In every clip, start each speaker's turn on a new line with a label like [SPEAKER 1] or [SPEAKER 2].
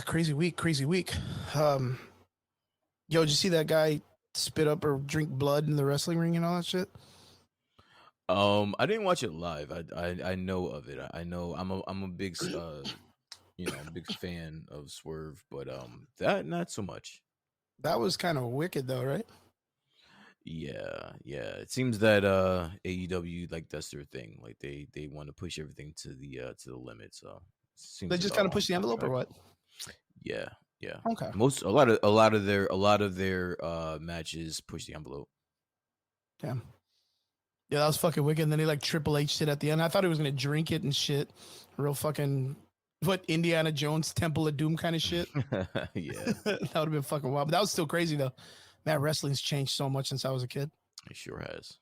[SPEAKER 1] Crazy week, crazy week. Um, Yo, did you see that guy spit up or drink blood in the wrestling ring and all that shit?
[SPEAKER 2] I didn't watch it live. I know of it. I know I'm a big big fan of Swerve, but that not so much.
[SPEAKER 1] That was kind of wicked, though, right?
[SPEAKER 2] Yeah. It seems that AEW, like, that's their thing. Like they want to push everything to the limit. So
[SPEAKER 1] They
[SPEAKER 2] seems
[SPEAKER 1] just
[SPEAKER 2] about
[SPEAKER 1] kind of
[SPEAKER 2] on
[SPEAKER 1] pushed the envelope, or
[SPEAKER 2] contract.
[SPEAKER 1] what?
[SPEAKER 2] Yeah, yeah.
[SPEAKER 1] Okay,
[SPEAKER 2] A lot of their matches push the envelope.
[SPEAKER 1] damn. Yeah, that was fucking wicked. And then he like Triple H shit at the end. I thought he was gonna drink it and shit. Real fucking what Indiana Jones Temple of Doom kind of shit.
[SPEAKER 2] Yeah,
[SPEAKER 1] That would have been fucking wild. But that was still crazy though. Man, wrestling's changed so much since I was a kid.
[SPEAKER 2] it sure has.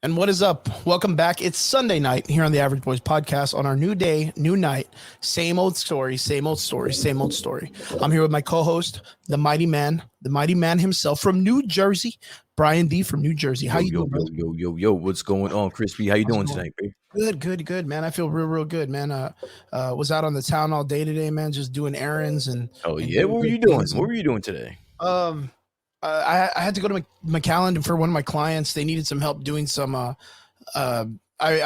[SPEAKER 1] And what is up? Welcome back. It's Sunday night here on the Average Boys podcast on our new day, new night. Same old story, same old story, same old story. I'm here with my co-host, the mighty man himself from New Jersey, Brian D from New Jersey. How you doing, brother?
[SPEAKER 2] Yo, what's going on, Crispy? How you
[SPEAKER 1] How's it
[SPEAKER 2] doing
[SPEAKER 1] going?
[SPEAKER 2] tonight, babe?
[SPEAKER 1] Good, man. I feel real good, man. Was out on the town all day today, man, just doing errands and
[SPEAKER 2] Oh
[SPEAKER 1] and
[SPEAKER 2] yeah,
[SPEAKER 1] doing
[SPEAKER 2] what were
[SPEAKER 1] good
[SPEAKER 2] you doing?
[SPEAKER 1] things.
[SPEAKER 2] What were you doing today?
[SPEAKER 1] Um, I had to go to McAllen for one of my clients. They needed some help doing some. I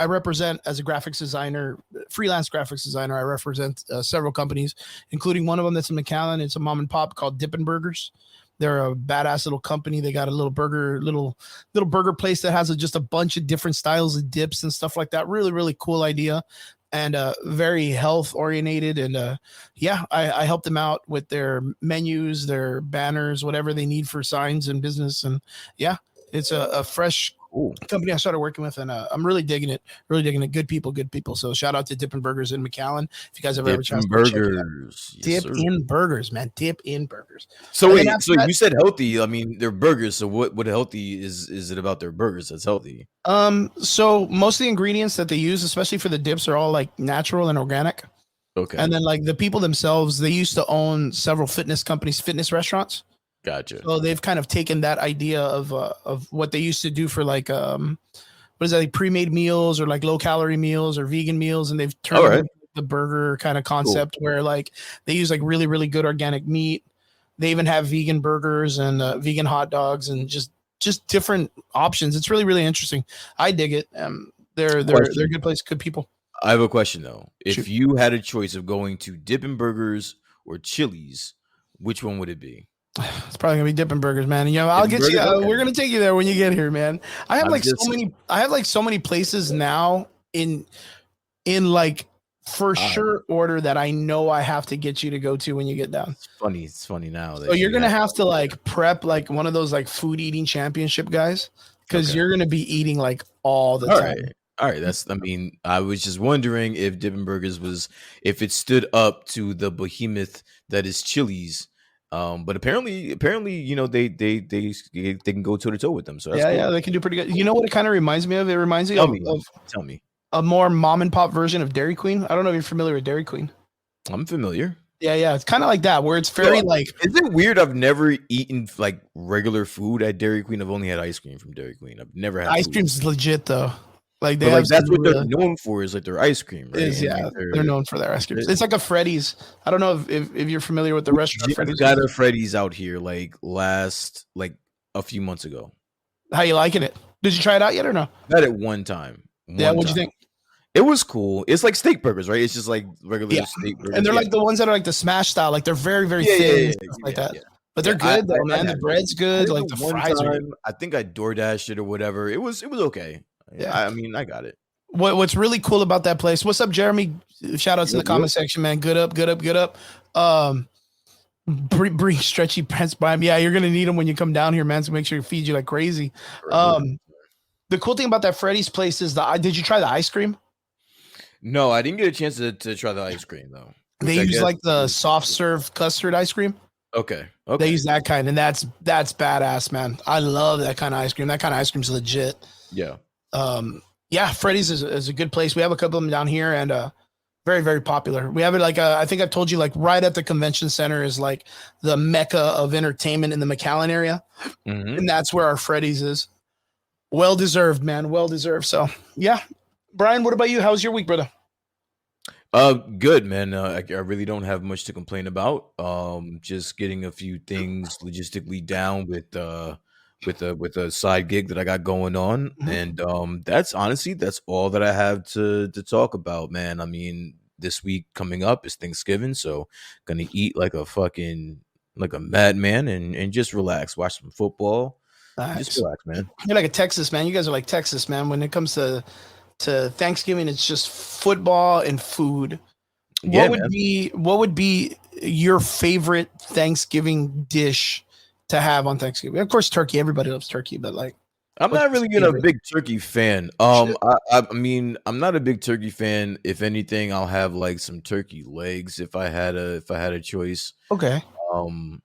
[SPEAKER 1] represent as a graphics designer, freelance graphics designer. I represent several companies, including one of them that's in McAllen. It's a mom and pop called Dippin' Burgers. They're a badass little company. They got a little burger place that has just a bunch of different styles of dips and stuff like that. Really, really cool idea, and very health oriented. And I helped them out with their menus, their banners, whatever they need for signs and business. And yeah, it's a fresh
[SPEAKER 2] Cool.
[SPEAKER 1] company I started working with, and I'm really digging it. Really digging it. Good people. So shout out to Dippin' Burgers in McAllen. If you guys ever a chance
[SPEAKER 2] Dipping
[SPEAKER 1] to check it out.
[SPEAKER 2] burgers. Yes,
[SPEAKER 1] Dip
[SPEAKER 2] sir.
[SPEAKER 1] in burgers, man. Dip in burgers.
[SPEAKER 2] So
[SPEAKER 1] And then
[SPEAKER 2] wait,
[SPEAKER 1] after
[SPEAKER 2] so
[SPEAKER 1] that,
[SPEAKER 2] you said healthy. I mean, they're burgers. So what healthy is it about their burgers that's healthy?
[SPEAKER 1] so most of the ingredients that they use, especially for the dips, are all like natural and organic.
[SPEAKER 2] Okay,
[SPEAKER 1] And then like the people themselves, they used to own several fitness companies, fitness restaurants.
[SPEAKER 2] gotcha.
[SPEAKER 1] So they've kind of taken that idea of what they used to do for like what is that, like pre-made meals or like low calorie meals or vegan meals, and they've turned
[SPEAKER 2] All
[SPEAKER 1] it
[SPEAKER 2] right,
[SPEAKER 1] into the burger kind of
[SPEAKER 2] cool.
[SPEAKER 1] concept where like they use like really really good organic meat. They even have vegan burgers and vegan hot dogs and just different options. It's really really interesting. I dig it. They're a
[SPEAKER 2] Question.
[SPEAKER 1] good place, good people.
[SPEAKER 2] I have a question though. If
[SPEAKER 1] Shoot.
[SPEAKER 2] you had a choice of going to Dippin' Burgers or Chili's, which one would it be?
[SPEAKER 1] It's probably gonna be Dippin' Burgers, man. You know, I'll
[SPEAKER 2] Dippin'
[SPEAKER 1] get you.
[SPEAKER 2] Burgers. Okay.
[SPEAKER 1] We're gonna take you there when you get here, man. I have
[SPEAKER 2] I'm
[SPEAKER 1] like so
[SPEAKER 2] just
[SPEAKER 1] many. I have like so many places now in like for
[SPEAKER 2] ah,
[SPEAKER 1] sure order that I know I have to get you to go to when you get down.
[SPEAKER 2] it's funny. It's funny now
[SPEAKER 1] So
[SPEAKER 2] that
[SPEAKER 1] you're
[SPEAKER 2] you
[SPEAKER 1] gonna
[SPEAKER 2] have.
[SPEAKER 1] have to like prep like one of those like food eating championship guys because
[SPEAKER 2] Okay.
[SPEAKER 1] you're gonna be eating like all the
[SPEAKER 2] All
[SPEAKER 1] time.
[SPEAKER 2] right. All right. That's. I mean, I was just wondering if Dippin' Burgers was if it stood up to the behemoth that is Chili's. But apparently, they can go toe to toe with them. So that's
[SPEAKER 1] Yeah,
[SPEAKER 2] cool.
[SPEAKER 1] yeah, they can do pretty good. You know what it kind of reminds me of? It reminds me
[SPEAKER 2] Tell
[SPEAKER 1] of,
[SPEAKER 2] me.
[SPEAKER 1] of
[SPEAKER 2] Tell me.
[SPEAKER 1] a more mom and pop version of Dairy Queen. I don't know if you're familiar with Dairy Queen.
[SPEAKER 2] I'm familiar.
[SPEAKER 1] Yeah, it's kind of like that where it's
[SPEAKER 2] So,
[SPEAKER 1] very like
[SPEAKER 2] is it weird? I've never eaten like regular food at Dairy Queen. I've only had ice cream from Dairy Queen. I've never had
[SPEAKER 1] ice
[SPEAKER 2] food.
[SPEAKER 1] cream's legit though. Like they
[SPEAKER 2] But like
[SPEAKER 1] have
[SPEAKER 2] that's
[SPEAKER 1] some
[SPEAKER 2] what they're known for is like their ice cream, right?
[SPEAKER 1] is
[SPEAKER 2] And
[SPEAKER 1] yeah,
[SPEAKER 2] like
[SPEAKER 1] they're known for their ice creams.
[SPEAKER 2] they're
[SPEAKER 1] It's like a Freddy's. I don't know if you're familiar with the restaurant
[SPEAKER 2] just
[SPEAKER 1] Freddy's.
[SPEAKER 2] got a Freddy's out here like a few months ago.
[SPEAKER 1] How you liking it? Did you try it out yet or no?
[SPEAKER 2] Had it one time.
[SPEAKER 1] Yeah,
[SPEAKER 2] One
[SPEAKER 1] what'd you
[SPEAKER 2] time.
[SPEAKER 1] think?
[SPEAKER 2] It was cool. It's like steak burgers, right? It's just like regular
[SPEAKER 1] Yeah,
[SPEAKER 2] steak burgers.
[SPEAKER 1] and they're
[SPEAKER 2] Yeah.
[SPEAKER 1] like the ones that are like the smash style, like they're very very
[SPEAKER 2] Yeah,
[SPEAKER 1] thin
[SPEAKER 2] yeah,
[SPEAKER 1] and stuff like that.
[SPEAKER 2] yeah.
[SPEAKER 1] But they're
[SPEAKER 2] Yeah, I
[SPEAKER 1] good though, man. The
[SPEAKER 2] had it.
[SPEAKER 1] bread's
[SPEAKER 2] I
[SPEAKER 1] good,
[SPEAKER 2] had
[SPEAKER 1] like
[SPEAKER 2] it
[SPEAKER 1] the
[SPEAKER 2] one
[SPEAKER 1] fries are good.
[SPEAKER 2] time. I think I DoorDashed it or whatever. It was okay.
[SPEAKER 1] Yeah.
[SPEAKER 2] I mean, I got it.
[SPEAKER 1] What's really cool about that place? What's up, Jeremy? Shout outs in the
[SPEAKER 2] Yep,
[SPEAKER 1] comment section, man. Good up. Bring stretchy pants by him. Yeah, you're gonna need them when you come down here, man. So make sure you feed you like crazy.
[SPEAKER 2] right.
[SPEAKER 1] Um, The cool thing about that Freddy's place is did you try the ice cream?
[SPEAKER 2] No, I didn't get a chance to try the ice cream though,
[SPEAKER 1] They
[SPEAKER 2] which I
[SPEAKER 1] use
[SPEAKER 2] guess
[SPEAKER 1] like the
[SPEAKER 2] is
[SPEAKER 1] soft serve custard ice cream.
[SPEAKER 2] okay.
[SPEAKER 1] They
[SPEAKER 2] Okay.
[SPEAKER 1] use that kind, and that's badass, man. I love that kind of ice cream. That kind of ice cream's legit.
[SPEAKER 2] Yeah.
[SPEAKER 1] Um, yeah, Freddy's is a good place. We have a couple of them down here, and very very popular. We have it like I think I've told you, like right at the convention center is like the mecca of entertainment in the McAllen area,
[SPEAKER 2] Hmm.
[SPEAKER 1] and that's where our Freddy's is. Well deserved, man. Well deserved. So yeah, Brian, what about you? How's your week, brother?
[SPEAKER 2] Good man. I really don't have much to complain about. Just getting a few things logistically down with a side gig that I got going on,
[SPEAKER 1] Mhm.
[SPEAKER 2] and that's honestly that's all that I have to talk about, man. I mean, this week coming up is Thanksgiving, so gonna eat like a fucking like a madman and just relax, watch some football, and just
[SPEAKER 1] Nice.
[SPEAKER 2] relax, man.
[SPEAKER 1] You're like a Texas man. You guys are like Texas, man. When it comes to Thanksgiving, it's just football and food.
[SPEAKER 2] Yeah, man.
[SPEAKER 1] What would be your favorite Thanksgiving dish to have on Thanksgiving? Of course, turkey. Everybody loves turkey, but like,
[SPEAKER 2] I'm
[SPEAKER 1] what's
[SPEAKER 2] not
[SPEAKER 1] your
[SPEAKER 2] really a
[SPEAKER 1] favorite?
[SPEAKER 2] big turkey fan.
[SPEAKER 1] Shit.
[SPEAKER 2] I mean, I'm not a big turkey fan. If anything, I'll have like some turkey legs if I had a choice.
[SPEAKER 1] Okay,
[SPEAKER 2] Um,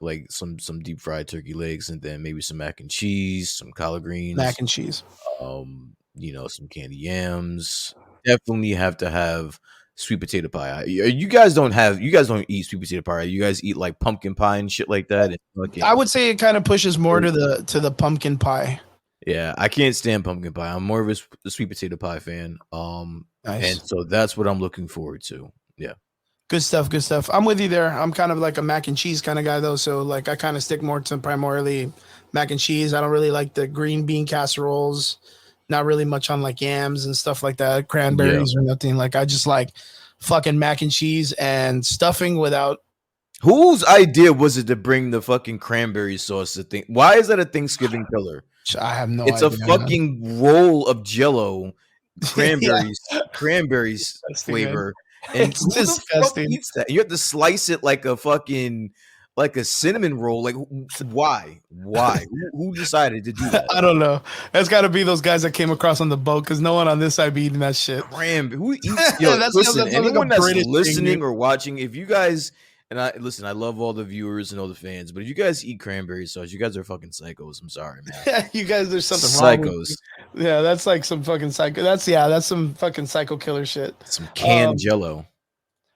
[SPEAKER 2] like some deep fried turkey legs, and then maybe some mac and cheese, some collard
[SPEAKER 1] mac
[SPEAKER 2] greens.
[SPEAKER 1] and cheese.
[SPEAKER 2] Some candy yams. Definitely have to have sweet potato pie. You guys don't have you guys don't eat sweet potato pie. Right? You guys eat like pumpkin pie and shit like that. And
[SPEAKER 1] I
[SPEAKER 2] fucking
[SPEAKER 1] would say it kind of pushes more to the pumpkin pie.
[SPEAKER 2] yeah, I can't stand pumpkin pie. I'm more of a sweet potato pie fan. And
[SPEAKER 1] Nice.
[SPEAKER 2] so that's what I'm looking forward to. Yeah.
[SPEAKER 1] Good stuff. Good stuff. I'm with you there. I'm kind of like a mac and cheese kind of guy though. So like I kind of stick more to primarily mac and cheese. I don't really like the green bean casseroles. Not really much on like yams and stuff like that,
[SPEAKER 2] Yeah.
[SPEAKER 1] cranberries or nothing. Like I just like fucking mac and cheese and stuffing without.
[SPEAKER 2] Whose idea was it to bring the fucking cranberry sauce to thing? Why is that a Thanksgiving killer?
[SPEAKER 1] I have no
[SPEAKER 2] It's a
[SPEAKER 1] idea, man.
[SPEAKER 2] fucking roll of jello,
[SPEAKER 1] Yeah,
[SPEAKER 2] cranberries
[SPEAKER 1] disgusting, man.
[SPEAKER 2] flavor. And
[SPEAKER 1] It's
[SPEAKER 2] who the fuck
[SPEAKER 1] disgusting.
[SPEAKER 2] eats that? You have to slice it like a fucking like a cinnamon roll. Like why? Why? Who decided to do that?
[SPEAKER 1] I don't know. That's got to be those guys that came across on the boat because no one on this side be eating that shit.
[SPEAKER 2] Who eats yo,
[SPEAKER 1] That
[SPEAKER 2] listen,
[SPEAKER 1] sounds like a
[SPEAKER 2] anyone that's
[SPEAKER 1] British thing, dude.
[SPEAKER 2] listening or watching, if you guys and I listen, I love all the viewers and all the fans, but if you guys eat cranberry sauce, you guys are fucking psychos. I'm sorry, man.
[SPEAKER 1] You guys, there's something wrong with you.
[SPEAKER 2] Psychos.
[SPEAKER 1] Yeah, that's like some fucking psycho. That's some fucking psycho killer shit.
[SPEAKER 2] Some canned
[SPEAKER 1] Um,
[SPEAKER 2] jello.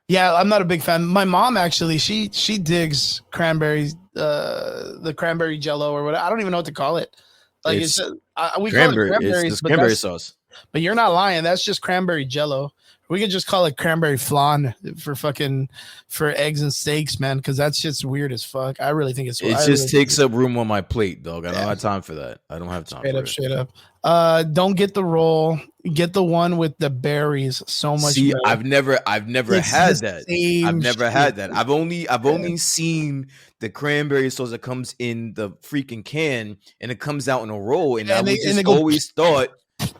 [SPEAKER 1] yeah, I'm not a big fan. My mom actually, she digs cranberries, the cranberry jello or whatever. I don't even know what to call it. Like
[SPEAKER 2] It's
[SPEAKER 1] we call it
[SPEAKER 2] cranberry. It's
[SPEAKER 1] cranberries,
[SPEAKER 2] this cranberry sauce.
[SPEAKER 1] but you're not lying. That's just cranberry jello. We could just call it cranberry flan for fucking for eggs and steaks, man. Because that shit's weird as fuck. I really think it's.
[SPEAKER 2] It
[SPEAKER 1] I
[SPEAKER 2] just
[SPEAKER 1] really think
[SPEAKER 2] takes
[SPEAKER 1] it's
[SPEAKER 2] up room on my plate, dog. I don't
[SPEAKER 1] yeah,
[SPEAKER 2] have time for that. I don't have time
[SPEAKER 1] straight
[SPEAKER 2] for
[SPEAKER 1] up,
[SPEAKER 2] it.
[SPEAKER 1] straight up. Don't get the roll. Get the one with the berries. So much
[SPEAKER 2] See,
[SPEAKER 1] better.
[SPEAKER 2] I've never
[SPEAKER 1] It's the
[SPEAKER 2] had that. I've
[SPEAKER 1] same
[SPEAKER 2] never
[SPEAKER 1] shit.
[SPEAKER 2] had that. I've only seen the cranberry sauce that comes in the freaking can and it comes out in a roll. And I
[SPEAKER 1] And
[SPEAKER 2] was
[SPEAKER 1] they
[SPEAKER 2] just
[SPEAKER 1] go
[SPEAKER 2] always thought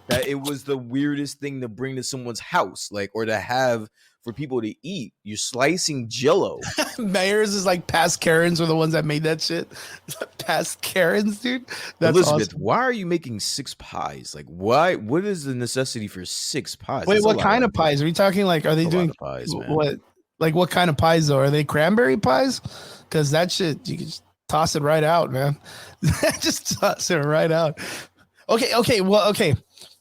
[SPEAKER 2] that it was the weirdest thing to bring to someone's house, like or to have for people to eat. You're slicing jello.
[SPEAKER 1] Mayors is like past Karens are the ones that made that shit. Past Karens, dude. That's
[SPEAKER 2] Elizabeth,
[SPEAKER 1] awesome.
[SPEAKER 2] why are you making six pies? Like, why? What is the necessity for six pies?
[SPEAKER 1] Wait,
[SPEAKER 2] That's a
[SPEAKER 1] what
[SPEAKER 2] lot of
[SPEAKER 1] kind of pies? Are we talking like are they
[SPEAKER 2] a lot
[SPEAKER 1] doing
[SPEAKER 2] of pies, man.
[SPEAKER 1] what like what kind of pies though? Are they cranberry pies? Because that shit you can just toss it right out, man. Just toss it right out. Okay.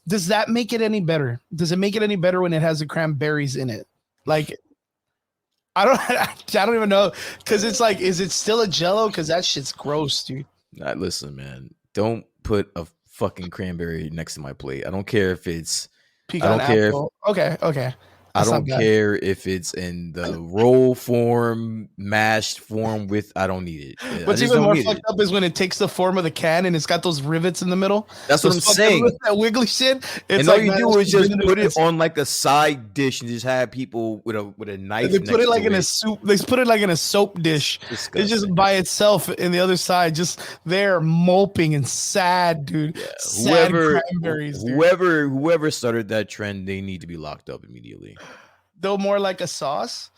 [SPEAKER 1] Does that make it any better? Does it make it any better when it has the cranberries in it? Like I don't I don't even know because it's like is it still a jello? Because that shit's gross, dude.
[SPEAKER 2] Listen, man. Don't put a fucking cranberry next to my plate. I don't care if it's. I
[SPEAKER 1] Pecan
[SPEAKER 2] don't care if
[SPEAKER 1] apple. Okay.
[SPEAKER 2] I
[SPEAKER 1] That's not
[SPEAKER 2] don't
[SPEAKER 1] bad.
[SPEAKER 2] care if it's in the roll form, mashed form with. I don't need it. I
[SPEAKER 1] What's
[SPEAKER 2] just
[SPEAKER 1] even
[SPEAKER 2] don't
[SPEAKER 1] more
[SPEAKER 2] need
[SPEAKER 1] fucked
[SPEAKER 2] it.
[SPEAKER 1] up is when it takes the form of the can and it's got those rivets in the middle.
[SPEAKER 2] That's what
[SPEAKER 1] Those
[SPEAKER 2] I'm
[SPEAKER 1] fucking
[SPEAKER 2] saying.
[SPEAKER 1] that wiggly shit. It's
[SPEAKER 2] And all
[SPEAKER 1] like,
[SPEAKER 2] you
[SPEAKER 1] man,
[SPEAKER 2] do
[SPEAKER 1] that
[SPEAKER 2] is
[SPEAKER 1] shit's been
[SPEAKER 2] just
[SPEAKER 1] in
[SPEAKER 2] put it
[SPEAKER 1] this.
[SPEAKER 2] on like a side dish and just have people with a
[SPEAKER 1] And
[SPEAKER 2] knife
[SPEAKER 1] they put it
[SPEAKER 2] next
[SPEAKER 1] like
[SPEAKER 2] to
[SPEAKER 1] in a
[SPEAKER 2] it.
[SPEAKER 1] soup. They put it like in a soap dish. It's just
[SPEAKER 2] Disgusting.
[SPEAKER 1] by itself in the other side, just there moping and sad, dude.
[SPEAKER 2] Yeah.
[SPEAKER 1] Sad cranberries, dude.
[SPEAKER 2] Whoever started that trend, they need to be locked up immediately.
[SPEAKER 1] Though more like a sauce,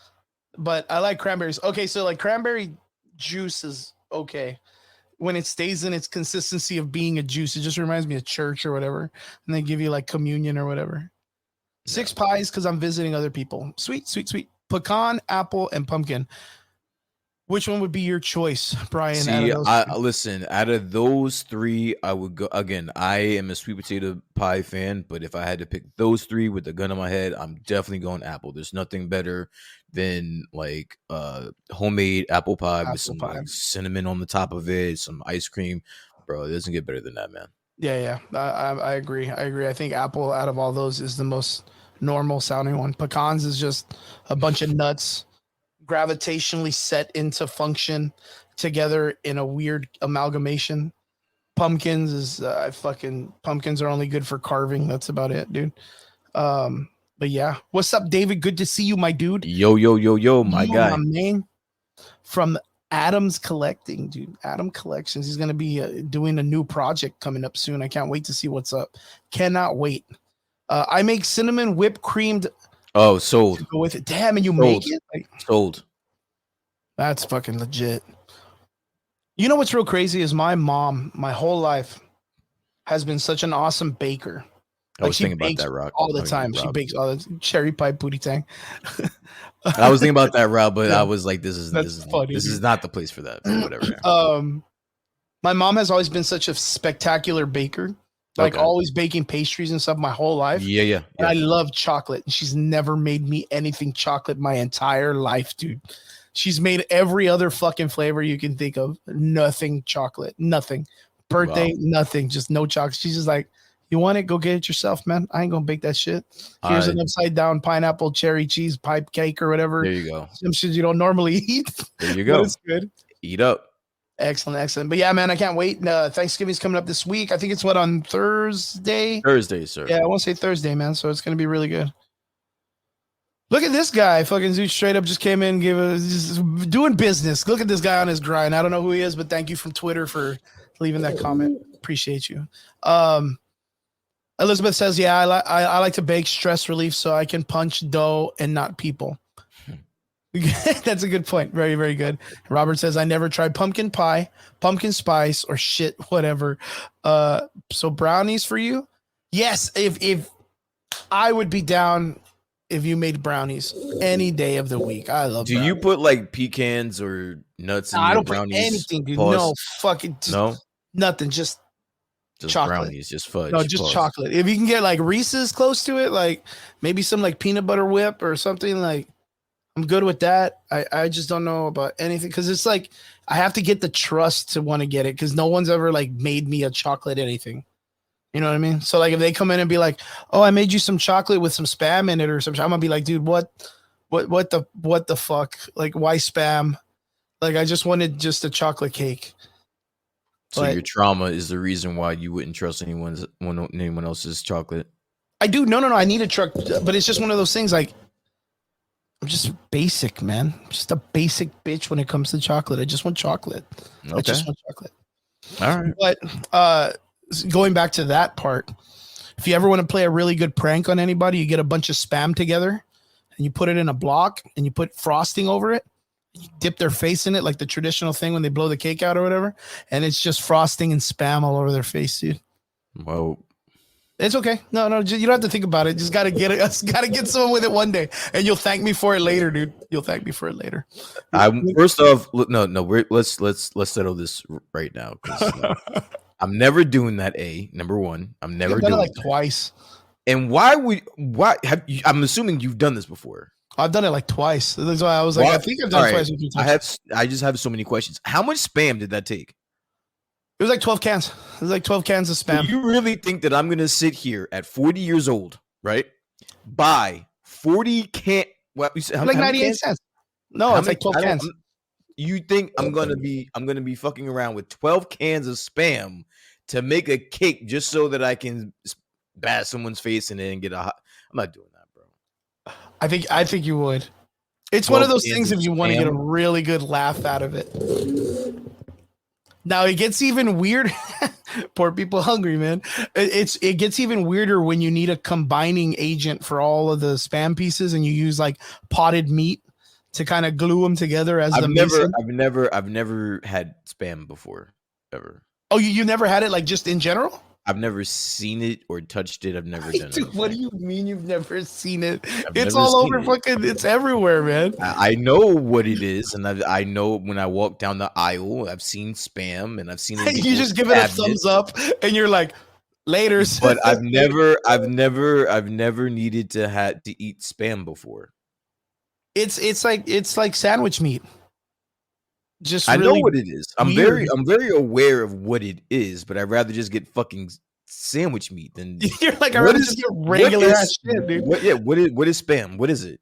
[SPEAKER 1] but I like cranberries. Okay, so like cranberry juice is okay. when it stays in its consistency of being a juice. It just reminds me of church or whatever, and they give you like communion or whatever.
[SPEAKER 2] Yeah.
[SPEAKER 1] 6 pies because I'm visiting other people. Sweet, sweet, sweet. Pecan, apple, and pumpkin. Which one would be your choice, Brian? Out of
[SPEAKER 2] See,
[SPEAKER 1] those
[SPEAKER 2] I listen. Out of those three, I would go again. I am a sweet potato pie fan, but if I had to pick those three with the gun on my head, I'm definitely going apple. There's nothing better than like homemade apple pie with some
[SPEAKER 1] pie.
[SPEAKER 2] like cinnamon on the top of it, some ice cream, bro. It doesn't get better than that, man.
[SPEAKER 1] Yeah. I agree. I think apple out of all those is the most normal sounding one. Pecans is just a bunch of nuts gravitationally set into function together in a weird amalgamation. Pumpkins is pumpkins are only good for carving. That's about it, dude. But yeah, what's up, David? Good to see you, my dude.
[SPEAKER 2] Yo, my guy.
[SPEAKER 1] My man from Adam's Collecting, dude. Adam Collections. He's gonna be doing a new project coming up soon. I can't wait to see what's up. Cannot wait. I make cinnamon whipped creamed.
[SPEAKER 2] Oh, sold.
[SPEAKER 1] To go with it. Damn, and you make it? Like,
[SPEAKER 2] sold.
[SPEAKER 1] That's fucking legit. You know what's real crazy is my mom, my whole life, has been such an awesome baker.
[SPEAKER 2] I was thinking about that, Rock.
[SPEAKER 1] All the time. She bakes all the cherry pie booty tang.
[SPEAKER 2] I was thinking about that, Rob, but I was like, this is
[SPEAKER 1] funny,
[SPEAKER 2] this is not the place for that. Whatever.
[SPEAKER 1] My mom has always been such a spectacular baker. Like always baking pastries and stuff my whole life.
[SPEAKER 2] Yeah.
[SPEAKER 1] And I love chocolate. And she's never made me anything chocolate my entire life, dude. She's made every other fucking flavor you can think of. Nothing chocolate. Nothing. Birthday, nothing. Just no chocolate. She's just like, you want it? Go get it yourself, man. I ain't gonna bake that shit. Here's an upside down pineapple cherry cheese pipe cake or whatever.
[SPEAKER 2] There you go.
[SPEAKER 1] Some shit you don't normally eat.
[SPEAKER 2] There you go.
[SPEAKER 1] It's good.
[SPEAKER 2] Eat up.
[SPEAKER 1] Excellent. But yeah, man, I can't wait. Thanksgiving's coming up this week. I think it's on Thursday?
[SPEAKER 2] Thursday, sir.
[SPEAKER 1] Yeah, I want to say Thursday, man. So it's going to be really good. Look at this guy. Fucking dude straight up just came in, just doing business. Look at this guy on his grind. I don't know who he is, but thank you from Twitter for leaving that comment. Appreciate you. Elizabeth says, yeah, I like to bake stress relief so I can punch dough and not people. That's a good point. Very, very good. Robert says, I never tried pumpkin pie, pumpkin spice, or shit, whatever. So brownies for you? Yes, if I would be down if you made brownies any day of the week. I love brownies.
[SPEAKER 2] You put like pecans or nuts in your brownies?
[SPEAKER 1] Put anything, dude. No, fucking nothing. Just chocolate.
[SPEAKER 2] Brownies, just fudge.
[SPEAKER 1] No, just chocolate. If you can get like Reese's close to it, like maybe some like peanut butter whip or something, like I'm good with that. I just don't know about anything because it's like I have to get the trust to want to get it because no one's ever like made me a chocolate anything. You know what I mean? So like if they come in and be like, "Oh, I made you some chocolate with some spam in it or something," I'm gonna be like, "Dude, what the fuck? Like, why spam? Like, I just wanted just a chocolate cake."
[SPEAKER 2] So your trauma is the reason why you wouldn't trust anyone else's chocolate.
[SPEAKER 1] I do. No. I need a truck, but it's just one of those things. Like, I'm just basic, man. I'm just a basic bitch when it comes to chocolate. I just want chocolate. Okay. I just want chocolate.
[SPEAKER 2] All right.
[SPEAKER 1] But going back to that part, if you ever want to play a really good prank on anybody, you get a bunch of spam together and you put it in a block and you put frosting over it. You dip their face in it like the traditional thing when they blow the cake out or whatever. And it's just frosting and spam all over their face, dude.
[SPEAKER 2] Whoa.
[SPEAKER 1] It's okay. No, you don't have to think about it. Just gotta get it. Gotta get someone with it one day, and you'll thank me for it later, dude. You'll thank me for it later.
[SPEAKER 2] First off, no. Let's settle this right now because I'm never doing that. Number one, I'm never doing
[SPEAKER 1] it like twice.
[SPEAKER 2] And I'm assuming you've done this before.
[SPEAKER 1] I've done it like twice. That's why I was like, I think I've done it twice.
[SPEAKER 2] I just have so many questions. How much spam did that take?
[SPEAKER 1] It was like 12 cans. It was like 12 cans of spam.
[SPEAKER 2] So you really think that I'm going to sit here at 40 years old, right? Buy 40 can what you said,
[SPEAKER 1] like 98 cents. No, it's like 12 cans.
[SPEAKER 2] You think I'm going to be fucking around with 12 cans of spam to make a cake just so that I can bash someone's face in it and get I'm not doing that, bro.
[SPEAKER 1] I think you would. It's one of those things if you want to get a really good laugh out of it. Now it gets even weirder. Poor people hungry, man. It gets even weirder when you need a combining agent for all of the spam pieces, and you use like potted meat to kind of glue them together as
[SPEAKER 2] I've never had spam before. ever.
[SPEAKER 1] Oh, you never had it like just in general?
[SPEAKER 2] I've never seen it or touched it. I've never done
[SPEAKER 1] Dude, what do
[SPEAKER 2] anything.
[SPEAKER 1] you mean you've never seen it?
[SPEAKER 2] I've
[SPEAKER 1] It's
[SPEAKER 2] never
[SPEAKER 1] all
[SPEAKER 2] seen
[SPEAKER 1] over
[SPEAKER 2] it.
[SPEAKER 1] fucking. It's everywhere, man.
[SPEAKER 2] I know what it is, and I know when I walk down the aisle, I've seen Spam, and I've seen it in
[SPEAKER 1] You
[SPEAKER 2] people's
[SPEAKER 1] just give it a thumbs
[SPEAKER 2] cabinets.
[SPEAKER 1] up, and you're like, "Later's."
[SPEAKER 2] But I've never needed to had to eat Spam before.
[SPEAKER 1] It's like sandwich meat. Just
[SPEAKER 2] I know
[SPEAKER 1] really
[SPEAKER 2] what it is.
[SPEAKER 1] weird.
[SPEAKER 2] I'm very aware of what it is, but I'd rather just get fucking sandwich meat than
[SPEAKER 1] You're like, I'd
[SPEAKER 2] what
[SPEAKER 1] rather
[SPEAKER 2] is
[SPEAKER 1] just get
[SPEAKER 2] what
[SPEAKER 1] regular ass
[SPEAKER 2] is
[SPEAKER 1] shit, dude.
[SPEAKER 2] what is Spam? What is it?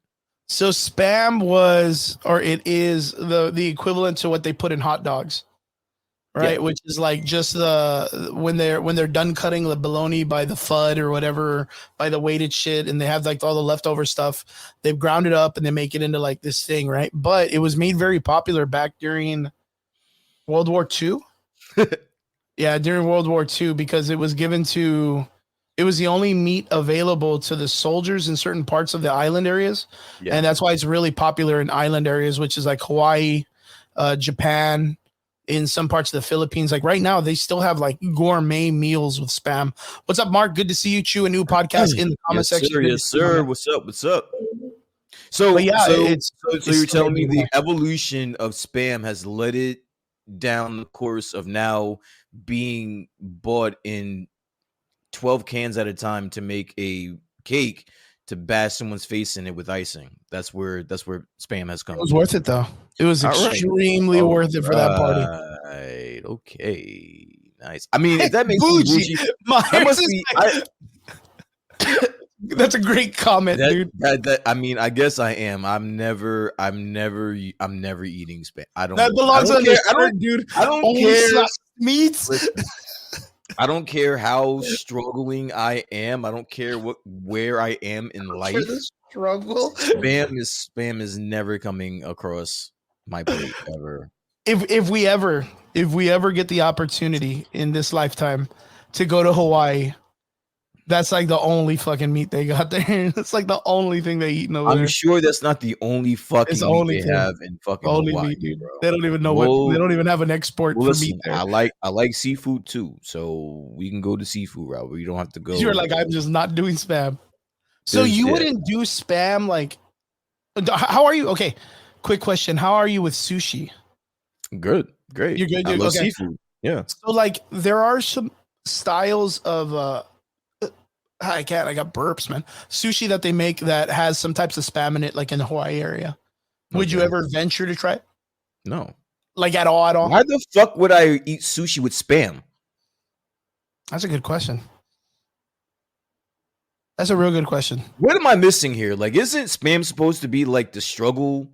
[SPEAKER 1] So spam was, or it is the equivalent to what they put in hot dogs, right?
[SPEAKER 2] Yeah.
[SPEAKER 1] Which is like just the when they're done cutting the bologna by the fud or whatever, by the weighted shit, and they have like all the leftover stuff. They've ground it up and they make it into like this thing, right? But it was made very popular back during World War II. Yeah, during World War II, because it was given to, it was the only meat available to the soldiers in certain parts of the island areas.
[SPEAKER 2] Yeah.
[SPEAKER 1] And that's why it's really popular in island areas, which is like Hawaii, Japan, in some parts of the Philippines. Like right now, they still have like gourmet meals with spam. What's up, Mark? Good to see you. Chew a new podcast in the comment
[SPEAKER 2] Yes,
[SPEAKER 1] section.
[SPEAKER 2] sir.
[SPEAKER 1] Good to
[SPEAKER 2] Yes,
[SPEAKER 1] see you,
[SPEAKER 2] sir.
[SPEAKER 1] man.
[SPEAKER 2] What's up? What's up? So,
[SPEAKER 1] But yeah,
[SPEAKER 2] so,
[SPEAKER 1] it's
[SPEAKER 2] so you're
[SPEAKER 1] still
[SPEAKER 2] telling me the
[SPEAKER 1] everywhere.
[SPEAKER 2] evolution of Spam has led it down the course of now being bought in 12 cans at a time to make a cake to bash someone's face in it with icing. That's where Spam has
[SPEAKER 1] It
[SPEAKER 2] come.
[SPEAKER 1] was worth it though. It was
[SPEAKER 2] All right.
[SPEAKER 1] extremely worth it for that party.
[SPEAKER 2] Right. Okay. Nice. I mean, if that makes me
[SPEAKER 1] Bougie.
[SPEAKER 2] bougie,
[SPEAKER 1] Myers
[SPEAKER 2] that must
[SPEAKER 1] is
[SPEAKER 2] be.
[SPEAKER 1] that's a great comment, dude.
[SPEAKER 2] I mean, I guess I am. I'm never eating Spam. I don't.
[SPEAKER 1] That belongs
[SPEAKER 2] I don't
[SPEAKER 1] on
[SPEAKER 2] care.
[SPEAKER 1] the shirt, dude.
[SPEAKER 2] I don't
[SPEAKER 1] Only
[SPEAKER 2] care.
[SPEAKER 1] sliced meats.
[SPEAKER 2] Listen, I don't care how struggling I am. I don't care where I am in life.
[SPEAKER 1] For the struggle.
[SPEAKER 2] Spam is never coming across my plate ever.
[SPEAKER 1] If we ever get the opportunity in this lifetime to go to Hawaii, that's like the only fucking meat they got there. It's like the only thing they eat over
[SPEAKER 2] I'm
[SPEAKER 1] there.
[SPEAKER 2] sure that's not the only fucking
[SPEAKER 1] It's the
[SPEAKER 2] meat
[SPEAKER 1] only
[SPEAKER 2] they
[SPEAKER 1] thing.
[SPEAKER 2] have in fucking
[SPEAKER 1] Only
[SPEAKER 2] Hawaii,
[SPEAKER 1] meat, dude.
[SPEAKER 2] bro.
[SPEAKER 1] They don't even know what. They don't even have an export for
[SPEAKER 2] listen,
[SPEAKER 1] meat there.
[SPEAKER 2] I like seafood too, so we can go to seafood route. We don't have to go.
[SPEAKER 1] You're like, I'm just not doing spam. So you wouldn't do spam like? How are you? Okay, quick question. How are you with sushi?
[SPEAKER 2] Good, great.
[SPEAKER 1] You're good.
[SPEAKER 2] I love
[SPEAKER 1] Okay.
[SPEAKER 2] seafood. Yeah.
[SPEAKER 1] So like, there are some styles of I can't. I got burps, man. Sushi that they make that has some types of spam in it, like in the Hawaii area. Would you
[SPEAKER 2] Okay.
[SPEAKER 1] ever venture to try it?
[SPEAKER 2] No.
[SPEAKER 1] Like at all? At all?
[SPEAKER 2] Why the fuck would I eat sushi with spam?
[SPEAKER 1] That's a good question. That's a real good question.
[SPEAKER 2] What am I missing here? Like, isn't spam supposed to be like the struggle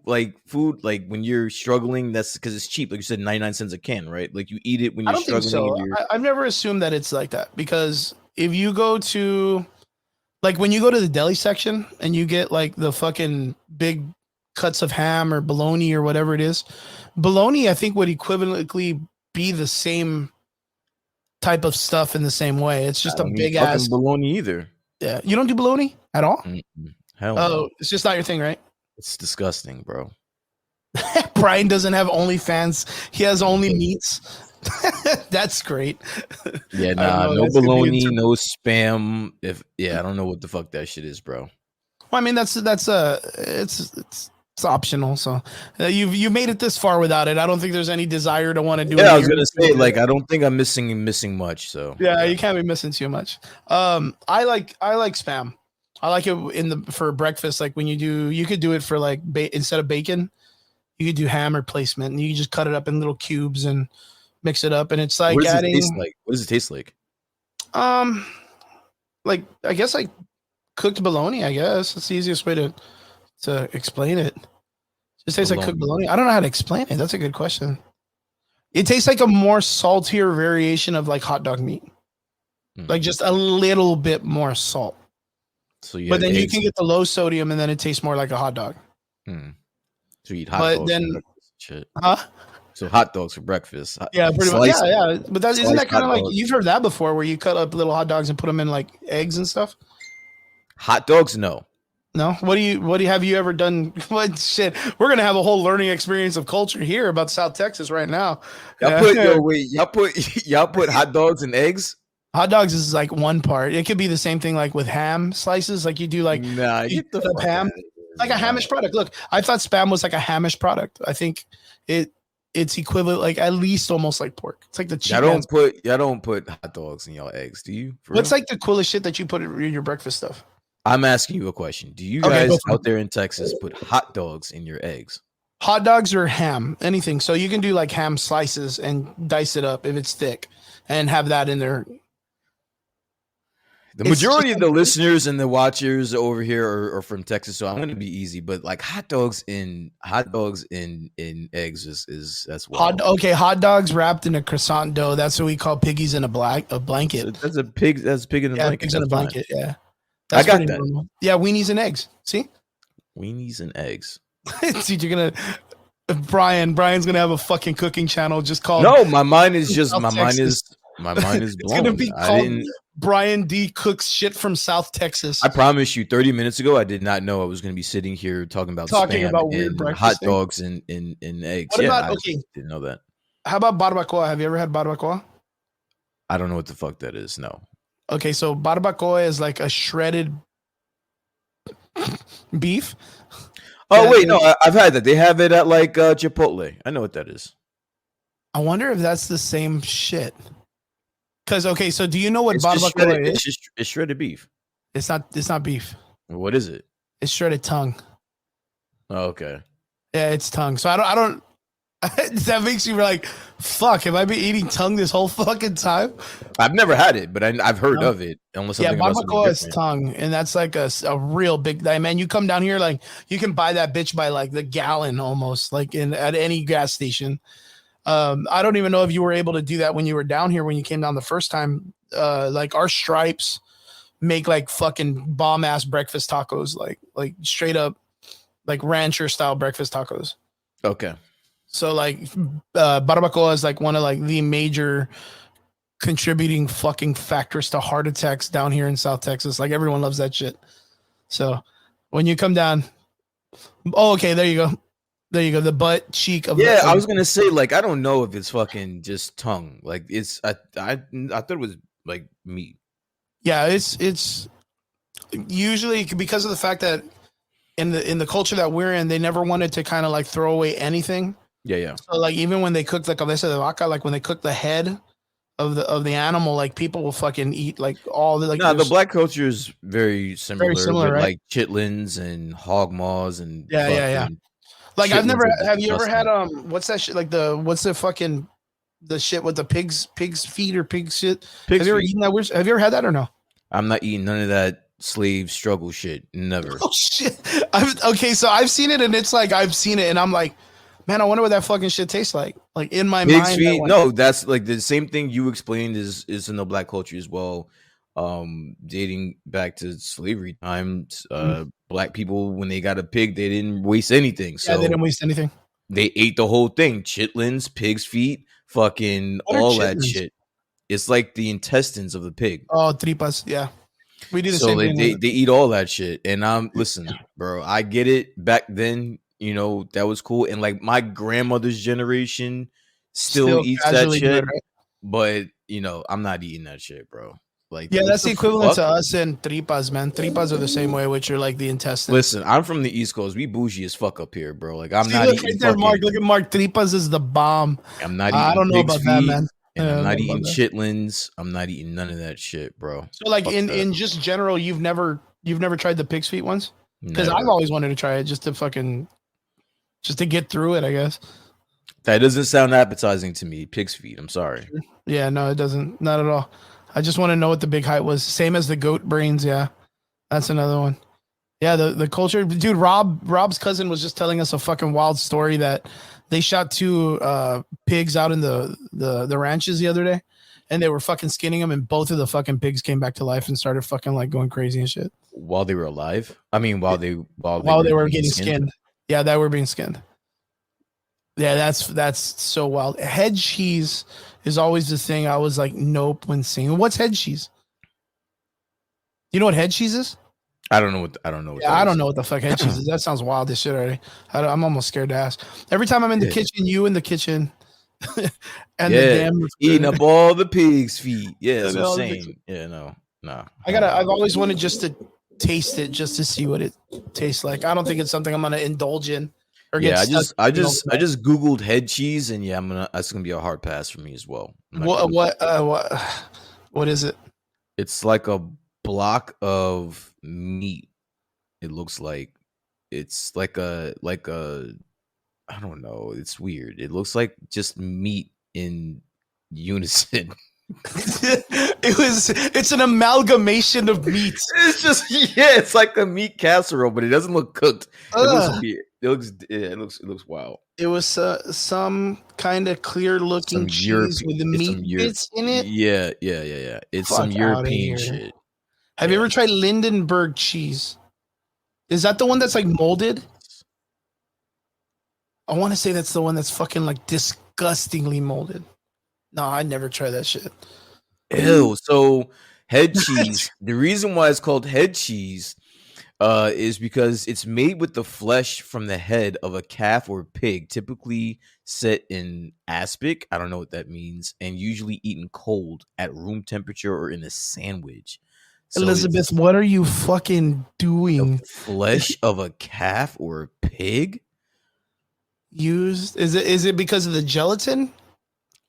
[SPEAKER 2] like food? Like when you're struggling, that's because it's cheap. Like you said, 99 cents a can, right? Like you eat it when
[SPEAKER 1] I
[SPEAKER 2] you're
[SPEAKER 1] don't think
[SPEAKER 2] struggling.
[SPEAKER 1] so.
[SPEAKER 2] And you're...
[SPEAKER 1] I've never assumed that it's like that, because if you go to, like, when you go to the deli section and you get like the fucking big cuts of ham or bologna or whatever it is, bologna I think would equivalently be the same type of stuff in the same way. It's just a big ass
[SPEAKER 2] bologna either.
[SPEAKER 1] Yeah, you don't do bologna at all?
[SPEAKER 2] Hell
[SPEAKER 1] Oh,
[SPEAKER 2] no.
[SPEAKER 1] it's just not your thing, right?
[SPEAKER 2] It's disgusting, bro.
[SPEAKER 1] Brian doesn't have OnlyFans. He has only meats. That's great.
[SPEAKER 2] Yeah,
[SPEAKER 1] I
[SPEAKER 2] nah,
[SPEAKER 1] know,
[SPEAKER 2] no
[SPEAKER 1] that's gonna be
[SPEAKER 2] bologna, no spam. I don't know what the fuck that shit is, bro.
[SPEAKER 1] Well, I mean, it's optional. So you've made it this far without it. I don't think there's any desire to want to do it.
[SPEAKER 2] Yeah, I was gonna say, like, I don't think I'm missing much. So
[SPEAKER 1] yeah, you can't be missing too much. I like spam. I like it for breakfast. Like when you could do it for like instead of bacon, you could do ham replacement, and you can just cut it up in little cubes and mix it up, and it's like
[SPEAKER 2] what does
[SPEAKER 1] adding.
[SPEAKER 2] it taste like? What does it taste like?
[SPEAKER 1] Like I guess like cooked bologna. I guess that's the easiest way to explain it. Just tastes like cooked bologna. I don't know how to explain it. That's a good question. It tastes like a more saltier variation of like hot dog meat, like just a little bit more salt.
[SPEAKER 2] So
[SPEAKER 1] but then you can get the low sodium, and then it tastes more like a hot dog.
[SPEAKER 2] So you eat hot dogs. Then, shit.
[SPEAKER 1] Huh?
[SPEAKER 2] So hot dogs for breakfast.
[SPEAKER 1] Yeah, pretty much. Yeah. But isn't that kind of like, you've heard that before, where you cut up little hot dogs and put them in like eggs and stuff?
[SPEAKER 2] Hot dogs, no.
[SPEAKER 1] No. What do you have you ever done? What shit? We're gonna have a whole learning experience of culture here about South Texas right now.
[SPEAKER 2] Y'all put yo wait, y'all put y'all put hot dogs and eggs?
[SPEAKER 1] Hot dogs is like one part. It could be the same thing like with ham slices. Like you do like
[SPEAKER 2] Nah,
[SPEAKER 1] you
[SPEAKER 2] get the
[SPEAKER 1] cut up
[SPEAKER 2] fuck out
[SPEAKER 1] ham,
[SPEAKER 2] of here.
[SPEAKER 1] like a
[SPEAKER 2] Nah.
[SPEAKER 1] hamish product. Look, I thought spam was like a hamish product. I think it it's equivalent, like at least almost like pork. It's like the cheap man's.
[SPEAKER 2] Y'all don't put hot dogs in y'all eggs, do you? For
[SPEAKER 1] What's
[SPEAKER 2] real?
[SPEAKER 1] like the coolest shit that you put in your breakfast stuff?
[SPEAKER 2] I'm asking you a question. Do you
[SPEAKER 1] Okay, go
[SPEAKER 2] guys
[SPEAKER 1] for it.
[SPEAKER 2] out there in Texas put hot dogs in your eggs?
[SPEAKER 1] Hot dogs or ham, anything. So you can do like ham slices and dice it up if it's thick, and have that in there.
[SPEAKER 2] The
[SPEAKER 1] It's just
[SPEAKER 2] majority of the listeners and the watchers over here are from Texas, so I'm gonna be easy. But like hot dogs in eggs is that's wild.
[SPEAKER 1] hot dogs wrapped in a croissant dough. That's what we call piggies in a blanket.
[SPEAKER 2] That's a pig. That's a pig in a
[SPEAKER 1] Yeah,
[SPEAKER 2] blanket.
[SPEAKER 1] pigs in
[SPEAKER 2] That's
[SPEAKER 1] a
[SPEAKER 2] fine.
[SPEAKER 1] blanket. Yeah,
[SPEAKER 2] I
[SPEAKER 1] that's
[SPEAKER 2] got
[SPEAKER 1] pretty
[SPEAKER 2] that.
[SPEAKER 1] normal. Yeah, weenies and eggs. See,
[SPEAKER 2] Weenies and eggs.
[SPEAKER 1] dude, you're gonna Brian's gonna have a fucking cooking channel just called.
[SPEAKER 2] No, my mind is just
[SPEAKER 1] South Texas.
[SPEAKER 2] my mind is
[SPEAKER 1] It's gonna
[SPEAKER 2] blown.
[SPEAKER 1] be
[SPEAKER 2] I
[SPEAKER 1] called
[SPEAKER 2] didn't.
[SPEAKER 1] Brian D cooks shit from South Texas.
[SPEAKER 2] I promise you, 30 minutes ago, I did not know I was going to be sitting here talking about
[SPEAKER 1] Talking
[SPEAKER 2] spam
[SPEAKER 1] about weird
[SPEAKER 2] and
[SPEAKER 1] breakfast
[SPEAKER 2] hot
[SPEAKER 1] things.
[SPEAKER 2] dogs and eggs.
[SPEAKER 1] What
[SPEAKER 2] Yeah,
[SPEAKER 1] about
[SPEAKER 2] I
[SPEAKER 1] okay?
[SPEAKER 2] didn't know that.
[SPEAKER 1] How about barbacoa? Have you ever had barbacoa?
[SPEAKER 2] I don't know what the fuck that is. No.
[SPEAKER 1] Okay, so barbacoa is like a shredded beef.
[SPEAKER 2] Oh
[SPEAKER 1] Yeah,
[SPEAKER 2] wait, no, I've had that. They have it at like Chipotle. I know what that is.
[SPEAKER 1] I wonder if that's the same shit. Because okay, so do you know what
[SPEAKER 2] It's just
[SPEAKER 1] barbacoa
[SPEAKER 2] shredded,
[SPEAKER 1] is?
[SPEAKER 2] it's shredded beef.
[SPEAKER 1] It's not beef.
[SPEAKER 2] What is it?
[SPEAKER 1] It's shredded tongue.
[SPEAKER 2] Oh, okay.
[SPEAKER 1] Yeah, it's tongue. So I don't that makes you like, fuck, have I been eating tongue this whole fucking time?
[SPEAKER 2] I've never had it, but I've heard
[SPEAKER 1] No.
[SPEAKER 2] of it. Unless
[SPEAKER 1] Yeah,
[SPEAKER 2] something about something
[SPEAKER 1] barbacoa is
[SPEAKER 2] different.
[SPEAKER 1] tongue, and that's like a real big. Man, you come down here, like you can buy that bitch by like the gallon almost, like in at any gas station. I don't even know if you were able to do that when you were down here when you came down the first time. Like our Stripes make like fucking bomb ass breakfast tacos, like straight up like rancher style breakfast tacos.
[SPEAKER 2] Okay.
[SPEAKER 1] So like barbacoa is like one of like the major contributing fucking factors to heart attacks down here in South Texas. Like everyone loves that shit. So when you come down, oh okay, there you go. There you go. The butt cheek of
[SPEAKER 2] Yeah, I was gonna say like I don't know if it's fucking just tongue. Like it's I thought it was like meat.
[SPEAKER 1] yeah, it's usually because of the fact that in the culture that we're in, they never wanted to kind of like throw away anything.
[SPEAKER 2] Yeah, yeah.
[SPEAKER 1] So like even when they cook the cabeza de vaca, like when they cook the head of the animal, like people will fucking eat like all the like.
[SPEAKER 2] No, the black culture is very similar with
[SPEAKER 1] right?
[SPEAKER 2] like chitlins and hog maws and
[SPEAKER 1] Yeah. Like I've
[SPEAKER 2] chitlins
[SPEAKER 1] never.
[SPEAKER 2] are
[SPEAKER 1] Have you ever had
[SPEAKER 2] disgusting.
[SPEAKER 1] what's that shit? Like what's the fucking the shit with the pig's feet or pig shit?
[SPEAKER 2] Pig's
[SPEAKER 1] Have you ever
[SPEAKER 2] feet.
[SPEAKER 1] eaten that? Have you ever had that or no?
[SPEAKER 2] I'm not eating none of that slave struggle shit. Never.
[SPEAKER 1] Oh shit! Okay, so I've seen it and it's like I've seen it and I'm like, man, I wonder what that fucking shit tastes like. Like in my
[SPEAKER 2] Pig's
[SPEAKER 1] mind,
[SPEAKER 2] feet. No, that's like the same thing you explained is in the black culture as well. Dating back to slavery times, black people when they got a pig, they didn't waste anything.
[SPEAKER 1] Yeah, they
[SPEAKER 2] So
[SPEAKER 1] didn't waste anything.
[SPEAKER 2] they ate the whole thing. Chitlins, pig's feet, fucking
[SPEAKER 1] What are
[SPEAKER 2] all that
[SPEAKER 1] chitlins?
[SPEAKER 2] shit. It's like the intestines of the pig.
[SPEAKER 1] Oh, tripas. Yeah, we do the
[SPEAKER 2] So
[SPEAKER 1] same thing.
[SPEAKER 2] they eat all that shit. And listen, bro, I get it. Back then, that was cool. And like my grandmother's generation still eats that
[SPEAKER 1] casually do
[SPEAKER 2] shit.
[SPEAKER 1] it, right?
[SPEAKER 2] But I'm not eating that shit, bro. Like,
[SPEAKER 1] Yeah,
[SPEAKER 2] what
[SPEAKER 1] that's the equivalent
[SPEAKER 2] fuck?
[SPEAKER 1] to us and tripas, man. Tripas are the same way, which are like the intestines.
[SPEAKER 2] Listen, I'm from the East Coast. We bougie as fuck up here, bro. Like I'm
[SPEAKER 1] See,
[SPEAKER 2] not
[SPEAKER 1] look
[SPEAKER 2] eating
[SPEAKER 1] right there,
[SPEAKER 2] fucking,
[SPEAKER 1] Mark. Look at Mark. Tripas is the bomb.
[SPEAKER 2] I'm not
[SPEAKER 1] I
[SPEAKER 2] eating
[SPEAKER 1] don't know
[SPEAKER 2] pig's
[SPEAKER 1] about that,
[SPEAKER 2] feet,
[SPEAKER 1] man.
[SPEAKER 2] and
[SPEAKER 1] I
[SPEAKER 2] I'm
[SPEAKER 1] don't
[SPEAKER 2] not
[SPEAKER 1] know
[SPEAKER 2] eating
[SPEAKER 1] about that.
[SPEAKER 2] chitlins. I'm not eating none of that shit, bro.
[SPEAKER 1] So, like
[SPEAKER 2] Fuck
[SPEAKER 1] in
[SPEAKER 2] that.
[SPEAKER 1] in just general, you've never tried the pig's feet once? Because I've
[SPEAKER 2] Never.
[SPEAKER 1] always wanted to try it just to get through it, I guess.
[SPEAKER 2] That doesn't sound appetizing to me. Pig's feet. I'm sorry.
[SPEAKER 1] Yeah, no, it doesn't. Not at all. I just want to know what the big height was. Same as the goat brains. Yeah, that's another one. Yeah, the culture, dude. Rob's cousin was just telling us a fucking wild story that they shot two pigs out in the ranches the other day, and they were fucking skinning them, and both of the fucking pigs came back to life and started fucking like going crazy and shit
[SPEAKER 2] While they were alive. I mean, while they
[SPEAKER 1] were
[SPEAKER 2] being
[SPEAKER 1] getting skinned. Yeah, they were being skinned. Yeah, that's so wild. Head cheese is always the thing I was like, nope, when seeing. What's head cheese? You know what head cheese is?
[SPEAKER 2] I don't know what I don't know what
[SPEAKER 1] Yeah,
[SPEAKER 2] that
[SPEAKER 1] I don't
[SPEAKER 2] is.
[SPEAKER 1] know what the fuck head cheese is. That sounds wild as shit already. I'm almost scared to ask. Every time I'm in the
[SPEAKER 2] Yeah.
[SPEAKER 1] kitchen, you in the kitchen, and the
[SPEAKER 2] Yeah,
[SPEAKER 1] damn
[SPEAKER 2] eating up all the pig's feet. Yeah, that's what I'm saying. Yeah, no, hell no.
[SPEAKER 1] I've always wanted just to taste it, just to see what it tastes like. I don't think it's something I'm gonna indulge in or get
[SPEAKER 2] Yeah,
[SPEAKER 1] stuck in
[SPEAKER 2] I
[SPEAKER 1] overnight.
[SPEAKER 2] just googled head cheese, and yeah, that's gonna be a hard pass for me as well. I'm not
[SPEAKER 1] What
[SPEAKER 2] gonna.
[SPEAKER 1] what is it?
[SPEAKER 2] It's like a block of meat. It looks like it's like a I don't know. It's weird. It looks like just meat in unison.
[SPEAKER 1] It's an amalgamation of meats.
[SPEAKER 2] It's just yeah, it's like a meat casserole, but it doesn't look cooked. It looks
[SPEAKER 1] Ugh.
[SPEAKER 2] weird. It looks wild.
[SPEAKER 1] It was some kind of clear looking
[SPEAKER 2] Some
[SPEAKER 1] cheese
[SPEAKER 2] European.
[SPEAKER 1] with the
[SPEAKER 2] It's
[SPEAKER 1] meat
[SPEAKER 2] some Europe.
[SPEAKER 1] bits in it.
[SPEAKER 2] Yeah. It's some
[SPEAKER 1] Fuck out of
[SPEAKER 2] European
[SPEAKER 1] here.
[SPEAKER 2] shit.
[SPEAKER 1] Have you
[SPEAKER 2] Yeah.
[SPEAKER 1] ever tried Lindenberg cheese? Is that the one that's like molded? I want to say that's the one that's fucking like disgustingly molded. No, I never tried that shit.
[SPEAKER 2] Ew. So head cheese. The reason why it's called head cheese is because it's made with the flesh from the head of a calf or pig, typically set in aspic. I don't know what that means, and usually eaten cold at room temperature or in a sandwich. So
[SPEAKER 1] Elizabeth,
[SPEAKER 2] it's
[SPEAKER 1] what are you fucking
[SPEAKER 2] the
[SPEAKER 1] doing?
[SPEAKER 2] flesh of a calf or a pig,
[SPEAKER 1] Used is it because of the gelatin?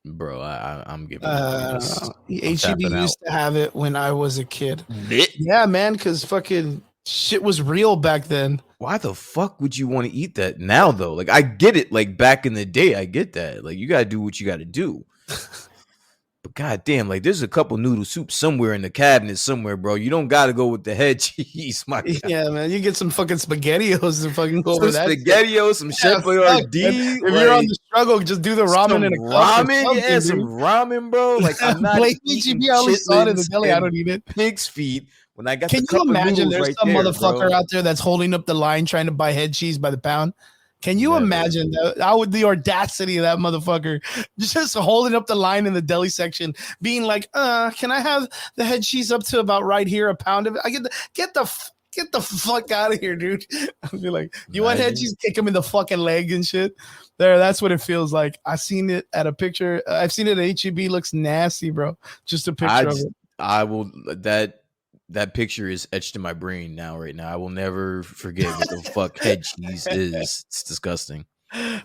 [SPEAKER 2] bro. I'm giving up on this. I'm
[SPEAKER 1] HEB
[SPEAKER 2] tapping out.
[SPEAKER 1] used to have it when I was a kid.
[SPEAKER 2] Blech.
[SPEAKER 1] Yeah, man, because fucking shit was real back then.
[SPEAKER 2] Why the fuck would you want to eat that now though? Like I get it, like back in the day, I get that. Like you gotta do what you gotta do. But goddamn, like there's a couple noodle soups somewhere in the cabinet somewhere, bro. You don't gotta go with the head cheese, my god.
[SPEAKER 1] Yeah, man, you get some fucking spaghettios and fucking go
[SPEAKER 2] Some
[SPEAKER 1] over that.
[SPEAKER 2] spaghettios, some
[SPEAKER 1] Yeah,
[SPEAKER 2] chef
[SPEAKER 1] fuck, man.
[SPEAKER 2] Boyardee,
[SPEAKER 1] If you're on
[SPEAKER 2] like
[SPEAKER 1] the struggle, just do the ramen
[SPEAKER 2] some
[SPEAKER 1] in a cup or
[SPEAKER 2] ramen, yeah,
[SPEAKER 1] something,
[SPEAKER 2] some
[SPEAKER 1] dude.
[SPEAKER 2] ramen, bro. Like I'm not
[SPEAKER 1] Blame
[SPEAKER 2] eating
[SPEAKER 1] HEB. I only saw it in the
[SPEAKER 2] chitlins
[SPEAKER 1] deli. I
[SPEAKER 2] and
[SPEAKER 1] don't eat it.
[SPEAKER 2] pig's feet when I got
[SPEAKER 1] Can
[SPEAKER 2] the
[SPEAKER 1] you
[SPEAKER 2] cup of
[SPEAKER 1] imagine
[SPEAKER 2] noodles
[SPEAKER 1] there's
[SPEAKER 2] right
[SPEAKER 1] some
[SPEAKER 2] there,
[SPEAKER 1] motherfucker
[SPEAKER 2] bro.
[SPEAKER 1] out there that's holding up the line trying to buy head cheese by the pound? Can you
[SPEAKER 2] Never.
[SPEAKER 1] imagine that? How would the audacity of that motherfucker just holding up the line in the deli section, being like, can I have the head cheese up to about right here, a pound of it? Get the fuck out of here, dude. I'd be like, you want head
[SPEAKER 2] Imagine.
[SPEAKER 1] cheese? Kick him in the fucking leg and shit. That's what it feels like. I seen it at a picture. I've seen it at HEB. Looks nasty, bro. Just a picture of it.
[SPEAKER 2] I will that picture is etched in my brain now, right now. I will never forget what the fuck head cheese is. It's disgusting.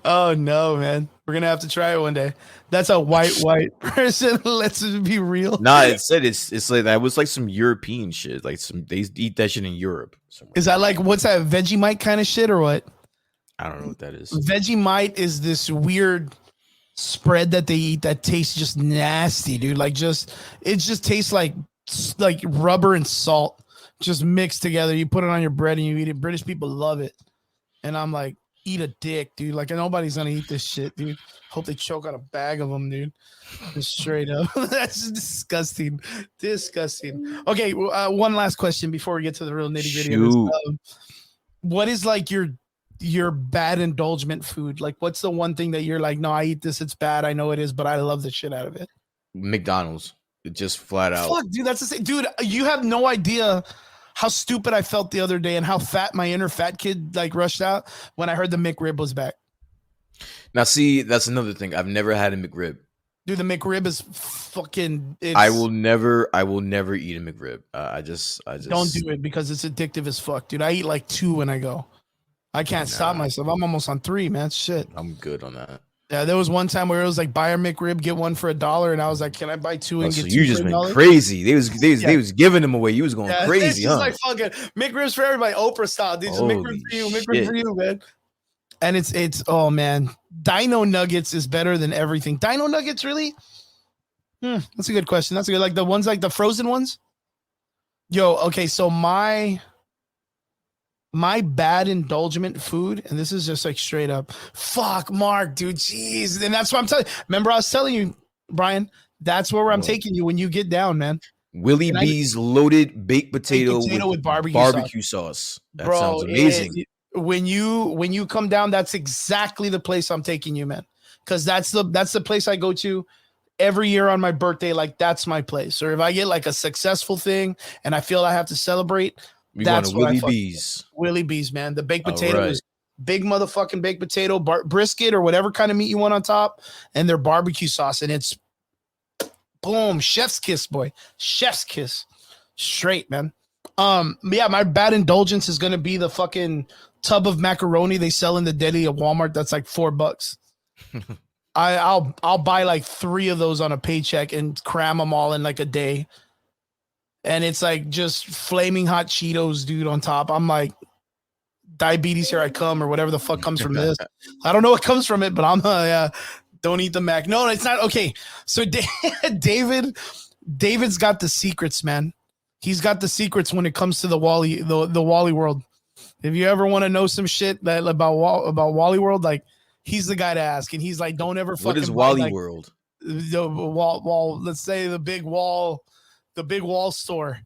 [SPEAKER 1] Oh no, man. We're gonna have to try it one day. That's a white person. Let's be real.
[SPEAKER 2] Nah, it said it's like that was like some European shit. Like they eat that shit in Europe somewhere.
[SPEAKER 1] Is that like what's that Vegemite kind of shit or what?
[SPEAKER 2] I don't know what that is.
[SPEAKER 1] Vegemite is this weird spread that they eat that tastes just nasty, dude. Like it just tastes like rubber and salt just mixed together. You put it on your bread and you eat it. British people love it. And I'm like, eat a dick, dude. Like nobody's gonna eat this shit, dude. Hope they choke on a bag of them, dude. Just straight up. That's disgusting. Disgusting. Okay, one last question before we get to the real nitty gritty of this. What is like your bad indulgent food? Like, what's the one thing that you're like, no, I eat this, it's bad, I know it is, but I love the shit out of it?
[SPEAKER 2] McDonald's. It just flat out.
[SPEAKER 1] Fuck, dude, that's the same. Dude, you have no idea how stupid I felt the other day and how fat my inner fat kid like rushed out when I heard the McRib was back.
[SPEAKER 2] Now, see, that's another thing. I've never had a McRib.
[SPEAKER 1] Dude, the McRib is fucking.
[SPEAKER 2] I will never eat a McRib. I just
[SPEAKER 1] don't do it because it's addictive as fuck, dude. I eat like 2 when I go. I can't stop myself. I'm almost on 3, man. Shit.
[SPEAKER 2] I'm good on that.
[SPEAKER 1] Yeah, there was one time where it was like buy a McRib, get one for $1, and I was like, "Can I buy 2 and get 2
[SPEAKER 2] you just
[SPEAKER 1] for
[SPEAKER 2] been
[SPEAKER 1] $1?"
[SPEAKER 2] crazy. They was giving them away. You was going crazy,
[SPEAKER 1] it's just like fucking McRibs for everybody, Oprah style. Dude, just McRib for you, McRib for you, man. And it's oh man, Dino Nuggets is better than everything. Dino Nuggets, really? That's a good question. That's a good, like the ones like the frozen ones. Yo, okay, so my bad indulgent food, and this is just like straight up, fuck Mark, dude, jeez, and that's what I'm telling you. Remember, I was telling you, Brian, that's where I'm taking you when you get down, man.
[SPEAKER 2] Willie B's loaded baked potato
[SPEAKER 1] with barbecue
[SPEAKER 2] sauce. That
[SPEAKER 1] bro,
[SPEAKER 2] sounds amazing.
[SPEAKER 1] When you come down, that's exactly the place I'm taking you, man. Because that's the place I go to every year on my birthday. Like that's my place. Or if I get like a successful thing and I feel I have to celebrate,
[SPEAKER 2] We going to
[SPEAKER 1] That's what I
[SPEAKER 2] Willie
[SPEAKER 1] fuck.
[SPEAKER 2] B's.
[SPEAKER 1] Willie B's, man. The baked
[SPEAKER 2] All
[SPEAKER 1] potato
[SPEAKER 2] right.
[SPEAKER 1] is big motherfucking baked potato, brisket or whatever kind of meat you want on top, and their barbecue sauce, and it's boom, chef's kiss, boy, chef's kiss, straight, man. Yeah, my bad indulgence is gonna be the fucking tub of macaroni they sell in the deli at Walmart. That's like $4. I'll buy like 3 of those on a paycheck and cram them all in like a day. And it's like just flaming hot Cheetos, dude, on top. I'm like, diabetes, here I come, or whatever the fuck comes from this. I don't know what comes from it, but I'm don't eat the mac. No, it's not okay. So David's got the secrets, man. He's got the secrets when it comes to the Wally world. If you ever want to know some shit about Wally world, like he's the guy to ask. And he's like, don't ever fucking
[SPEAKER 2] What is
[SPEAKER 1] buy,
[SPEAKER 2] Wally
[SPEAKER 1] like,
[SPEAKER 2] World?
[SPEAKER 1] the wall. Let's say the big wall store.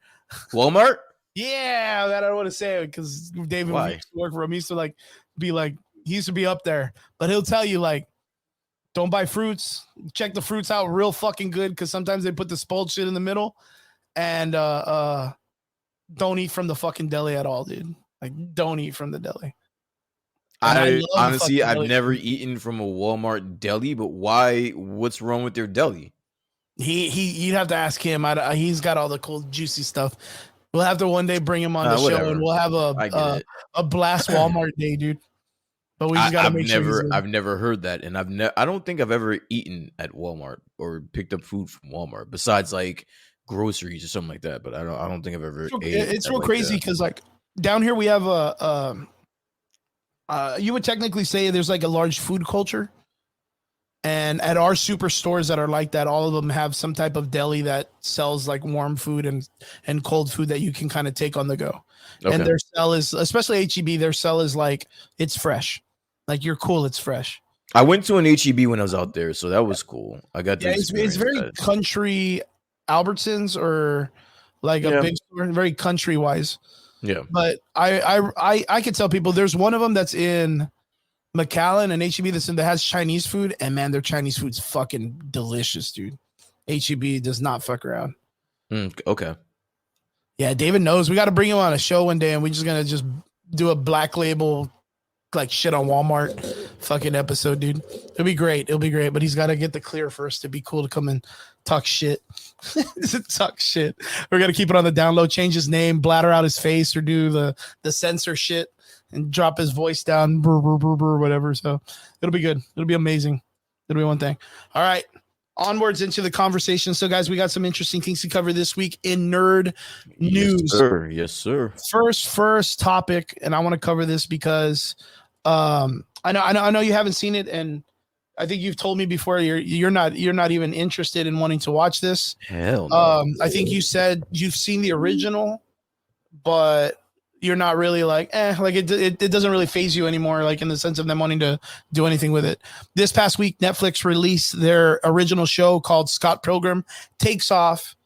[SPEAKER 2] Walmart?
[SPEAKER 1] Yeah, that I don't want to say it because David used to work for him. He used to like be like, he used to be up there, but he'll tell you like, don't buy fruits. Check the fruits out real fucking good because sometimes they put the spoiled shit in the middle, and don't eat from the fucking deli at all, dude. Like, don't eat from the deli.
[SPEAKER 2] I honestly, I've never eaten from a Walmart deli, but why? What's wrong with their deli?
[SPEAKER 1] You'd have to ask him. He's got all the cool juicy stuff. We'll have to one day bring him on the show, and we'll have a blast Walmart day, dude. But we just gotta make sure.
[SPEAKER 2] I've never heard that, and I don't think I've ever eaten at Walmart or picked up food from Walmart besides like groceries or something like that. But I don't think I've ever.
[SPEAKER 1] It's real crazy because like down here we have you would technically say there's like a large food culture. And at our superstores that are like that, all of them have some type of deli that sells like warm food and cold food that you can kind of take on the go. Okay. And their sell is, especially HEB, their sell is like, it's fresh. Like, you're cool, it's fresh.
[SPEAKER 2] I went to an HEB when I was out there, so that was cool. I got to
[SPEAKER 1] it's very country Albertsons or like a big store, very country wise.
[SPEAKER 2] Yeah.
[SPEAKER 1] But I could tell people there's one of them that's in McAllen and HEB that has Chinese food, and man, their Chinese food's fucking delicious, dude. HEB does not fuck around.
[SPEAKER 2] Okay.
[SPEAKER 1] Yeah, David knows. We got to bring him on a show one day, and we're just gonna do a black label like shit on Walmart fucking episode, dude. It'll be great. But he's got to get the clear first. It'd be cool to come and talk shit. Talk shit. We're gonna keep it on the down low. Change his name, bladder out his face, or do the censor shit. And drop his voice down, brr, brr, brr, brr, whatever. So it'll be good. It'll be amazing. It'll be one thing. All right. Onwards into the conversation. So, guys, we got some interesting things to cover this week in nerd news.
[SPEAKER 2] Yes, sir.
[SPEAKER 1] First topic, and I want to cover this because I know you haven't seen it, and I think you've told me before you're not even interested in wanting to watch this.
[SPEAKER 2] Hell no.
[SPEAKER 1] I think you said you've seen the original, but you're not really like, it doesn't really phase you anymore, like in the sense of them wanting to do anything with it. This past week, Netflix released their original show called Scott Pilgrim Takes Off.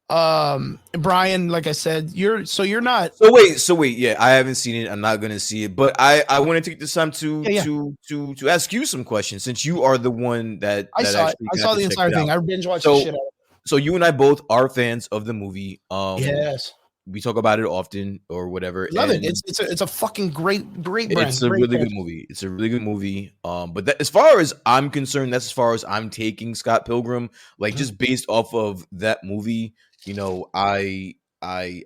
[SPEAKER 1] Brian, like I said, you're not.
[SPEAKER 2] So wait. Yeah, I haven't seen it. I'm not going to see it, but I want to take this time to ask you some questions since you are the one that
[SPEAKER 1] I saw the entire thing. I binge watched the shit out of it.
[SPEAKER 2] So you and I both are fans of the movie.
[SPEAKER 1] Yes.
[SPEAKER 2] We talk about it often or whatever.
[SPEAKER 1] Love it. It's a fucking great brand.
[SPEAKER 2] It's a really good movie. It's a really good movie. But as far as I'm concerned, that's as far as I'm taking Scott Pilgrim. Like just based off of that movie, you know, I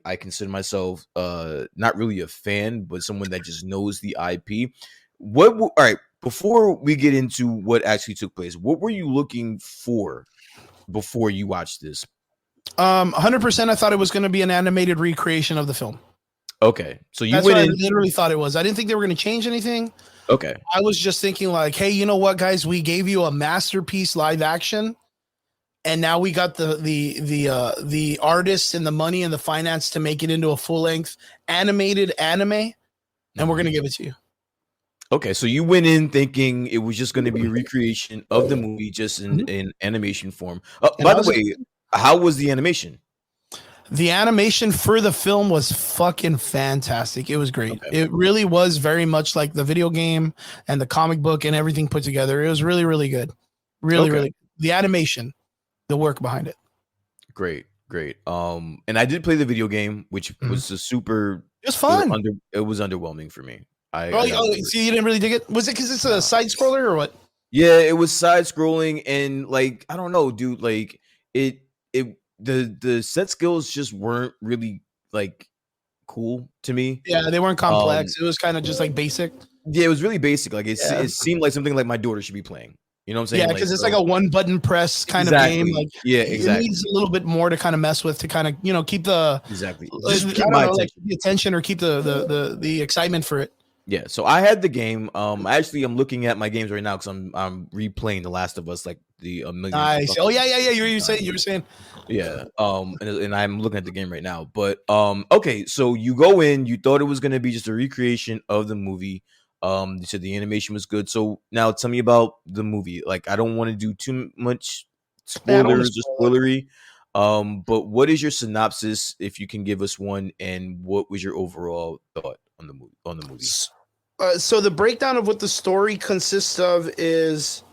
[SPEAKER 2] consider myself not really a fan, but someone that just knows the IP. All right, before we get into what actually took place, what were you looking for before you watched this?
[SPEAKER 1] 100%. I thought it was going to be an animated recreation of the film.
[SPEAKER 2] Okay, so
[SPEAKER 1] that's what I literally thought it was. I didn't think they were going to change anything.
[SPEAKER 2] Okay,
[SPEAKER 1] I was just thinking like, hey, you know what, guys? We gave you a masterpiece live action, and now we got the artists and the money and the finance to make it into a full length animated anime, and we're going to give it to you.
[SPEAKER 2] Okay, so you went in thinking it was just going to be a recreation of the movie, just in animation form. By the way, how was the animation?
[SPEAKER 1] The animation for the film was fucking fantastic. It was great. Okay. It really was very much like the video game and the comic book and everything put together. It was really, really good. Really, really good. The animation, the work behind it.
[SPEAKER 2] Great. great. And I did play the video game, which
[SPEAKER 1] Mhm.
[SPEAKER 2] was a super
[SPEAKER 1] It was fun.
[SPEAKER 2] it was underwhelming for me.
[SPEAKER 1] Oh,
[SPEAKER 2] I got bored.
[SPEAKER 1] see, you didn't really dig it. Was it because it's a
[SPEAKER 2] No.
[SPEAKER 1] side scroller or what?
[SPEAKER 2] Yeah, it was side scrolling and like I don't know, dude. Like the set skills just weren't really like cool to me.
[SPEAKER 1] Yeah, they weren't
[SPEAKER 2] Um,
[SPEAKER 1] complex. It was kind of just like basic.
[SPEAKER 2] yeah, it was really basic. Like
[SPEAKER 1] Yeah.
[SPEAKER 2] it seemed like something like my daughter should be playing. You know what I'm
[SPEAKER 1] Yeah,
[SPEAKER 2] saying? Like
[SPEAKER 1] because it's like
[SPEAKER 2] so
[SPEAKER 1] a one button press kind of game.
[SPEAKER 2] exactly.
[SPEAKER 1] Like
[SPEAKER 2] Yeah,
[SPEAKER 1] it needs
[SPEAKER 2] exactly.
[SPEAKER 1] a little bit more to kind of mess with to kind of keep the
[SPEAKER 2] Exactly.
[SPEAKER 1] I
[SPEAKER 2] Just keep
[SPEAKER 1] don't
[SPEAKER 2] my
[SPEAKER 1] know, like
[SPEAKER 2] attention.
[SPEAKER 1] the attention or keep the excitement for it.
[SPEAKER 2] Yeah, so I had the game. Actually, I'm looking at my games right now because I'm replaying The Last of Us like the a millionth
[SPEAKER 1] Nice. Oh
[SPEAKER 2] fucking
[SPEAKER 1] yeah, yeah, yeah. You were
[SPEAKER 2] time.
[SPEAKER 1] saying you were saying
[SPEAKER 2] Yeah. And I'm looking at the game right now. But okay, so you go in, you thought it was gonna be just a recreation of the movie. You said the animation was good. So now tell me about the movie. Like I don't want to do too much
[SPEAKER 1] man, I don't want to
[SPEAKER 2] spoilers or
[SPEAKER 1] spoil it.
[SPEAKER 2] spoilery. But what is your synopsis if you can give us one, and what was your overall thought on the movie?
[SPEAKER 1] So the breakdown of what the story consists of is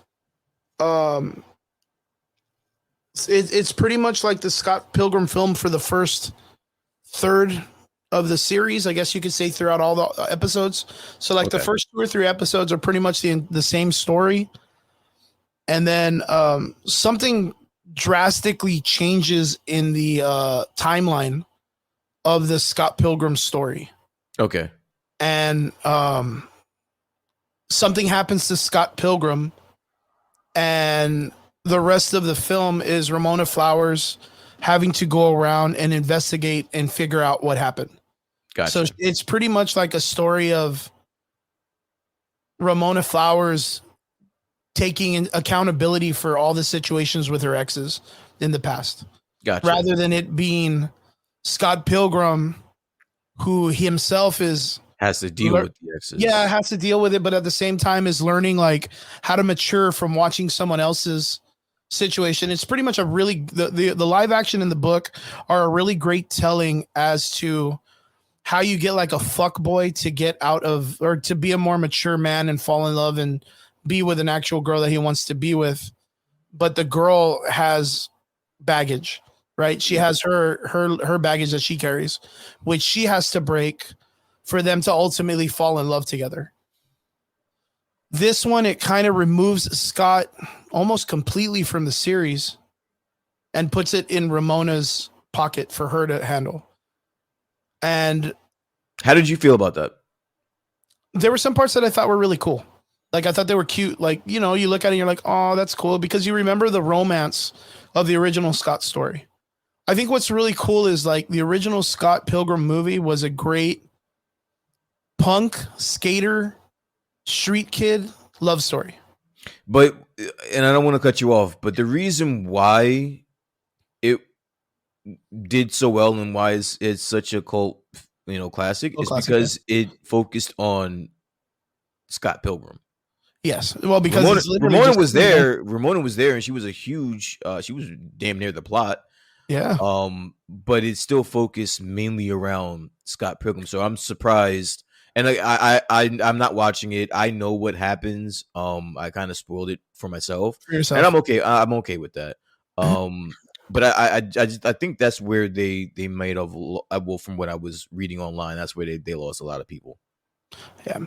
[SPEAKER 1] um it's pretty much like the Scott Pilgrim film for the first third of the series, I guess you could say, throughout all the episodes. So like the
[SPEAKER 2] Okay.
[SPEAKER 1] first 2 or 3 episodes are pretty much the same story, and then something drastically changes in the timeline of the Scott Pilgrim story,
[SPEAKER 2] Okay.
[SPEAKER 1] and something happens to Scott Pilgrim, and the rest of the film is Ramona Flowers having to go around and investigate and figure out what happened. So
[SPEAKER 2] Gotcha.
[SPEAKER 1] it's pretty much like a story of Ramona Flowers taking accountability for all the situations with her exes in the past,
[SPEAKER 2] Gotcha.
[SPEAKER 1] rather than it being Scott Pilgrim, who himself is
[SPEAKER 2] Has to deal with the
[SPEAKER 1] yeah,
[SPEAKER 2] exes.
[SPEAKER 1] has to deal with it, but at the same time is learning like how to mature from watching someone else's situation. It's pretty much a really the live action in the book are a really great telling as to how you get like a fuck boy to get out of or to be a more mature man and fall in love and be with an actual girl that he wants to be with. But the girl has baggage, right? She
[SPEAKER 2] Yeah.
[SPEAKER 1] has her baggage that she carries, which she has to break for them to ultimately fall in love together. This one, it kind of removes Scott almost completely from the series and puts it in Ramona's pocket for her to handle. And
[SPEAKER 2] How did you feel about that?
[SPEAKER 1] there were some parts that I thought were really cool. Like I thought they were cute. Like, you look at it and you're like, oh, that's cool because you remember the romance of the original Scott story. I think what's really cool is like the original Scott Pilgrim movie was a great punk, skater, street kid love story.
[SPEAKER 2] But and I don't want to cut you off, but the reason why it did so well and why it's such a cult, classic
[SPEAKER 1] Oh,
[SPEAKER 2] is
[SPEAKER 1] classic, yeah.
[SPEAKER 2] because it focused on Scott Pilgrim.
[SPEAKER 1] Yes. Well, because
[SPEAKER 2] Ramona
[SPEAKER 1] it's literally
[SPEAKER 2] Ramona
[SPEAKER 1] just
[SPEAKER 2] was there. Ramona was there, and she was a huge. She was damn near the plot.
[SPEAKER 1] yeah.
[SPEAKER 2] But it's still focused mainly around Scott Pilgrim. So I'm surprised, and like I'm not watching it. I know what happens. I kind of spoiled it for myself,
[SPEAKER 1] For
[SPEAKER 2] and
[SPEAKER 1] yourself.
[SPEAKER 2] I'm okay. I'm okay with that. But I think that's where they might have well, from what I was reading online, that's where they lost a lot of people.
[SPEAKER 1] Yeah.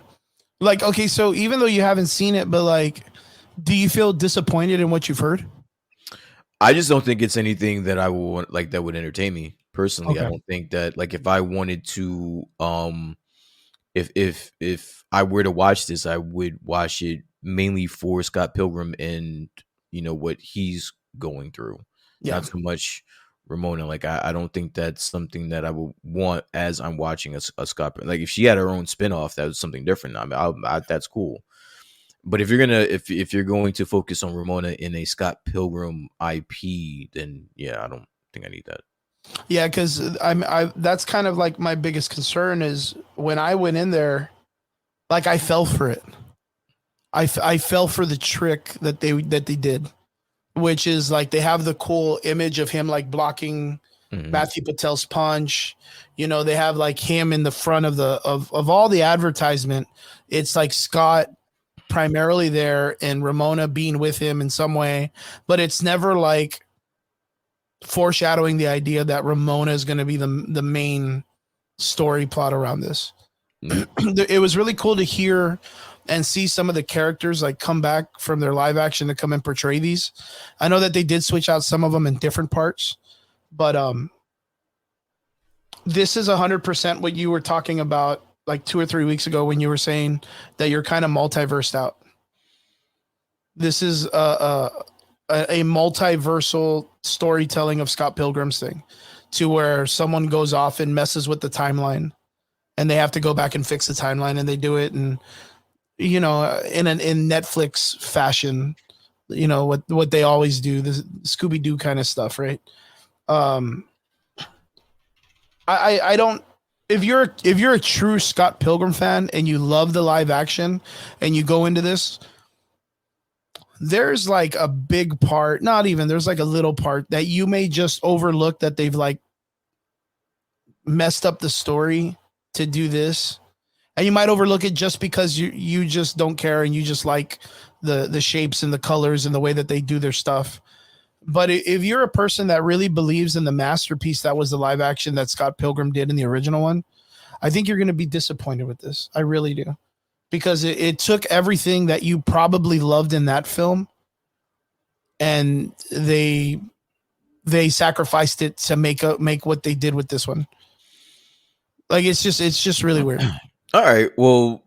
[SPEAKER 1] Like, okay, so even though you haven't seen it, but like, do you feel disappointed in what you've heard?
[SPEAKER 2] I just don't think it's anything that I would want, like that would entertain me personally. I
[SPEAKER 1] Okay.
[SPEAKER 2] don't think that like if I wanted to if I were to watch this, I would watch it mainly for Scott Pilgrim and what he's going through,
[SPEAKER 1] Yeah.
[SPEAKER 2] not so much Ramona. Like I don't think that's something that I would want as I'm watching a Scott. Like if she had her own spinoff, that was something different. I mean, that's cool. But if you're going to focus on Ramona in a Scott Pilgrim IP, then yeah, I don't think I need that.
[SPEAKER 1] Yeah, because I that's kind of like my biggest concern is when I went in there, like I fell for it. I fell for the trick that they did, which is like they have the cool image of him like blocking
[SPEAKER 2] Mhm.
[SPEAKER 1] Matthew Patel's punch. They have like him in the front of of all the advertisement. It's like Scott primarily there and Ramona being with him in some way, but it's never like foreshadowing the idea that Ramona is going to be the main story plot around this.
[SPEAKER 2] Mm.
[SPEAKER 1] It was really cool to hear and see some of the characters like come back from their live action to come and portray these. I know that they did switch out some of them in different parts, but this is 100% what you were talking about like 2 or 3 weeks ago when you were saying that you're kind of multiversed out. This is a multiversal storytelling of Scott Pilgrim's thing, to where someone goes off and messes with the timeline, and they have to go back and fix the timeline, and they do it, and in Netflix fashion, what they always do, the Scooby Doo kind of stuff, right? Um, I don't. If you're a true Scott Pilgrim fan and you love the live action and you go into this, there's like a big part, not even, there's like a little part that you may just overlook, that they've like messed up the story to do this. And you might overlook it just because you just don't care and you just like the shapes and the colors and the way that they do their stuff. But if you're a person that really believes in the masterpiece that was the live action that Scott Pilgrim did in the original one, I think you're going to be disappointed with this. I really do. Because it took everything that you probably loved in that film, and they sacrificed it to make what they did with this one. Like it's just really weird.
[SPEAKER 2] All right. Well,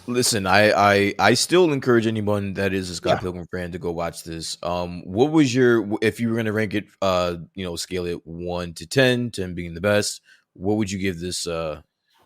[SPEAKER 2] listen, I still encourage anyone that is a Scott Pilgrim fan to go watch this. What was if you were gonna rank it, scale it 1 to 10, 10 being the best, what would you give this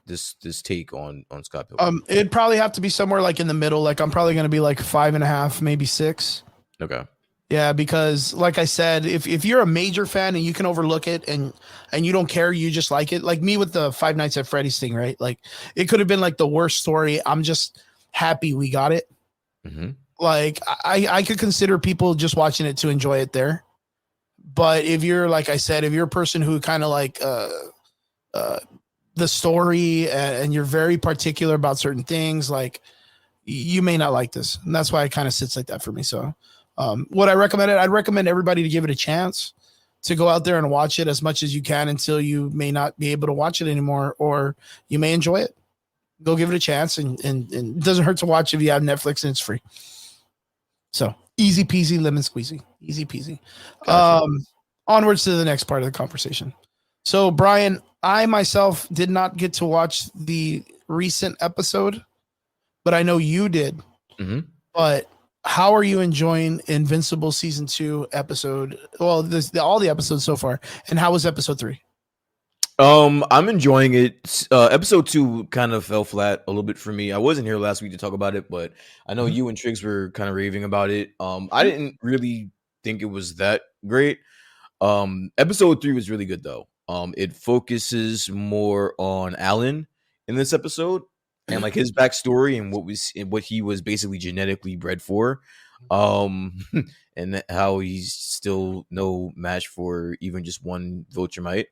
[SPEAKER 2] this take on Scott Pilgrim?
[SPEAKER 1] It'd probably have to be somewhere like in the middle. Like I'm probably gonna be like 5.5, maybe 6.
[SPEAKER 2] Okay.
[SPEAKER 1] Yeah, because like I said, if you're a major fan and you can overlook it and you don't care, you just like it. Like me with the Five Nights at Freddy's thing, right? Like it could have been like the worst story. I'm just happy we got it.
[SPEAKER 2] Mm-hmm.
[SPEAKER 1] Like I could consider people just watching it to enjoy it there. But if you're, like I said, if you're a person who kind of like the story and you're very particular about certain things, like you may not like this, and that's why it kind of sits like that for me. So what I'd recommend everybody to give it a chance, to go out there and watch it as much as you can until you may not be able to watch it anymore, or you may enjoy it. Go give it a chance, and it doesn't hurt to watch if you have Netflix and it's free. So easy peasy, lemon squeezy, easy peasy.
[SPEAKER 2] Gotcha.
[SPEAKER 1] Onwards to the next part of the conversation. So Brian, I myself did not get to watch the recent episode, but I know you did.
[SPEAKER 2] Mm-hmm.
[SPEAKER 1] But how are you enjoying Invincible season 2 episode? Well, all the episodes so far, and how was episode 3?
[SPEAKER 2] I'm enjoying it. Episode 2 kind of fell flat a little bit for me. I wasn't here last week to talk about it, but I know you and Triggs were kind of raving about it. I didn't really think it was that great. Episode 3 was really good though. It focuses more on Alan in this episode and like his backstory and what he was basically genetically bred for. And how he's still no match for even just one Viltrumite.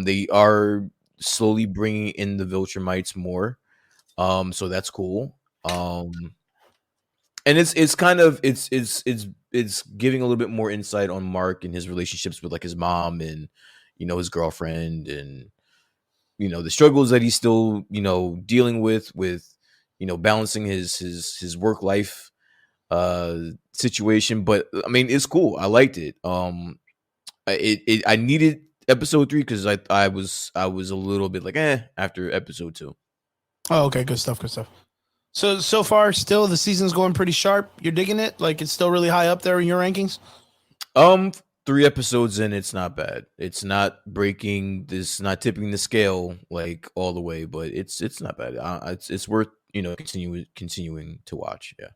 [SPEAKER 2] They are slowly bringing in the Viltrumites more. So that's cool. And it's kind of it's giving a little bit more insight on Mark and his relationships with like his mom and his girlfriend, and the struggles that he's still dealing with balancing his work life situation. But I mean, it's cool. I liked it. I needed episode 3 because I was a little bit like after episode 2.
[SPEAKER 1] Oh, okay, good stuff, good stuff. So far, still the season's going pretty sharp. You're digging it? Like it's still really high up there in your rankings?
[SPEAKER 2] 3 episodes in, it's not bad. It's not breaking this, not tipping the scale like all the way, but it's not bad. It's worth continuing to watch. Yeah.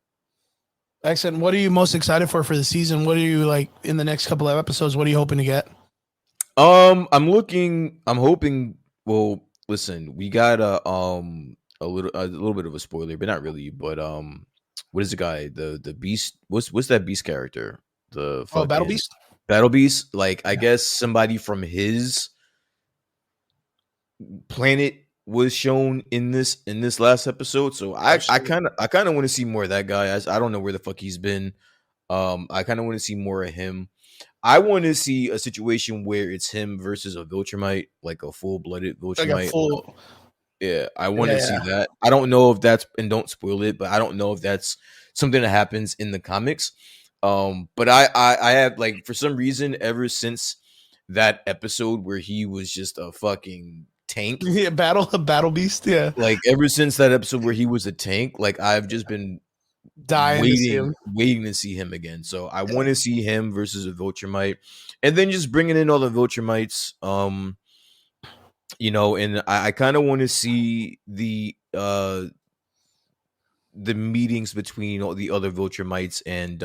[SPEAKER 1] Excellent. What are you most excited for the season? What are you like in the next couple of episodes? What are you hoping to get? I'm
[SPEAKER 2] hoping. Well, listen, we got a little bit of a spoiler, but not really. But what is the guy? The beast? What's that beast character? The fucking
[SPEAKER 1] Battle Beast.
[SPEAKER 2] Battle Beast. Like I guess somebody from his planet was shown in this last episode. So I kind of want to see more of that guy. I don't know where the fuck he's been. I kind of want to see more of him. I want to see a situation where it's him versus a Viltrumite, like a full-blooded
[SPEAKER 1] Like a
[SPEAKER 2] Viltrumite.
[SPEAKER 1] full.
[SPEAKER 2] Yeah, I want to see
[SPEAKER 1] Yeah.
[SPEAKER 2] that. I don't know if that's, and don't spoil it, but I don't know if that's something that happens in the comics. But I have, like, for some reason, ever since that episode where he was just a fucking tank,
[SPEAKER 1] Yeah, a battle beast. Yeah.
[SPEAKER 2] like ever since that episode where he was a tank, like I've just been
[SPEAKER 1] Dying to see him.
[SPEAKER 2] waiting to see him again. So I want to see him versus a Viltrumite, and then just bringing in all the Viltrumites. And I kind of want to see the meetings between all the other Viltrumites and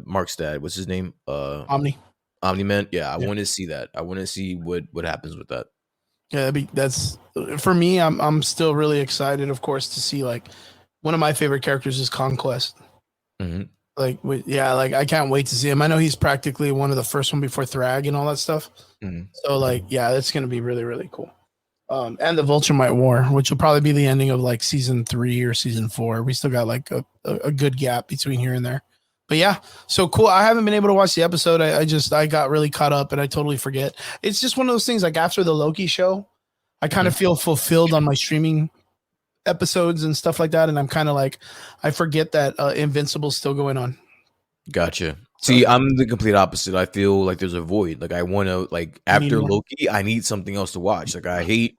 [SPEAKER 2] Mark's dad. What's his name?
[SPEAKER 1] Omni.
[SPEAKER 2] Omni Man. Yeah, I
[SPEAKER 1] Yeah.
[SPEAKER 2] want to see that. I want to see what happens with that.
[SPEAKER 1] Yeah, that's for me. I'm still really excited, of course, to see like one of my favorite characters is Conquest.
[SPEAKER 2] Mm-hmm.
[SPEAKER 1] Like I can't wait to see him. I know he's practically one of the first one before Thrag and all that stuff.
[SPEAKER 2] Mm-hmm.
[SPEAKER 1] So like, yeah, that's gonna be really really cool. And the Viltrumite War, which will probably be the ending of like season 3 or season 4. We still got like a good gap between here and there. But yeah, so cool. I haven't been able to watch the episode. I got really caught up and I totally forget. It's just one of those things like after the Loki show, I kind of feel fulfilled on my streaming episodes and stuff like that. And I'm kind of like, I forget that Invincible's still going on.
[SPEAKER 2] Gotcha. See, I'm the complete opposite. I feel like there's a void. Like I want to, like after Loki, I need something else to watch. Like I hate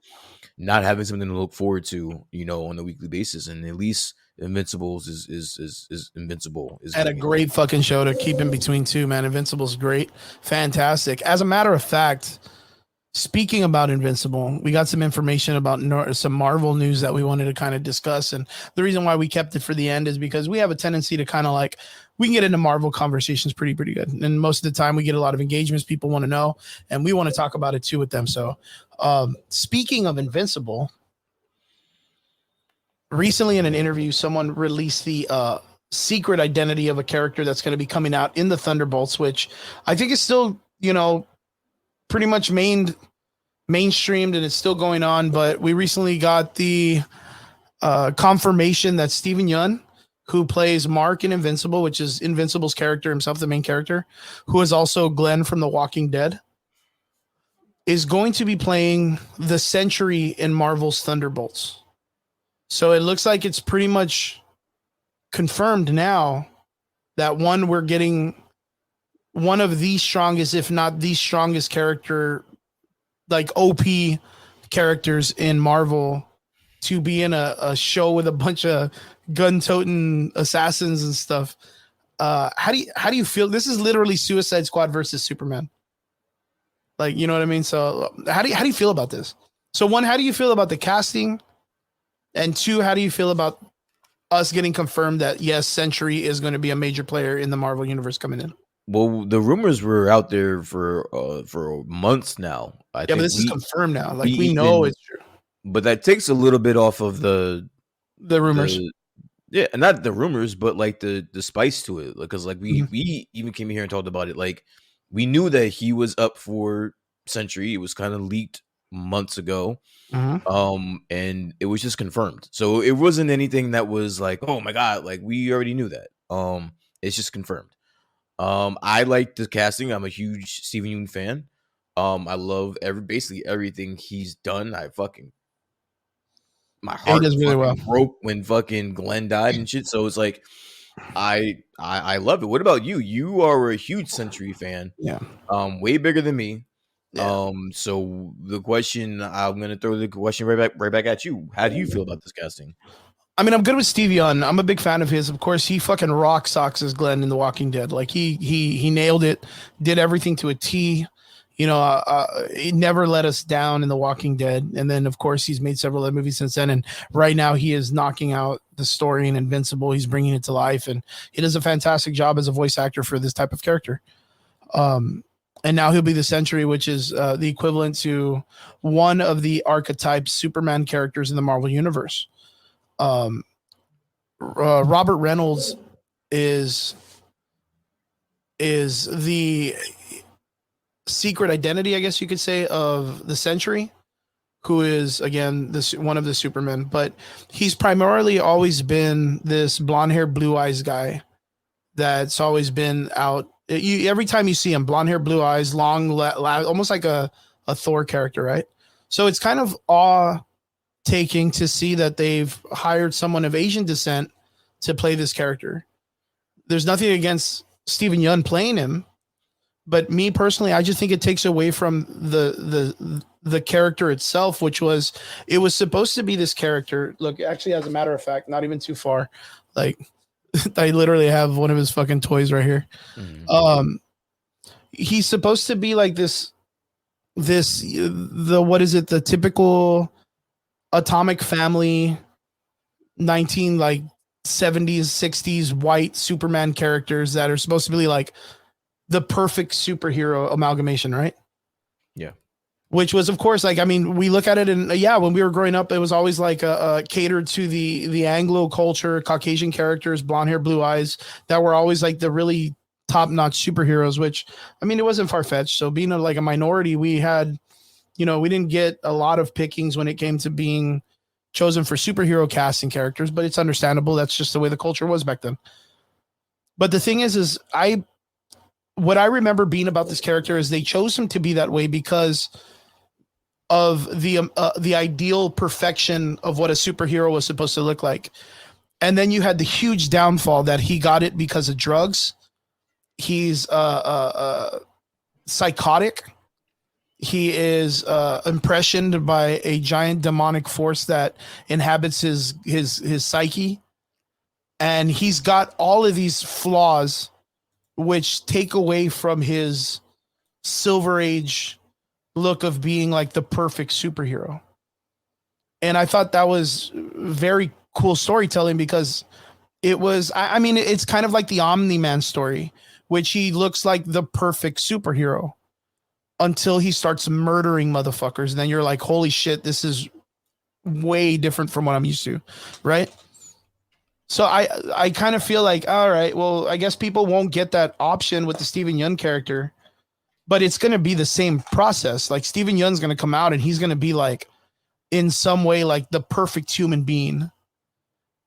[SPEAKER 2] not having something to look forward to, on a weekly basis. And at least Invincibles is Invincible.
[SPEAKER 1] And a great fucking show to keep in between too, man. Invincible's great, fantastic. As a matter of fact, speaking about Invincible, we got some information about some Marvel news that we wanted to kind of discuss. And the reason why we kept it for the end is because we have a tendency to kind of like, we can get into Marvel conversations pretty good. And most of the time we get a lot of engagements. People want to know, and we want to talk about it too with them. So speaking of Invincible, recently in an interview, someone released the secret identity of a character that's going to be coming out in the Thunderbolts, which I think is still, pretty much mainstreamed and it's still going on. But we recently got the confirmation that Steven Yeun, who plays Mark in Invincible, which is Invincible's character himself, the main character, who is also Glenn from The Walking Dead, is going to be playing the Sentry in Marvel's Thunderbolts. So it looks like it's pretty much confirmed now that we're getting one of the strongest, if not the strongest character, like OP characters in Marvel, to be in a show with a bunch of gun-toting assassins and stuff. How do you feel? This is literally Suicide Squad versus Superman. Like, you know what I mean? So how do you feel about this? So one, how do you feel about the casting? And two, how do you feel about us getting confirmed that yes, Sentry is going to be a major player in the Marvel universe coming in?
[SPEAKER 2] Well, the rumors were out there for months now.
[SPEAKER 1] But this is confirmed now. Like we know it's true.
[SPEAKER 2] But that takes a little bit off of the
[SPEAKER 1] rumors.
[SPEAKER 2] Yeah, not the rumors, but like the spice to it. Because like we even came here and talked about it. Like we knew that he was up for Sentry. It was kind of leaked months ago. And it was just confirmed. So it wasn't anything that was like, oh my god, like we already knew that. It's just confirmed. I like the casting. I'm a huge Steven Yeun fan. I love basically everything he's done. My heart really broke when fucking Glenn died and shit. So it's like I love it. What about you? You are a huge Sentry fan.
[SPEAKER 1] Yeah.
[SPEAKER 2] Way bigger than me.
[SPEAKER 1] Yeah.
[SPEAKER 2] So the question, I'm gonna throw the question right back at you. How do you feel about this casting?
[SPEAKER 1] I mean, I'm good with Steve Yeun. I'm a big fan of his. Of course, he fucking rock socks as Glenn in The Walking Dead. Like he nailed it, did everything to a T. He never let us down in The Walking Dead. And then, of course, he's made several other movies since then. And right now, he is knocking out the story in Invincible. He's bringing it to life, and he does a fantastic job as a voice actor for this type of character. And now he'll be the Sentry, which is the equivalent to one of the archetype Superman characters in the Marvel Universe. Robert Reynolds is the secret identity, I guess you could say, of the Sentry, who is again one of the Supermen, but he's primarily always been this blonde hair, blue eyes guy that's always been out Every time you see him, blonde hair, blue eyes, long, almost like a Thor character, right? So it's kind of awe taking to see that they've hired someone of Asian descent to play this character. There's nothing against Steven Yeun playing him, but me personally, I just think it takes away from the character itself, which was it was supposed to be this character. Look, actually, as a matter of fact, not even too far. Like I literally have one of his fucking toys right here.
[SPEAKER 2] Mhm.
[SPEAKER 1] He's supposed to be like the what is it? The typical atomic family 19 like 70s 60s white Superman characters that are supposed to be like the perfect superhero amalgamation, right?
[SPEAKER 2] Yeah.
[SPEAKER 1] Which was, of course, like I mean, we look at it and yeah, when we were growing up, it was always like catered to the Anglo culture, Caucasian characters, blonde hair, blue eyes, that were always like the really top notch superheroes. Which I mean, it wasn't far fetched. So being like a minority, we had, we didn't get a lot of pickings when it came to being chosen for superhero casting characters, but it's understandable. That's just the way the culture was back then. But the thing is what I remember being about this character is they chose him to be that way because of the ideal perfection of what a superhero was supposed to look like. And then you had the huge downfall that he got it because of drugs. He's psychotic. He is impressioned by a giant demonic force that inhabits his psyche, and he's got all of these flaws which take away from his Silver Age look of being like the perfect superhero. And I thought that was very cool storytelling because it was, I mean, it's kind of like the Omni-Man story, which he looks like the perfect superhero until he starts murdering motherfuckers. And then you're like, holy shit, this is way different from what I'm used to. Right. So I kind of feel like, all right, well, I guess people won't get that option with the Steven Yeun character, but it's going to be the same process. Like Steven Yeun's going to come out and he's going to be like, in some way, like the perfect human being.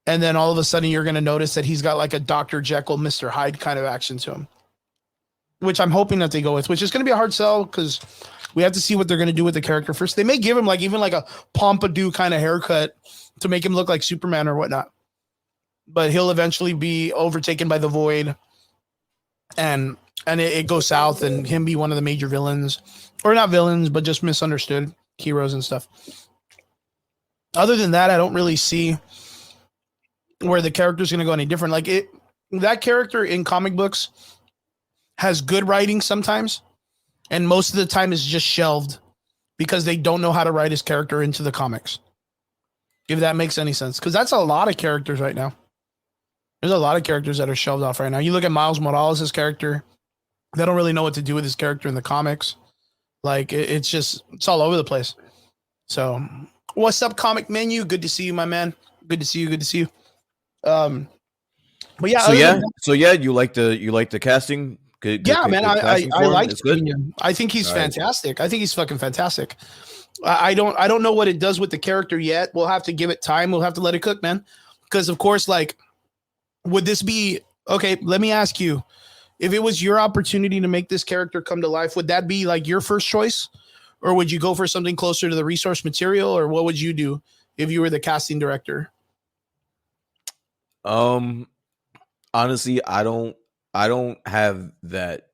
[SPEAKER 1] And then all of a sudden you're going to notice that he's got like a Dr. Jekyll, Mr. Hyde kind of action to him, which I'm hoping that they go with, which is going to be a hard sell because we have to see what they're going to do with the character first. They may give him like even like a pompadour kind of haircut to make him look like Superman or whatnot, but he'll eventually be overtaken by the Void, and it goes south, and him be one of the major villains, or not villains, but just misunderstood heroes and stuff. Other than that, I don't really see where the character's going to go any different. Like that character in comic books has good writing sometimes, and most of the time is just shelved because they don't know how to write his character into the comics. If that makes any sense, because that's a lot of characters right now. There's a lot of characters that are shelved off right now. You look at Miles Morales' character; they don't really know what to do with his character in the comics. Like it's all over the place. So, what's up, Comic Menu? Good to see you, my man. Good to see you. Good to see you. But yeah,
[SPEAKER 2] You like the casting? Good,
[SPEAKER 1] yeah, man.
[SPEAKER 2] good casting
[SPEAKER 1] I
[SPEAKER 2] for him?
[SPEAKER 1] like
[SPEAKER 2] It's good.
[SPEAKER 1] Steven Yeun. I think he's
[SPEAKER 2] All right.
[SPEAKER 1] fantastic. I think he's fucking fantastic. I don't know what it does with the character yet. We'll have to give it time. We'll have to let it cook, man. Because of course, like, would this be okay? Let me ask you, if it was your opportunity to make this character come to life, would that be like your first choice, or would you go for something closer to the resource material, or what would you do if you were the casting director?
[SPEAKER 2] Um, honestly, I don't have that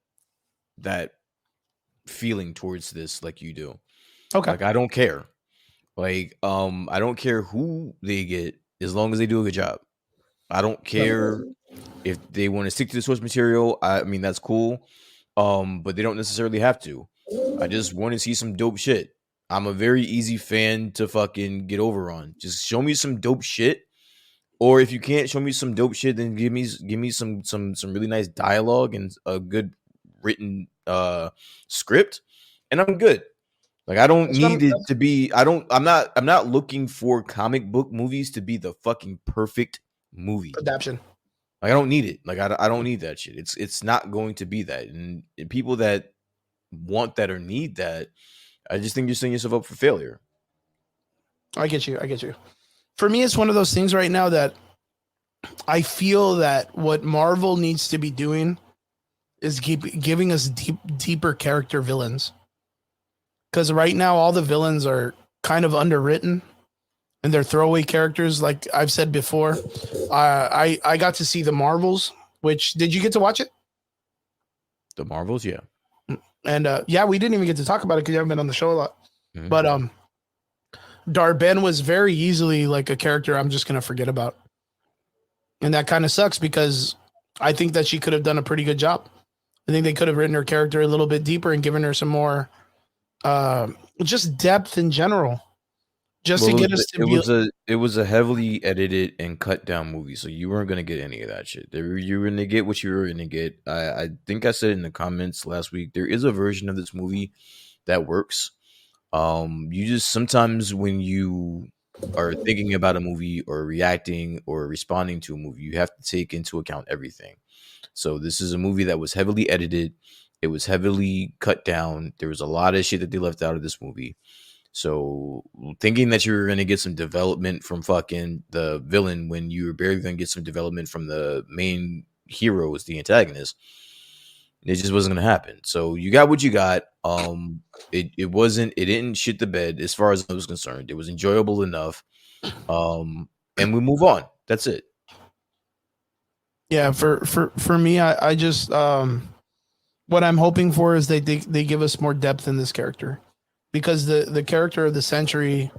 [SPEAKER 2] feeling towards this like you do.
[SPEAKER 1] Okay.
[SPEAKER 2] Like I don't care. Like I don't care who they get as long as they do a good job. I don't care if they want to stick to the source material. I mean that's cool. But they don't necessarily have to. I just want to see some dope shit. I'm a very easy fan to fucking get over on. Just show me some dope shit. Or if you can't show me some dope shit, then give me some really nice dialogue and a good written script, and I'm good. Like I don't need it to be. I'm not looking for comic book movies to be the fucking perfect movie.
[SPEAKER 1] Adaption.
[SPEAKER 2] Like I don't need it. Like I don't need that shit. It's not going to be that. And people that want that or need that, I just think you're setting yourself up for failure.
[SPEAKER 1] I get you. I get you. For me, it's one of those things right now that I feel that what Marvel needs to be doing is giving us deeper character villains. Because right now, all the villains are kind of underwritten and they're throwaway characters. Like I've said before, I got to see the Marvels. Which did you get to watch it?
[SPEAKER 2] The Marvels, yeah.
[SPEAKER 1] And yeah, we didn't even get to talk about it because you haven't been on the show a lot.
[SPEAKER 2] Mhm.
[SPEAKER 1] But Darben was very easily like a character I'm just gonna forget about, and that kind of sucks because I think that she could have done a pretty good job. I think they could have written her character a little bit deeper and given her some more uh, just depth in general, just to
[SPEAKER 2] Well,
[SPEAKER 1] get us to be.
[SPEAKER 2] it was a heavily edited and cut down movie, so you weren't gonna get any of that shit. You were gonna get what you were gonna get. I think I said in the comments last week there is a version of this movie that works. You just sometimes when you are thinking about a movie or reacting or responding to a movie, you have to take into account everything. So this is a movie that was heavily edited. It was heavily cut down. There was a lot of shit that they left out of this movie. So thinking that you were gonna get some development from fucking the villain when you were barely gonna get some development from the main heroes, the antagonist, it just wasn't gonna happen. So you got what you got. It didn't shit the bed as far as I was concerned. It was enjoyable enough. And we move on. That's it.
[SPEAKER 1] Yeah, for me, I just what I'm hoping for is they give us more depth in this character because the character of the century,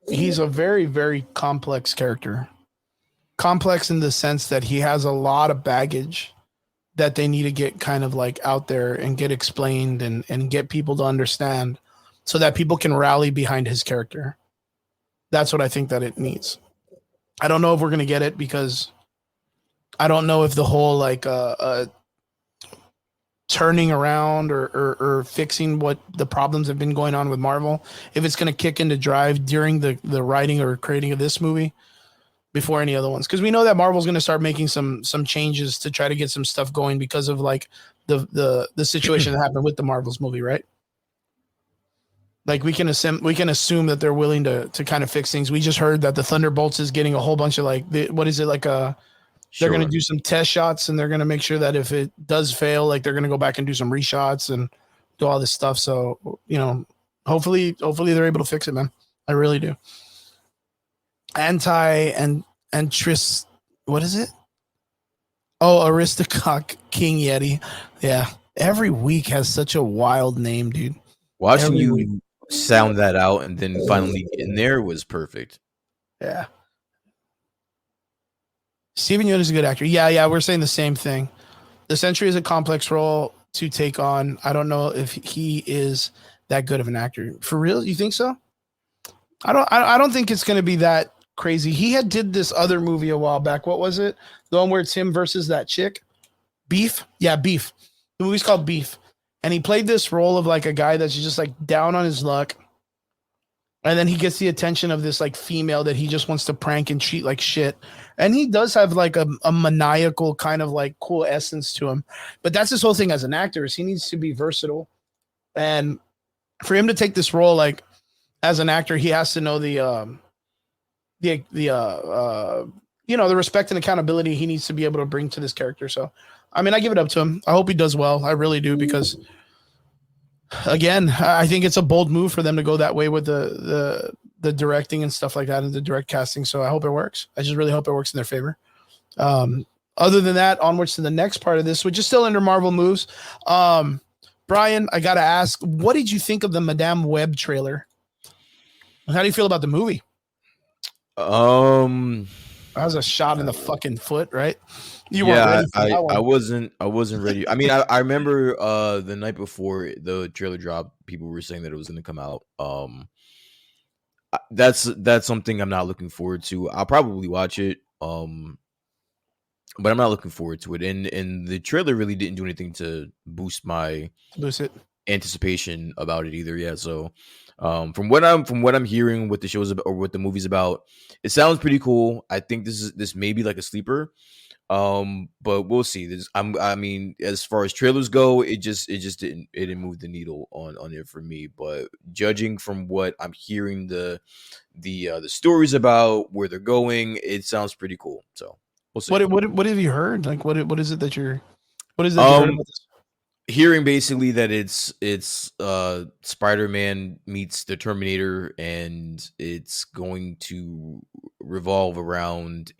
[SPEAKER 1] he's a very complex character. Complex in the sense that he has a lot of baggage that they need to get kind of like out there and get explained and get people to understand so that people can rally behind his character. That's what I think that it needs. I don't know if we're going to get it because I don't know if the whole like turning around or fixing what the problems have been going on with Marvel, if it's going to kick into drive during the writing or creating of this movie before any other ones, because we know that Marvel's going to start making some changes to try to get some stuff going because of like the situation that happened with the Marvels movie, right? Like we can assume that they're willing to kind of fix things. We just heard that the Thunderbolts is getting a whole bunch of like what is it like a they're going to
[SPEAKER 2] Sure.
[SPEAKER 1] do some test shots and they're going to make sure that if it does fail, like they're going to go back and do some reshots and do all this stuff. So, you know, hopefully they're able to fix it, man. I really do. And Tris, what is it? Oh, Aristocock King Yeti. Yeah. Every week has such a wild name, dude.
[SPEAKER 2] Watching
[SPEAKER 1] Every week.
[SPEAKER 2] you sound that out and then finally get in there was perfect.
[SPEAKER 1] Yeah. Steven Yeun is a good actor. Yeah, we're saying the same thing. The Sentry is a complex role to take on. I don't know if he is that good of an actor. For real? You think so? I don't think it's going to be that crazy. He had did this other movie a while back. What was it? The one where it's him versus that chick? Beef? Yeah, Beef. The movie's called Beef. And he played this role of like a guy that's just like down on his luck. And then he gets the attention of this like female that he just wants to prank and treat like shit. And he does have like a maniacal kind of like cool essence to him. But that's his whole thing as an actor is he needs to be versatile. And for him to take this role, like as an actor, he has to know the respect and accountability he needs to be able to bring to this character. So, I mean, I give it up to him. I hope he does well. I really do because, again, I think it's a bold move for them to go that way with the directing and stuff like that and the direct casting. So I hope it works. I just really hope it works in their favor. Other than that, onwards to the next part of this, which is still under Marvel moves. Brian, I gotta ask, what did you think of the Madame Web trailer? How do you feel about the movie?
[SPEAKER 2] Um
[SPEAKER 1] That was a shot in the fucking foot, right? You weren't
[SPEAKER 2] yeah,
[SPEAKER 1] ready for that one.
[SPEAKER 2] I wasn't ready. I mean, I remember the night before the trailer dropped, people were saying that it was going to come out. That's something I'm not looking forward to. I'll probably watch it. But I'm not looking forward to it. And the trailer really didn't do anything to boost my
[SPEAKER 1] Lose it.
[SPEAKER 2] anticipation about it either. Yeah, so from what I'm hearing, what the show's about or what the movie's about, it sounds pretty cool. I think this may be like a sleeper. But we'll see. I mean, as far as trailers go, it didn't move the needle on it for me. But judging from what I'm hearing, the stories about where they're going, it sounds pretty cool. So we'll see.
[SPEAKER 1] What have you heard? Like what is it that you're? What is it you heard
[SPEAKER 2] Um,
[SPEAKER 1] about this?
[SPEAKER 2] hearing basically that it's Spider-Man meets the Terminator, and it's going to revolve around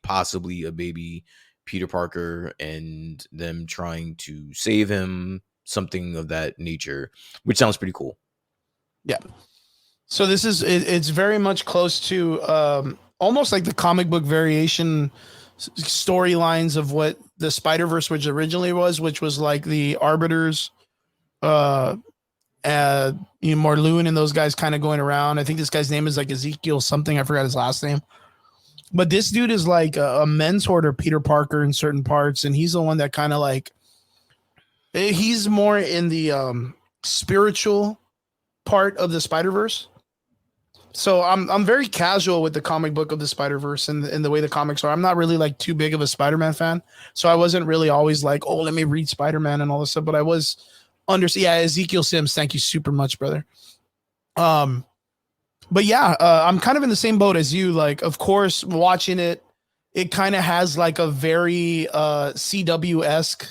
[SPEAKER 2] possibly a baby Peter Parker and them trying to save him, something of that nature, which sounds pretty cool.
[SPEAKER 1] Yeah. So this is it's very much close to almost like the comic book variation storylines of what the Spider Verse, which originally was, which was like the Arbiters, uh, Marloon and those guys kind of going around. I think this guy's name is like Ezekiel something. I forgot his last name. But this dude is like a mentor to Peter Parker in certain parts, and he's the one that kind of like he's more in the spiritual part of the Spider Verse. So I'm very casual with the comic book of the Spider Verse and the way the comics are. I'm not really like too big of a Spider Man fan, so I wasn't really always like, oh, let me read Spider Man and all this stuff. But I was yeah, Ezekiel Sims, thank you super much, brother. Um, but yeah, I'm kind of in the same boat as you. Like, of course, watching it, it kind of has like a very CW esque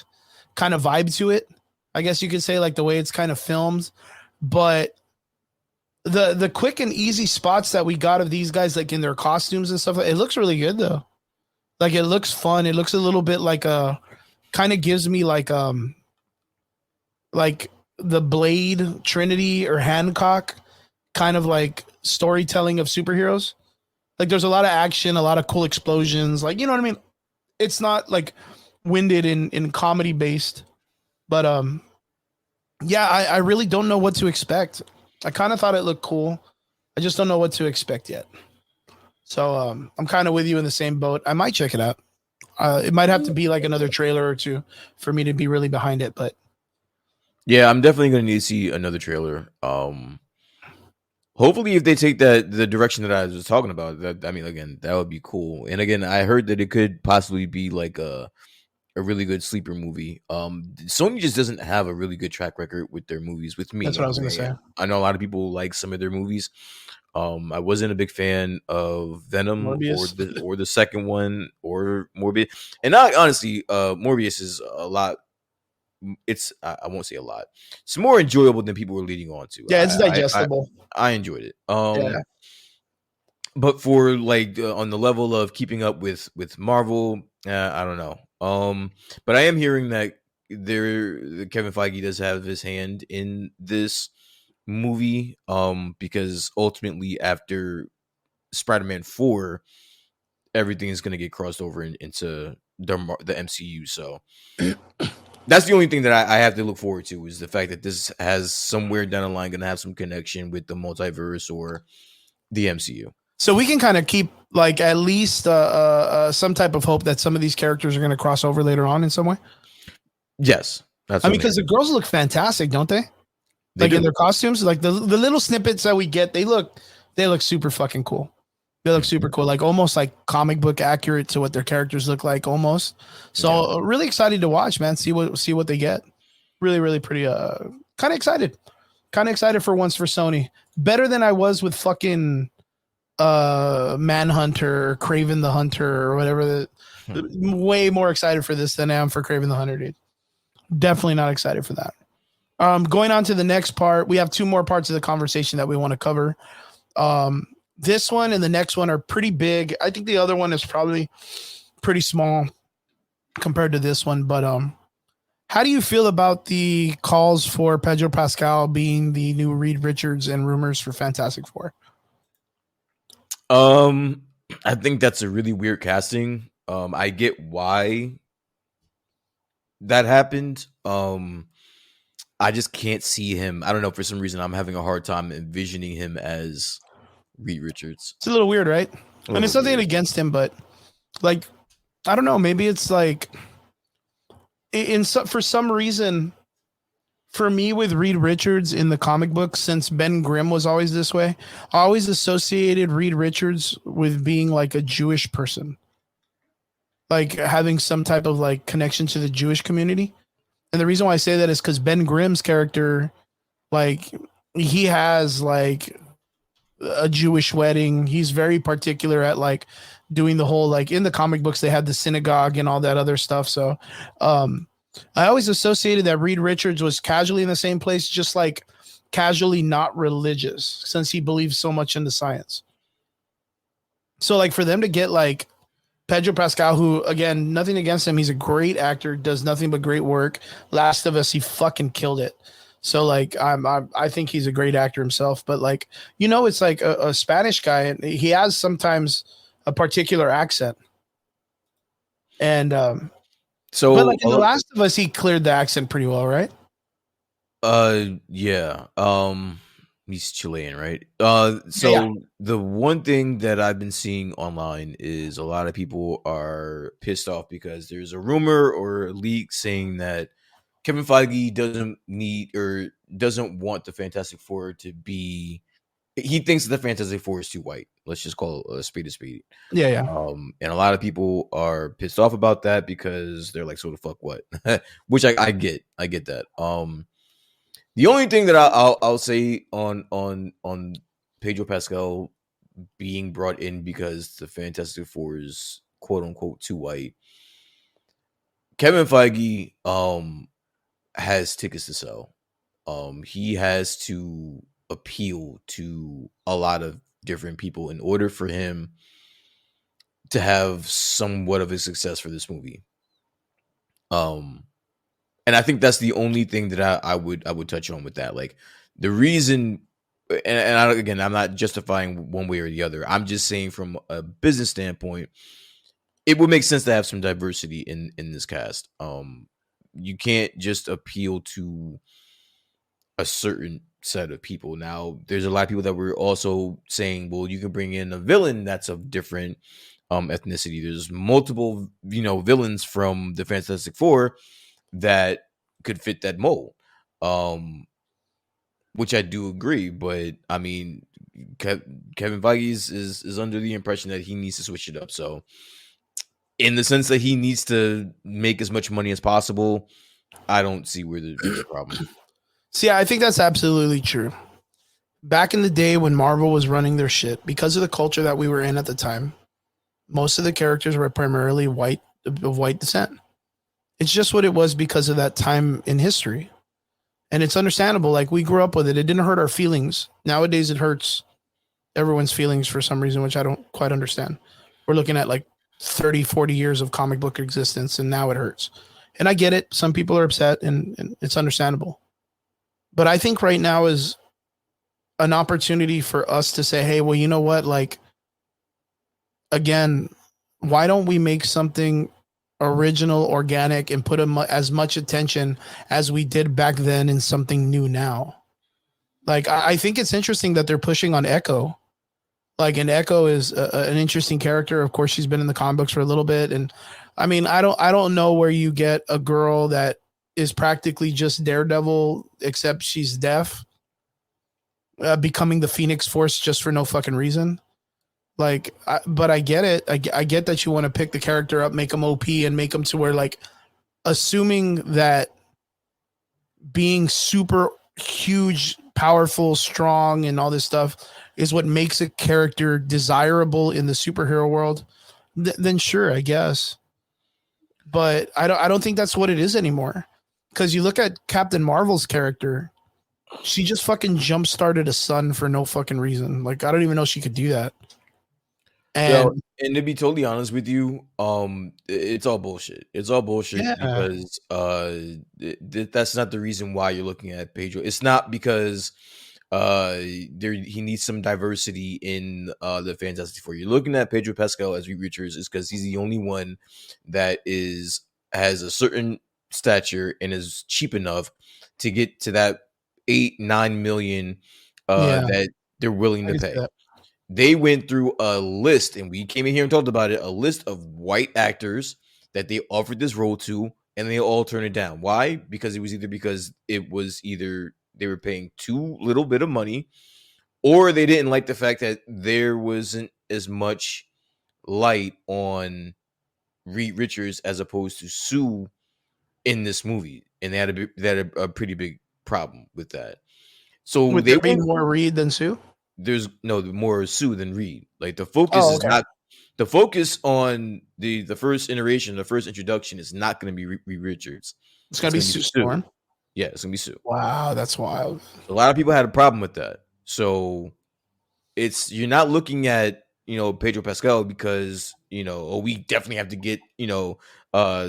[SPEAKER 1] kind of vibe to it. I guess you could say like the way it's kind of filmed, but the quick and easy spots that we got of these guys like in their costumes and stuff, it looks really good though. Like it looks fun. It looks a little bit like a kind of gives me like the Blade Trinity or Hancock kind of like storytelling of superheroes. Like there's a lot of action, a lot of cool explosions, like you know what I mean? It's not like winded in comedy based, but yeah, I really don't know what to expect. I kind of thought it looked cool. I just don't know what to expect yet. So I'm kind of with you in the same boat. I might check it out. It might have to be like another trailer or two for me to be really behind it. But
[SPEAKER 2] Yeah, I'm definitely going to need to see another trailer. Hopefully, if they take the direction that I was talking about, that I mean, again, that would be cool. And again, I heard that it could possibly be like a really good sleeper movie. Sony just doesn't have a really good track record with their movies. With
[SPEAKER 1] that's
[SPEAKER 2] me,
[SPEAKER 1] what I was gonna
[SPEAKER 2] anyway.
[SPEAKER 1] say.
[SPEAKER 2] I know a lot of people like some of their movies. I wasn't a big fan of Venom
[SPEAKER 1] Morbius.
[SPEAKER 2] or the second one or Morbius. And I honestly, Morbius is a lot. It's I won't say a lot. It's more enjoyable than people were leading on to.
[SPEAKER 1] Yeah, it's digestible.
[SPEAKER 2] I enjoyed it.
[SPEAKER 1] Yeah.
[SPEAKER 2] But for like on the level of keeping up with Marvel, I don't know. But I am hearing that Kevin Feige does have his hand in this movie. Because ultimately after Spider-Man 4, everything is going to get crossed over into the MCU. So that's the only thing that I have to look forward to, is the fact that this has somewhere down the line going to have some connection with the multiverse or the MCU.
[SPEAKER 1] So we can kind of keep like at least some type of hope that some of these characters are going to cross over later on in some way.
[SPEAKER 2] Yes, that's.
[SPEAKER 1] I mean, because the girls look fantastic, don't they?
[SPEAKER 2] They
[SPEAKER 1] Like
[SPEAKER 2] do.
[SPEAKER 1] in their costumes, like the little snippets that we get, they look super fucking cool. They look super cool, like almost like comic book accurate to what their characters look like, almost. So really excited to watch, man. See what they get. Really pretty. Kind of excited. Kind of excited for once for Sony. Better than I was with fucking Manhunter or Craven the Hunter or whatever. Way more excited for this than I am for Craven the Hunter, dude. Definitely not excited for that. Going on to the next part, we have two more parts of the conversation that we want to cover. This one and the next one are pretty big. I think the other one is probably pretty small compared to this one. But how do you feel about the calls for Pedro Pascal being the new Reed Richards and rumors for Fantastic Four?
[SPEAKER 2] I think that's a really weird casting. I get why that happened. I just can't see him. I don't know. For some reason, I'm having a hard time envisioning him as Reed Richards.
[SPEAKER 1] It's a little weird, right? And it's nothing against him, but like, I don't know. Maybe it's like for some reason, for me with Reed Richards in the comic books, since Ben Grimm was always this way, I always associated Reed Richards with being like a Jewish person, like having some type of like connection to the Jewish community. And the reason why I say that is because Ben Grimm's character, like he has like a Jewish wedding. He's very particular at like doing the whole, like in the comic books they had the synagogue and all that other stuff. So um I always associated that Reed Richards was casually in the same place, just like casually not religious, since he believes so much in the science. So like for them to get like Pedro Pascal, who again, nothing against him, he's a great actor, does nothing but great work. Last of Us, he fucking killed it. So like I think he's a great actor himself, but like it's like a Spanish guy, and he has sometimes a particular accent, and but
[SPEAKER 2] So
[SPEAKER 1] like in The Last of Us, he cleared the accent pretty well, right?
[SPEAKER 2] yeah. He's Chilean, right?
[SPEAKER 1] Yeah, yeah,
[SPEAKER 2] So the one thing that I've been seeing online is a lot of people are pissed off because there's a rumor or a leak saying that Kevin Feige doesn't need or doesn't want the Fantastic Four to be. He thinks the Fantastic Four is too white. Let's just call a spade a spade.
[SPEAKER 1] yeah, yeah.
[SPEAKER 2] And a lot of people are pissed off about that because they're like, "So the fuck what?" Which I get. I get that. The only thing that I'll say on Pedro Pascal being brought in because the Fantastic Four is quote unquote too white. Kevin Feige has tickets to sell. He has to appeal to a lot of different people in order for him to have somewhat of a success for this movie. Um, and I think that's the only thing that I would touch on with that. Like the reason, again, I'm not justifying one way or the other. I'm just saying from a business standpoint, it would make sense to have some diversity in this cast. You can't just appeal to a certain set of people. Now, there's a lot of people that were also saying, well, you can bring in a villain that's of different ethnicity. There's multiple, villains from the Fantastic Four that could fit that mold. Um, which I do agree, but I mean, Kevin Feige is under the impression that he needs to switch it up. So, in the sense that he needs to make as much money as possible, I don't see where there's a problem.
[SPEAKER 1] See, I think that's absolutely true. Back in the day when Marvel was running their shit, because of the culture that we were in at the time, most of the characters were primarily white, of white descent. It's just what it was because of that time in history. And it's understandable. Like we grew up with it. It didn't hurt our feelings. Nowadays it hurts everyone's feelings for some reason, which I don't quite understand. We're looking at like 30, 40 years of comic book existence, and now it hurts. And I get it. Some people are upset, and it's understandable. But I think right now is an opportunity for us to say, hey, well, you know what? Like, again, why don't we make something original, organic, and put as much attention as we did back then in something new now? Like, I think it's interesting that they're pushing on Echo. Like, and Echo is an interesting character. Of course, she's been in the comic books for a little bit, and I mean, I don't know where you get a girl that is practically just Daredevil, except she's deaf, becoming the Phoenix Force just for no fucking reason. Like, but I get it. I get that you want to pick the character up, make him OP, and make him to where, like, assuming that being super huge, powerful, strong, and all this stuff is what makes a character desirable in the superhero world, then sure, I guess. But I don't think that's what it is anymore. Because you look at Captain Marvel's character, she just fucking jump started a sun for no fucking reason. Like, I don't even know she could do that.
[SPEAKER 2] Yo,
[SPEAKER 1] And
[SPEAKER 2] and to be totally honest with you, it's all bullshit. It's all bullshit
[SPEAKER 1] yeah,
[SPEAKER 2] because that's not the reason why you're looking at Pedro. It's not because there he needs some diversity in the Fantastic Four. You're looking at Pedro Pascal as Reed Richards is because he's the only one that has a certain stature and is cheap enough to get to that 8-9 million
[SPEAKER 1] yeah,
[SPEAKER 2] that they're willing
[SPEAKER 1] I
[SPEAKER 2] to
[SPEAKER 1] can see
[SPEAKER 2] pay.
[SPEAKER 1] that.
[SPEAKER 2] They went through a list, and we came in here and talked about it, a list of white actors that they offered this role to, and they all turned it down. Why? Because it was either they were paying too little bit of money, or they didn't like the fact that there wasn't as much light on Reed Richards as opposed to Sue in this movie, and they had a pretty big problem with that. So
[SPEAKER 1] With
[SPEAKER 2] they
[SPEAKER 1] there being
[SPEAKER 2] went
[SPEAKER 1] more Reed than Sue.
[SPEAKER 2] there's no more Sue than Reed. Like the focus
[SPEAKER 1] Oh,
[SPEAKER 2] is
[SPEAKER 1] okay.
[SPEAKER 2] not the focus on the first iteration, the first introduction is not going to be Reed Richards.
[SPEAKER 1] It's gonna
[SPEAKER 2] It's
[SPEAKER 1] be
[SPEAKER 2] going to be
[SPEAKER 1] Sue
[SPEAKER 2] Sue.
[SPEAKER 1] Storm.
[SPEAKER 2] Yeah, it's going to be Sue.
[SPEAKER 1] Wow, that's wild.
[SPEAKER 2] A lot of people had a problem with that. So you're not looking at Pedro Pascal because oh, we definitely have to get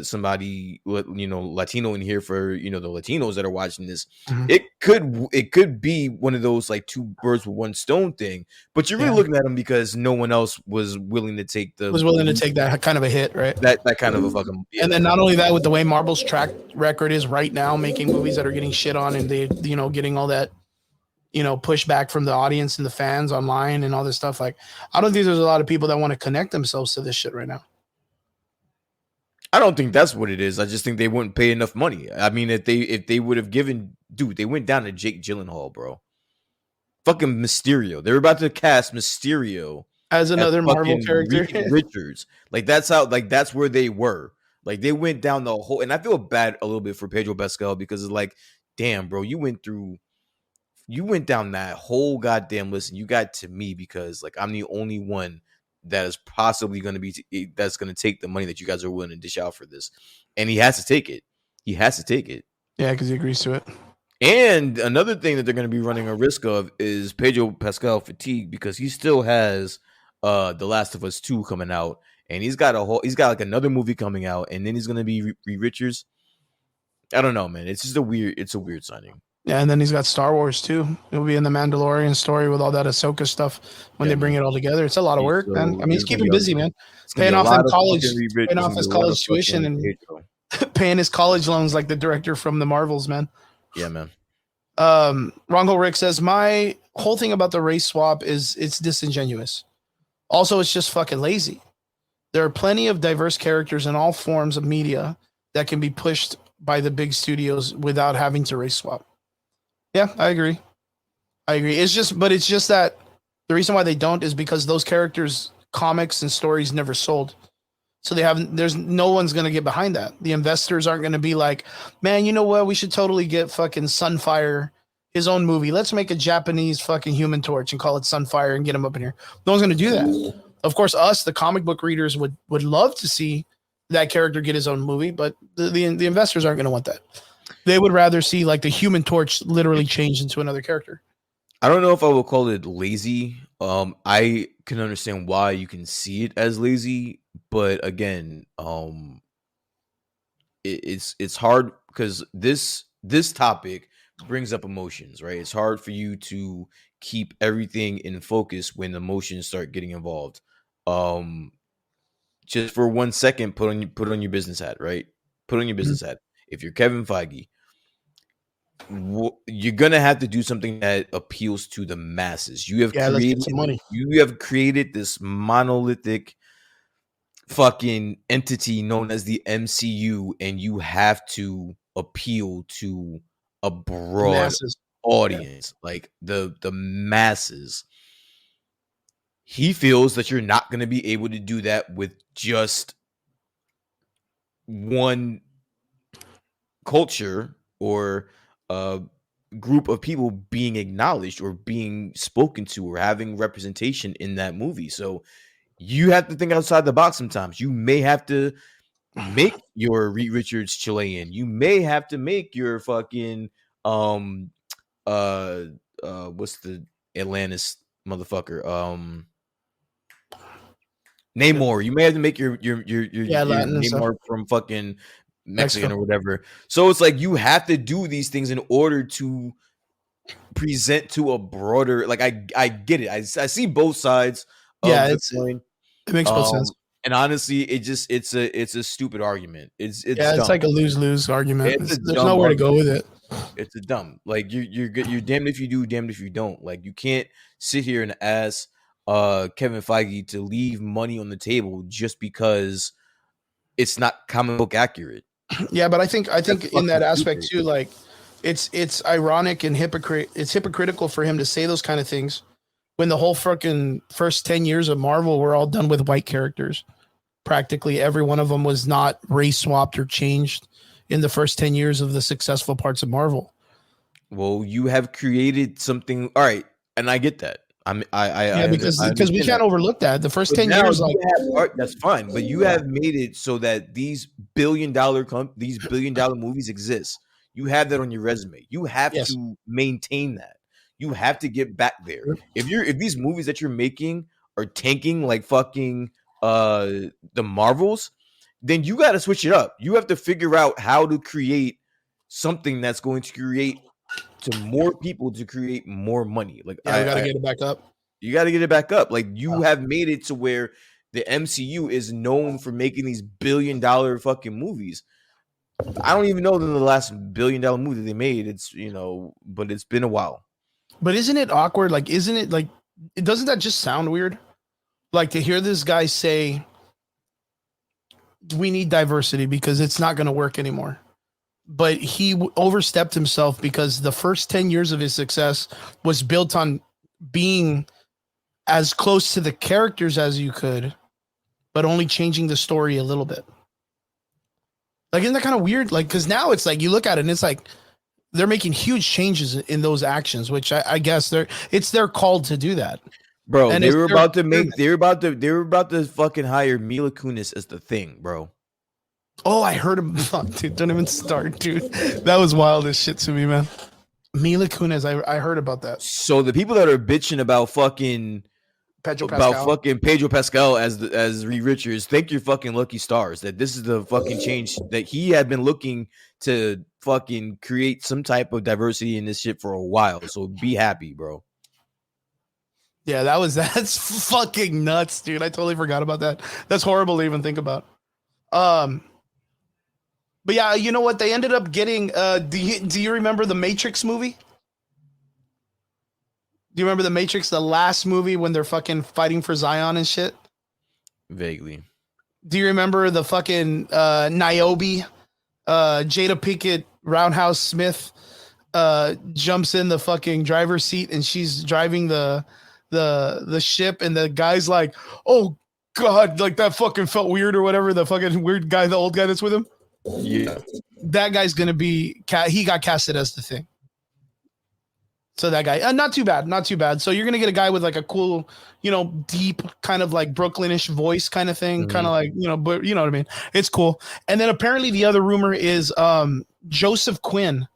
[SPEAKER 2] somebody Latino in here for the Latinos that are watching this.
[SPEAKER 1] Mhm.
[SPEAKER 2] It could be one of those like two birds with one stone thing, but you're really
[SPEAKER 1] Yeah,
[SPEAKER 2] looking at them because no one else was willing to take the
[SPEAKER 1] was willing to take that kind of a hit, right?
[SPEAKER 2] that kind of a fucking
[SPEAKER 1] And
[SPEAKER 2] that
[SPEAKER 1] then
[SPEAKER 2] kind
[SPEAKER 1] not
[SPEAKER 2] of
[SPEAKER 1] only that, with the way Marvel's track record is right now, making movies that are getting shit on, and they, getting all that, pushback from the audience and the fans online and all this stuff. Like, I don't think there's a lot of people that want to connect themselves to this shit right now.
[SPEAKER 2] I don't think that's what it is. I just think they wouldn't pay enough money. I mean, if they would have given, dude, they went down to Jake Gyllenhaal, bro. Fucking Mysterio. They were about to cast Mysterio
[SPEAKER 1] As
[SPEAKER 2] as
[SPEAKER 1] another Marvel
[SPEAKER 2] fucking
[SPEAKER 1] character.
[SPEAKER 2] Reed Richards. Like that's where they were. Like they went down the whole, and I feel bad a little bit for Pedro Pascal because it's like, damn, bro, you went down that whole goddamn list, and you got to me because like I'm the only one that is possibly going to be that's going to take the money that you guys are willing to dish out for this, and he has to take it. He has to take it.
[SPEAKER 1] Yeah, because he agrees to it.
[SPEAKER 2] And another thing that they're going to be running a risk of is Pedro Pascal fatigue because he still has The Last of Us 2 coming out, and he's got like another movie coming out, and then he's going to be Reed Richards. I don't know, man. It's a weird signing.
[SPEAKER 1] Yeah, and then he's got Star Wars too. It'll be in the Mandalorian story with all that Ahsoka stuff when
[SPEAKER 2] Yeah,
[SPEAKER 1] they bring
[SPEAKER 2] man.
[SPEAKER 1] it all together. It's a lot of work, man. I
[SPEAKER 2] So
[SPEAKER 1] mean, he's
[SPEAKER 2] there's gonna
[SPEAKER 1] keeping
[SPEAKER 2] be
[SPEAKER 1] busy, man.
[SPEAKER 2] it's gonna be
[SPEAKER 1] Paying
[SPEAKER 2] a
[SPEAKER 1] off them
[SPEAKER 2] lot of
[SPEAKER 1] college,
[SPEAKER 2] fucking
[SPEAKER 1] paying
[SPEAKER 2] There's
[SPEAKER 1] off
[SPEAKER 2] gonna be
[SPEAKER 1] his
[SPEAKER 2] a lot of
[SPEAKER 1] college tuition,
[SPEAKER 2] fucking
[SPEAKER 1] and
[SPEAKER 2] Pedro.
[SPEAKER 1] paying his college loans like the director from the Marvels, man.
[SPEAKER 2] Yeah, man.
[SPEAKER 1] Rongo Rick says my whole thing about the race swap is it's disingenuous. Also, it's just fucking lazy. There are plenty of diverse characters in all forms of media that can be pushed by the big studios without having to race swap. Yeah, I agree. I agree. It's just that the reason why they don't is because those characters, comics and stories never sold. So there's no one's going to get behind that. The investors aren't going to be like, man, you know what? We should totally get fucking Sunfire his own movie. Let's make a Japanese fucking Human Torch and call it Sunfire and get him up in here. No one's going to do that. Of course, us, the comic book readers, would love to see that character get his own movie, but the investors aren't going to want that. They would rather see like the Human Torch literally change into another character.
[SPEAKER 2] I don't know if I would call it lazy. I can understand why you can see it as lazy, but again, it's hard because this topic brings up emotions, right? It's hard for you to keep everything in focus when emotions start getting involved. Just for 1 second, put on your business hat, right? Put on your business hat. If you're Kevin Feige, you're gonna have to do something that appeals to the masses.
[SPEAKER 1] Let's get some money.
[SPEAKER 2] You have created this monolithic fucking entity known as the MCU, and you have to appeal to a broad
[SPEAKER 1] Masses.
[SPEAKER 2] audience, like the masses. He feels that you're not going to be able to do that with just one culture or a group of people being acknowledged or being spoken to or having representation in that movie. So you have to think outside the box sometimes. You may have to make your Reed Richards Chilean. You may have to make your fucking what's the Atlantis motherfucker? Namor. You may have to make your
[SPEAKER 1] Latin and stuff.
[SPEAKER 2] Namor from fucking Mexican
[SPEAKER 1] Mexico.
[SPEAKER 2] or whatever. So it's like you have to do these things in order to present to a broader. Like I get it. I see both sides
[SPEAKER 1] Yeah,
[SPEAKER 2] of the coin.
[SPEAKER 1] it makes both sense.
[SPEAKER 2] And honestly, it's a stupid argument. It's
[SPEAKER 1] Yeah, it's
[SPEAKER 2] dumb.
[SPEAKER 1] like a lose-lose argument.
[SPEAKER 2] It's a
[SPEAKER 1] There's
[SPEAKER 2] dumb
[SPEAKER 1] nowhere to go with
[SPEAKER 2] argument.
[SPEAKER 1] it.
[SPEAKER 2] It's a dumb. Like you're damned if you do, damned if you don't. Like you can't sit here and ask Kevin Feige to leave money on the table just because it's not comic book accurate.
[SPEAKER 1] Yeah, but I think
[SPEAKER 2] That's
[SPEAKER 1] in that
[SPEAKER 2] fucking
[SPEAKER 1] aspect
[SPEAKER 2] stupid.
[SPEAKER 1] too, like it's ironic and it's hypocritical for him to say those kind of things when the whole fucking first 10 years of Marvel were all done with white characters. Practically every one of them was not race swapped or changed in the first 10 years of the successful parts of Marvel.
[SPEAKER 2] Well, you have created something. All right, and I get that.
[SPEAKER 1] Yeah,
[SPEAKER 2] I
[SPEAKER 1] because we
[SPEAKER 2] understand
[SPEAKER 1] can't
[SPEAKER 2] that.
[SPEAKER 1] overlook that. The first
[SPEAKER 2] But
[SPEAKER 1] 10
[SPEAKER 2] now
[SPEAKER 1] years, like,
[SPEAKER 2] you have art. That's fine. But you
[SPEAKER 1] yeah,
[SPEAKER 2] have made it so that these $1 billion movies exist. You have that on your resume. You have
[SPEAKER 1] yes.
[SPEAKER 2] to maintain that. You have to get back there. If these movies that you're making are tanking like fucking uh the Marvels, then you got to switch it up. You have to figure out how to create something that's going to create to more people to create more money. Like
[SPEAKER 1] Yeah, we got to get it back up.
[SPEAKER 2] you got to get it back up. Like you
[SPEAKER 1] Uh,
[SPEAKER 2] have made it to where the MCU is known for making these $1 billion fucking movies. I don't even know the last $1 billion movie they made. It's but it's been a while.
[SPEAKER 1] but isn't it awkward? Like, isn't it like, doesn't that just sound weird? Like to hear this guy say, we need diversity because it's not going to work anymore. But he overstepped himself because the first 10 years of his success was built on being as close to the characters as you could, but only changing the story a little bit. Like, isn't that kind of weird? Like, because now it's like you look at it and it's like they're making huge changes in those actions, which I guess it's their call to do that.
[SPEAKER 2] Bro,
[SPEAKER 1] And
[SPEAKER 2] they
[SPEAKER 1] it's
[SPEAKER 2] were
[SPEAKER 1] their
[SPEAKER 2] about to
[SPEAKER 1] experiment.
[SPEAKER 2] they were about to fucking hire Mila Kunis as the Thing, bro.
[SPEAKER 1] Oh, I heard him. Fuck, dude, don't even start, dude. That was wild as shit to me, man. Mila Kunis, I heard about that.
[SPEAKER 2] So the people that are bitching
[SPEAKER 1] Pedro
[SPEAKER 2] about
[SPEAKER 1] Pascal.
[SPEAKER 2] fucking Pedro Pascal as Reed Richards, thank your fucking lucky stars that this is the fucking change that he had been looking to fucking create some type of diversity in this shit for a while. So be happy, bro.
[SPEAKER 1] Yeah, that's fucking nuts, dude. I totally forgot about that. That's horrible to even think about. Um, but yeah, you know what? They ended up getting. Do you remember the Matrix movie? Do you remember the Matrix, the last movie when they're fucking fighting for Zion and shit?
[SPEAKER 2] Vaguely.
[SPEAKER 1] Do you remember the fucking Niobe, Jada Pinkett, Roundhouse Smith, jumps in the fucking driver's seat and she's driving the ship and the guy's like, oh god, like that fucking felt weird or whatever. The fucking weird guy, the old guy that's with him.
[SPEAKER 2] Yeah.
[SPEAKER 1] That guy's gonna be he got casted as the Thing. So that guy, not too bad, not too bad. So you're gonna get a guy with like a cool, deep kind of like Brooklynish voice kind of thing, kind of
[SPEAKER 2] Mhm.
[SPEAKER 1] like but you know what I mean. It's cool. And then apparently the other rumor is Joseph Quinn,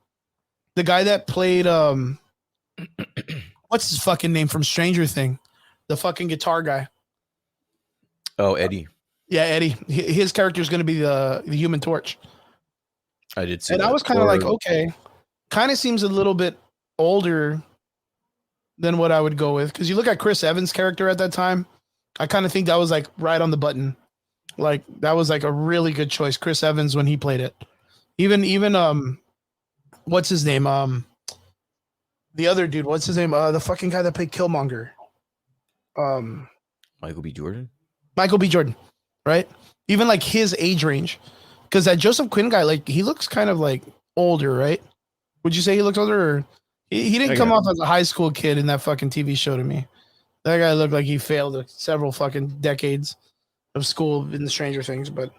[SPEAKER 1] the guy that played what's his fucking name from Stranger Thing, the fucking guitar guy.
[SPEAKER 2] Oh, Eddie.
[SPEAKER 1] Yeah, Eddie. His character is gonna be the Human Torch.
[SPEAKER 2] I did see
[SPEAKER 1] And I
[SPEAKER 2] that.
[SPEAKER 1] was kind of like,
[SPEAKER 2] Or
[SPEAKER 1] okay, kind of seems a little bit older than what I would go with. Because you look at Chris Evans' character at that time, I kind of think that was like right on the button. Like that was like a really good choice, Chris Evans when he played it. Even what's his name? The other dude, what's his name? The fucking guy that played Killmonger. Um,
[SPEAKER 2] Michael B. Jordan.
[SPEAKER 1] Michael B. Jordan, right? Even like his age range, because that Joseph Quinn guy, like he looks kind of like older, right? Would you say he looks older? Or he didn't
[SPEAKER 2] I
[SPEAKER 1] come
[SPEAKER 2] got
[SPEAKER 1] off as a high school kid in that fucking TV show to me. That guy looked like he failed several fucking decades of school in the Stranger Things, but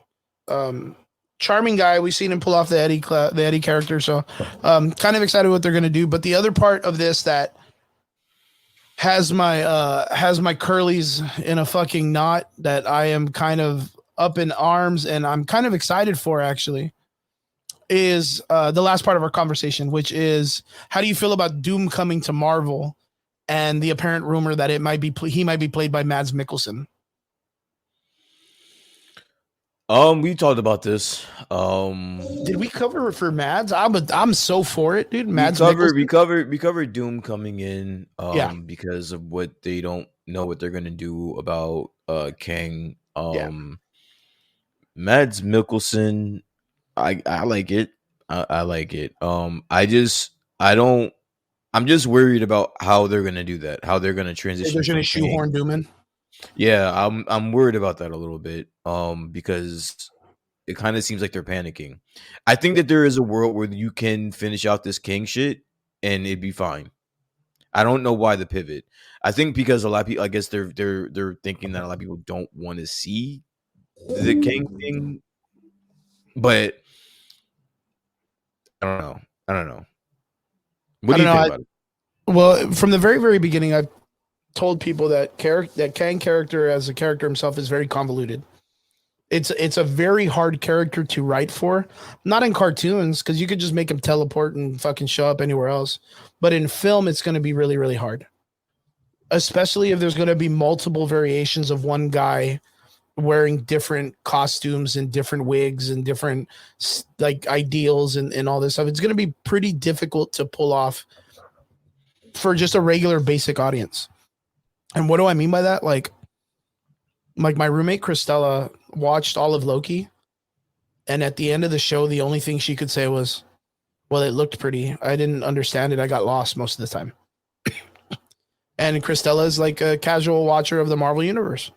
[SPEAKER 1] um, charming guy. We've seen him pull off the Eddie character, so kind of excited what they're gonna do. But the other part of this that has my curlies in a fucking knot that I am kind of up in arms and I'm kind of excited for actually is the last part of our conversation, which is how do you feel about Doom coming to Marvel and the apparent rumor that he might be played by Mads Mikkelsen.
[SPEAKER 2] We talked about this.
[SPEAKER 1] Did we cover it for Mads? I'm so for it, dude.
[SPEAKER 2] We
[SPEAKER 1] Mads
[SPEAKER 2] covered we
[SPEAKER 1] Mikkelsen.
[SPEAKER 2] covered we covered Doom coming in
[SPEAKER 1] Yeah,
[SPEAKER 2] because of what they don't know what they're gonna do about Kang.
[SPEAKER 1] yeah.
[SPEAKER 2] Mads Mikkelsen, I like it. I like it. I don't I'm just worried about how they're gonna do that, how they're gonna
[SPEAKER 1] They're
[SPEAKER 2] transition
[SPEAKER 1] just gonna
[SPEAKER 2] from
[SPEAKER 1] shoehorn
[SPEAKER 2] Kang.
[SPEAKER 1] Doom in.
[SPEAKER 2] Yeah, I'm worried about that a little bit. Because it kind of seems like they're panicking. I think that there is a world where you can finish out this King shit and it'd be fine. I don't know why the pivot. I think because a lot of people, I guess they're thinking that a lot of people don't want to see the King thing, but I don't know. I don't know. What
[SPEAKER 1] I
[SPEAKER 2] do
[SPEAKER 1] don't
[SPEAKER 2] you
[SPEAKER 1] know.
[SPEAKER 2] think about it?
[SPEAKER 1] Well, from the very, very beginning, told people that Kang character as a character himself is very convoluted. It's a very hard character to write for. Not in cartoons, because you could just make him teleport and fucking show up anywhere else. But in film, it's going to be really, really hard. Especially if there's going to be multiple variations of one guy wearing different costumes and different wigs and different like ideals and all this stuff. It's going to be pretty difficult to pull off for just a regular basic audience. And what do I mean by that? Like my roommate Christella watched all of Loki, and at the end of the show, the only thing she could say was, "Well, it looked pretty. I didn't understand it. I got lost most of the time." And Christella is like a casual watcher of the Marvel universe.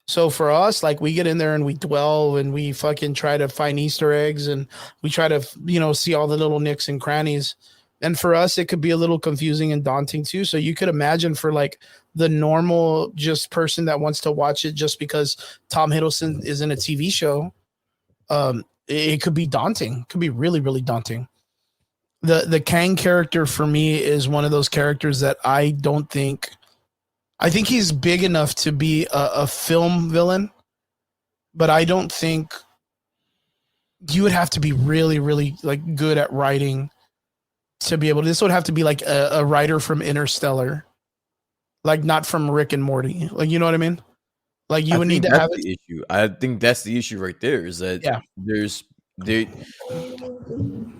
[SPEAKER 1] So for us, like we get in there and we dwell and we fucking try to find Easter eggs and we try to, see all the little nicks and crannies. And for us, it could be a little confusing and daunting too. So you could imagine for like the normal just person that wants to watch it just because Tom Hiddleston is in a TV show, it could be daunting. It could be really, really daunting. The Kang character for me is one of those characters that I think he's big enough to be a film villain, but I don't think you would have to be really, really like good at writing to be able to. This would have to be like a writer from Interstellar, like not from Rick and Morty. Like, you know what I mean? Like you would need to have it.
[SPEAKER 2] The issue. I think that's the issue right there. Is that there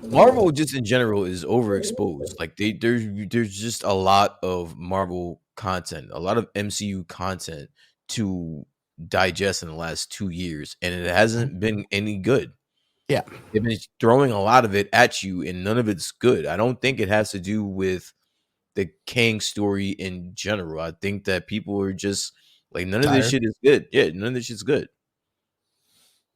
[SPEAKER 2] Marvel just in general is overexposed. Like there's just a lot of Marvel content, a lot of MCU content to digest in the last 2 years, and it hasn't been any good.
[SPEAKER 1] Yeah.
[SPEAKER 2] They've been throwing a lot of it at you, and none of it's good. I don't think it has to do with the Kang story in general. I think that people are just like, none of this shit is good. Yeah, none of this shit's good.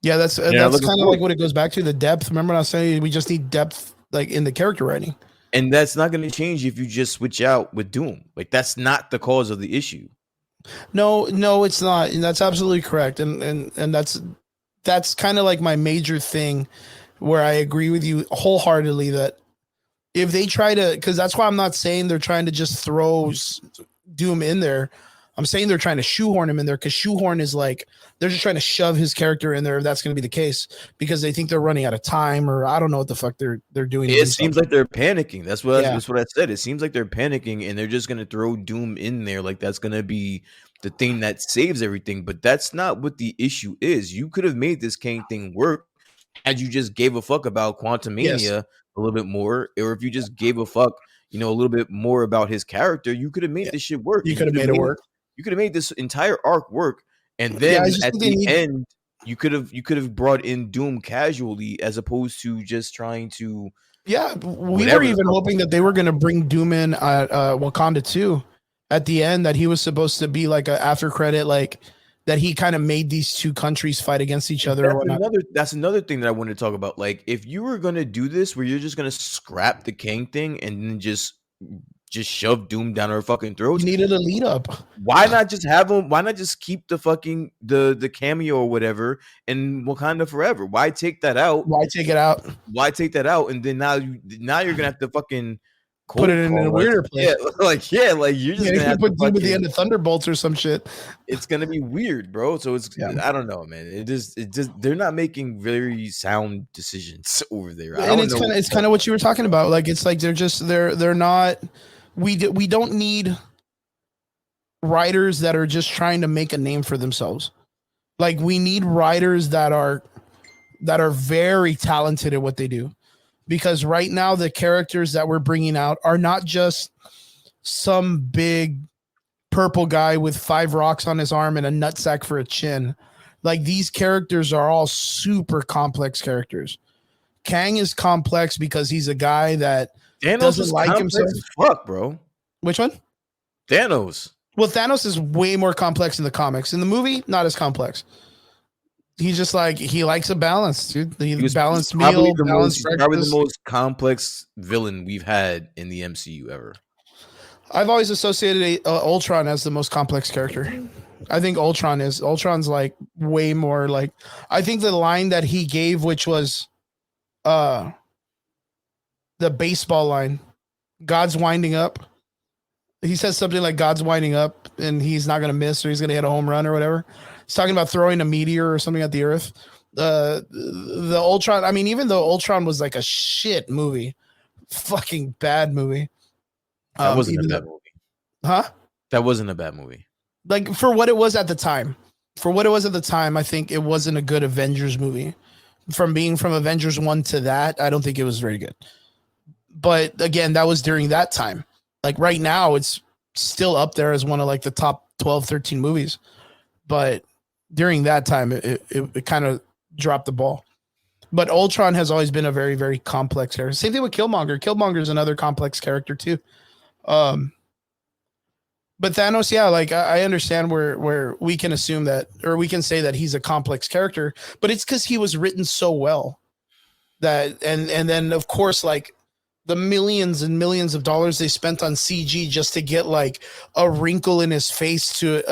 [SPEAKER 1] Yeah, that's kind of like what it goes back to, the depth. Remember, I was saying we just need depth, like in the character writing.
[SPEAKER 2] And that's not going to change if you just switch out with Doom. Like that's not the cause of the issue.
[SPEAKER 1] No, it's not, and that's absolutely correct. And that's kind of like my major thing, where I agree with you wholeheartedly that if they try to, because that's why I'm not saying they're trying to just throw Doom in there. I'm saying they're trying to shoehorn him in there, because shoehorn is like they're just trying to shove his character in there. If that's going to be the case, because they think they're running out of time, or I don't know what the fuck they're doing.
[SPEAKER 2] It seems like they're panicking. That's what I said. It seems like they're panicking, and they're just going to throw Doom in there, like that's going to be the thing that saves everything. But that's not what the issue is. You could have made this Kang thing work had you just gave a fuck about Quantumania a little bit more, or if you just gave a fuck, a little bit more about his character, you could have made this shit work.
[SPEAKER 1] You could have made it work.
[SPEAKER 2] You could have made this entire arc work, and then at the end, you could have brought in Doom casually as opposed to just trying to.
[SPEAKER 1] Yeah, we were even hoping that they were going to bring Doom in at Wakanda 2 at the end, that he was supposed to be like an after credit, like that he kind of made these two countries fight against each other.
[SPEAKER 2] That's another thing that I wanted to talk about. Like, if you were going to do this where you're just going to scrap the Kang thing and then just shove Doom down our fucking throats.
[SPEAKER 1] You needed a lead up.
[SPEAKER 2] Why not just have him? Why not just keep the fucking the cameo or whatever in Wakanda Forever? Why take that out?
[SPEAKER 1] Why take it out?
[SPEAKER 2] Why take that out? And then now you're gonna have to fucking
[SPEAKER 1] put it in a weirder place.
[SPEAKER 2] Yeah, like you're just gonna have
[SPEAKER 1] put
[SPEAKER 2] to
[SPEAKER 1] Doom at the end of Thunderbolts or some shit.
[SPEAKER 2] It's gonna be weird, bro. So I don't know, man. It just they're not making very sound decisions over there.
[SPEAKER 1] And it's kind of what you were talking about. Like it's like they're not. We don't need writers that are just trying to make a name for themselves. Like we need writers that are very talented at what they do, because right now the characters that we're bringing out are not just some big purple guy with 5 rocks on his arm and a nutsack for a chin. Like these characters are all super complex characters. Kang is complex because he's a guy that
[SPEAKER 2] Thanos doesn't like himself. Fuck, bro.
[SPEAKER 1] Which one?
[SPEAKER 2] Thanos.
[SPEAKER 1] Well, Thanos is way more complex in the comics. In the movie, not as complex. He's just like, he likes a balance, dude. Balanced meal, balanced breakfast.
[SPEAKER 2] Probably the most complex villain we've had in the MCU ever.
[SPEAKER 1] I've always associated Ultron as the most complex character. I think Ultron's like way more like, I think the line that he gave, which was the baseball line, God's winding up. He says something like God's winding up and he's not gonna miss or he's gonna hit a home run or whatever. He's talking about throwing a meteor or something at the Earth. The Ultron. I mean, even though Ultron was like a shit movie, fucking bad movie.
[SPEAKER 2] That wasn't a
[SPEAKER 1] Even
[SPEAKER 2] bad
[SPEAKER 1] though,
[SPEAKER 2] movie.
[SPEAKER 1] huh?
[SPEAKER 2] That wasn't a bad movie.
[SPEAKER 1] Like for what it was at the time. For what it was at the time, I think it wasn't a good Avengers movie. From being from Avengers 1 to that, I don't think it was very good. But again, that was during that time. Like right now, it's still up there as one of like the top 12, 13 movies. But during that time, it kind of dropped the ball. But Ultron has always been a very, very complex character. Same thing with Killmonger. Killmonger is another complex character too. Um, but Thanos, yeah, like I understand where we can assume that, or we can say that he's a complex character, but it's because he was written so well that, and then of course, like the millions and millions of dollars they spent on CG just to get like a wrinkle in his face to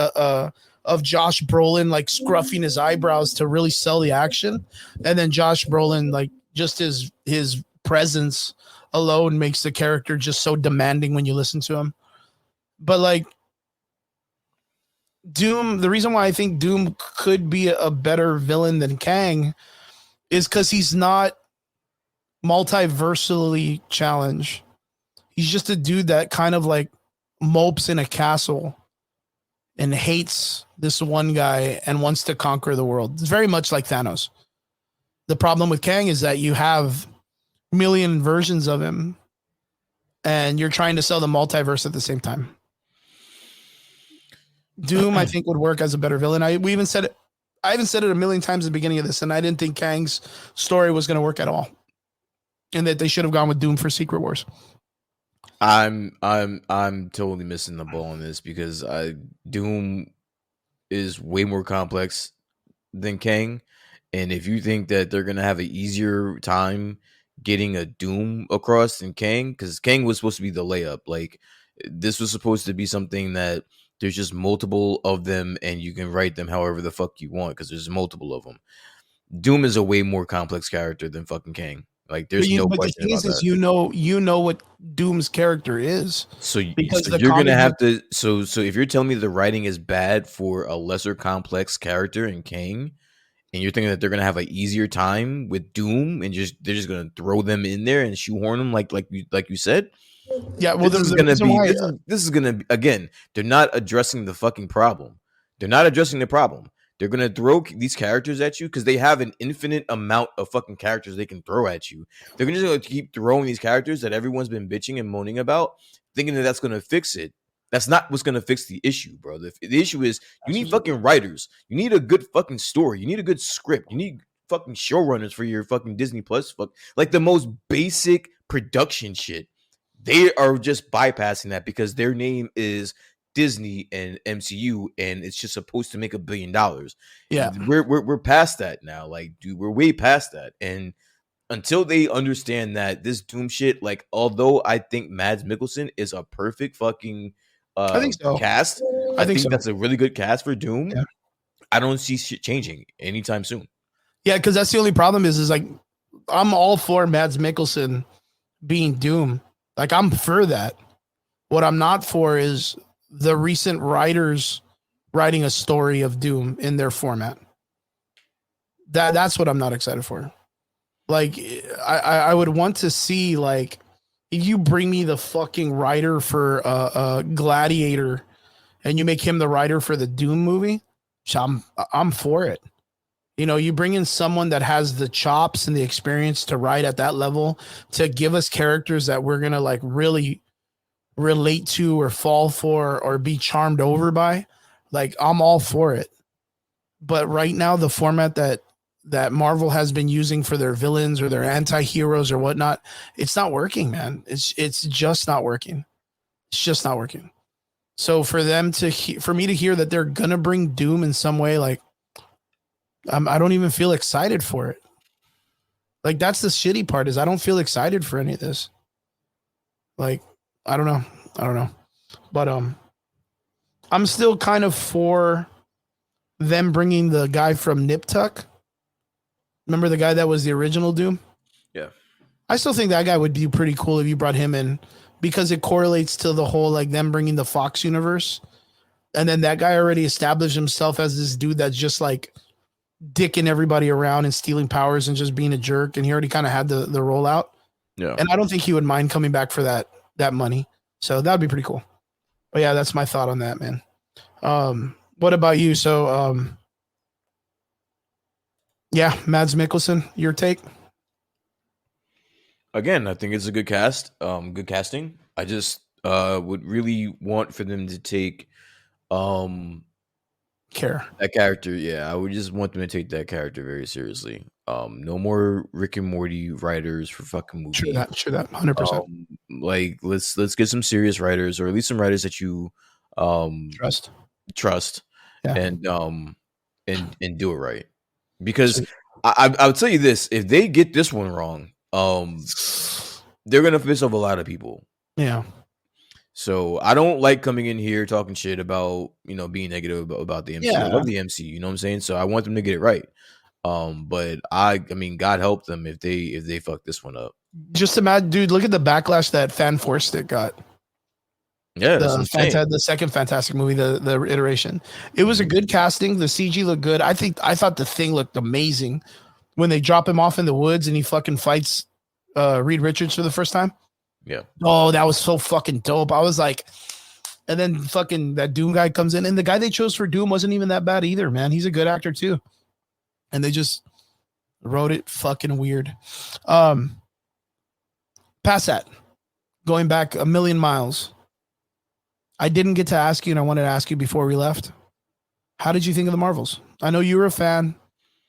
[SPEAKER 1] of Josh Brolin like scruffing his eyebrows to really sell the action, and then Josh Brolin like just his presence alone makes the character just so demanding when you listen to him. But like Doom, the reason why I think Doom could be a better villain than Kang is because he's not multiversally challenged. He's just a dude that kind of like mopes in a castle and hates this one guy and wants to conquer the world. It's very much like Thanos. The problem with Kang is that you have a million versions of him and you're trying to sell the multiverse at the same time. Doom, I think, would work as a better villain. I even said it. I even said it a million times at the beginning of this, and I didn't think Kang's story was going to work at all, and that they should have gone with Doom for Secret Wars.
[SPEAKER 2] I'm totally missing the ball on this because Doom is way more complex than Kang, and if you think that they're gonna have an easier time getting a Doom across than Kang, because Kang was supposed to be the layup, like this was supposed to be something that there's just multiple of them, and you can write them however the fuck you want because there's multiple of them. Doom is a way more complex character than fucking Kang. Like, there's no
[SPEAKER 1] But the
[SPEAKER 2] question
[SPEAKER 1] thing
[SPEAKER 2] about
[SPEAKER 1] is,
[SPEAKER 2] that.
[SPEAKER 1] you know what Doom's character is
[SPEAKER 2] So,
[SPEAKER 1] because
[SPEAKER 2] so
[SPEAKER 1] the
[SPEAKER 2] you're gonna
[SPEAKER 1] comic
[SPEAKER 2] have
[SPEAKER 1] book.
[SPEAKER 2] to. So if you're telling me the writing is bad for a lesser complex character in Kang, and you're thinking that they're gonna have an easier time with Doom, and just they're just gonna throw them in there and shoehorn them like you said,
[SPEAKER 1] Yeah, well,
[SPEAKER 2] this is
[SPEAKER 1] the
[SPEAKER 2] gonna
[SPEAKER 1] reason
[SPEAKER 2] be
[SPEAKER 1] why,
[SPEAKER 2] this is gonna be, again. They're not addressing the fucking problem. They're not addressing the problem. They're gonna throw these characters at you because they have an infinite amount of fucking characters they can throw at you. They're just gonna keep throwing these characters that everyone's been bitching and moaning about, thinking that that's gonna fix it. That's not what's gonna fix the issue, bro. The issue is you need fucking writers. You need a good fucking story. You need a good script. You need fucking showrunners for your fucking Disney Plus. Like the most basic production shit. They are just bypassing that because their name is Disney and MCU, and it's just supposed to make $1 billion.
[SPEAKER 1] yeah,
[SPEAKER 2] We're past that now. Like, dude, we're way past that. And until they understand that this Doom shit, like, although I think Mads Mikkelsen is a perfect fucking
[SPEAKER 1] I think so.
[SPEAKER 2] cast,
[SPEAKER 1] I
[SPEAKER 2] I
[SPEAKER 1] think
[SPEAKER 2] think
[SPEAKER 1] so.
[SPEAKER 2] that's a really good cast for Doom.
[SPEAKER 1] Yeah,
[SPEAKER 2] I don't see shit changing anytime soon.
[SPEAKER 1] yeah, because that's the only problem is like I'm all for Mads Mikkelsen being Doom. Like I'm for that. What I'm not for is the recent writers writing a story of Doom in their format. That's what I'm not excited for. Like I would want to see like if you bring me the fucking writer for Gladiator and you make him the writer for the Doom movie, so I'm for it. You know, you bring in someone that has the chops and the experience to write at that level to give us characters that we're gonna like really relate to or fall for or be charmed over by. Like I'm all for it. But right now, the format that Marvel has been using for their villains or their anti-heroes or whatnot, it's not working, man. It's just not working. It's just not working. So for them to for me to hear that they're gonna bring Doom in some way, like I don't even feel excited for it. Like that's the shitty part is I don't feel excited for any of this. Like I don't know, but I'm still kind of for them bringing the guy from Nip Tuck. Remember the guy that was the original Doom?
[SPEAKER 2] Yeah.
[SPEAKER 1] I still think that guy would be pretty cool if you brought him in because it correlates to the whole like them bringing the Fox universe. And then that guy already established himself as this dude that's just like dicking everybody around and stealing powers and just being a jerk. And he already kind of had the rollout.
[SPEAKER 2] Yeah.
[SPEAKER 1] And I don't think he would mind coming back for that money. So that'd be pretty cool. But yeah, that's my thought on that, man. What about you? So yeah, Mads Mikkelsen, your take?
[SPEAKER 2] Again, I think it's a good cast. Good casting. I just would really want for them to take
[SPEAKER 1] Care.
[SPEAKER 2] that character. Yeah, I would just want them to take that character very seriously. No more Rick and Morty writers for fucking movie.
[SPEAKER 1] True that, 100%.
[SPEAKER 2] Like let's get some serious writers, or at least some writers that you trust,
[SPEAKER 1] Yeah.
[SPEAKER 2] and do it right. Because I would tell you this: if they get this one wrong, they're gonna piss off a lot of people.
[SPEAKER 1] Yeah.
[SPEAKER 2] So I don't like coming in here talking shit about, being negative about the MCU. I love the MCU, you know what I'm saying? So I want them to get it right. But I mean, God help them if they fuck this one up.
[SPEAKER 1] Just imagine, dude, look at the backlash that Fan Force Stick got.
[SPEAKER 2] Yeah, the
[SPEAKER 1] second Fantastic movie, the iteration. It was a good casting. The CG looked good. I thought the Thing looked amazing when they drop him off in the woods and he fucking fights Reed Richards for the first time.
[SPEAKER 2] Yeah.
[SPEAKER 1] Oh, that was so fucking dope. I was like, and then fucking that Doom guy comes in, and the guy they chose for Doom wasn't even that bad either, man. He's a good actor too. And they just wrote it fucking weird. Past that, going back a million miles. I didn't get to ask you, and I wanted to ask you before we left. How did you think of the Marvels? I know you were a fan.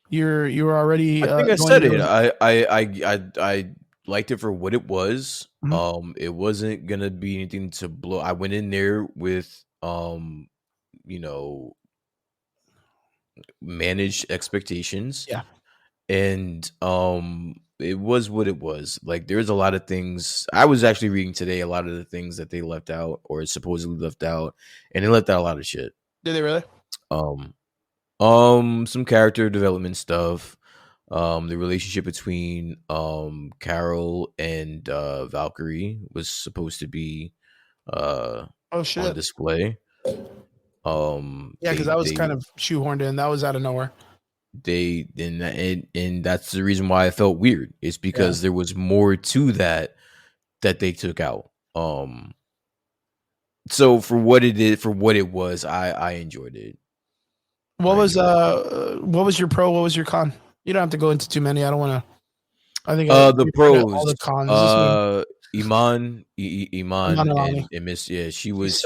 [SPEAKER 1] You were already.
[SPEAKER 2] I think I said it. I liked it for what it was.
[SPEAKER 1] Mm-hmm.
[SPEAKER 2] It wasn't gonna be anything to blow. I went in there with managed expectations.
[SPEAKER 1] Yeah.
[SPEAKER 2] And it was what it was. Like there's a lot of things I was actually reading today, a lot of the things that they left out or supposedly left out, and they left out a lot of shit.
[SPEAKER 1] Did they really?
[SPEAKER 2] Some character development stuff. The relationship between Carol and Valkyrie was supposed to be on display.
[SPEAKER 1] Yeah, because that was kind of shoehorned in. That was out of nowhere.
[SPEAKER 2] And that's the reason why I felt weird. It's because there was more to that they took out. So for what it was, I enjoyed it.
[SPEAKER 1] What was your pro? What was your con? You don't have to go into too many. I don't want to. I think
[SPEAKER 2] the pros,
[SPEAKER 1] all the cons.
[SPEAKER 2] Iman and Miss. Yeah, she was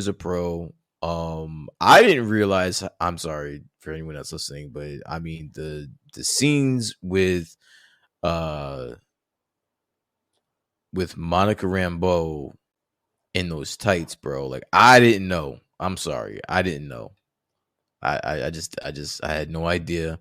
[SPEAKER 2] a pro. I didn't realize. I'm sorry for anyone that's listening, but I mean the scenes with Monica Rambeau in those tights, bro. Like I didn't know. I'm sorry, I didn't know. I had no idea.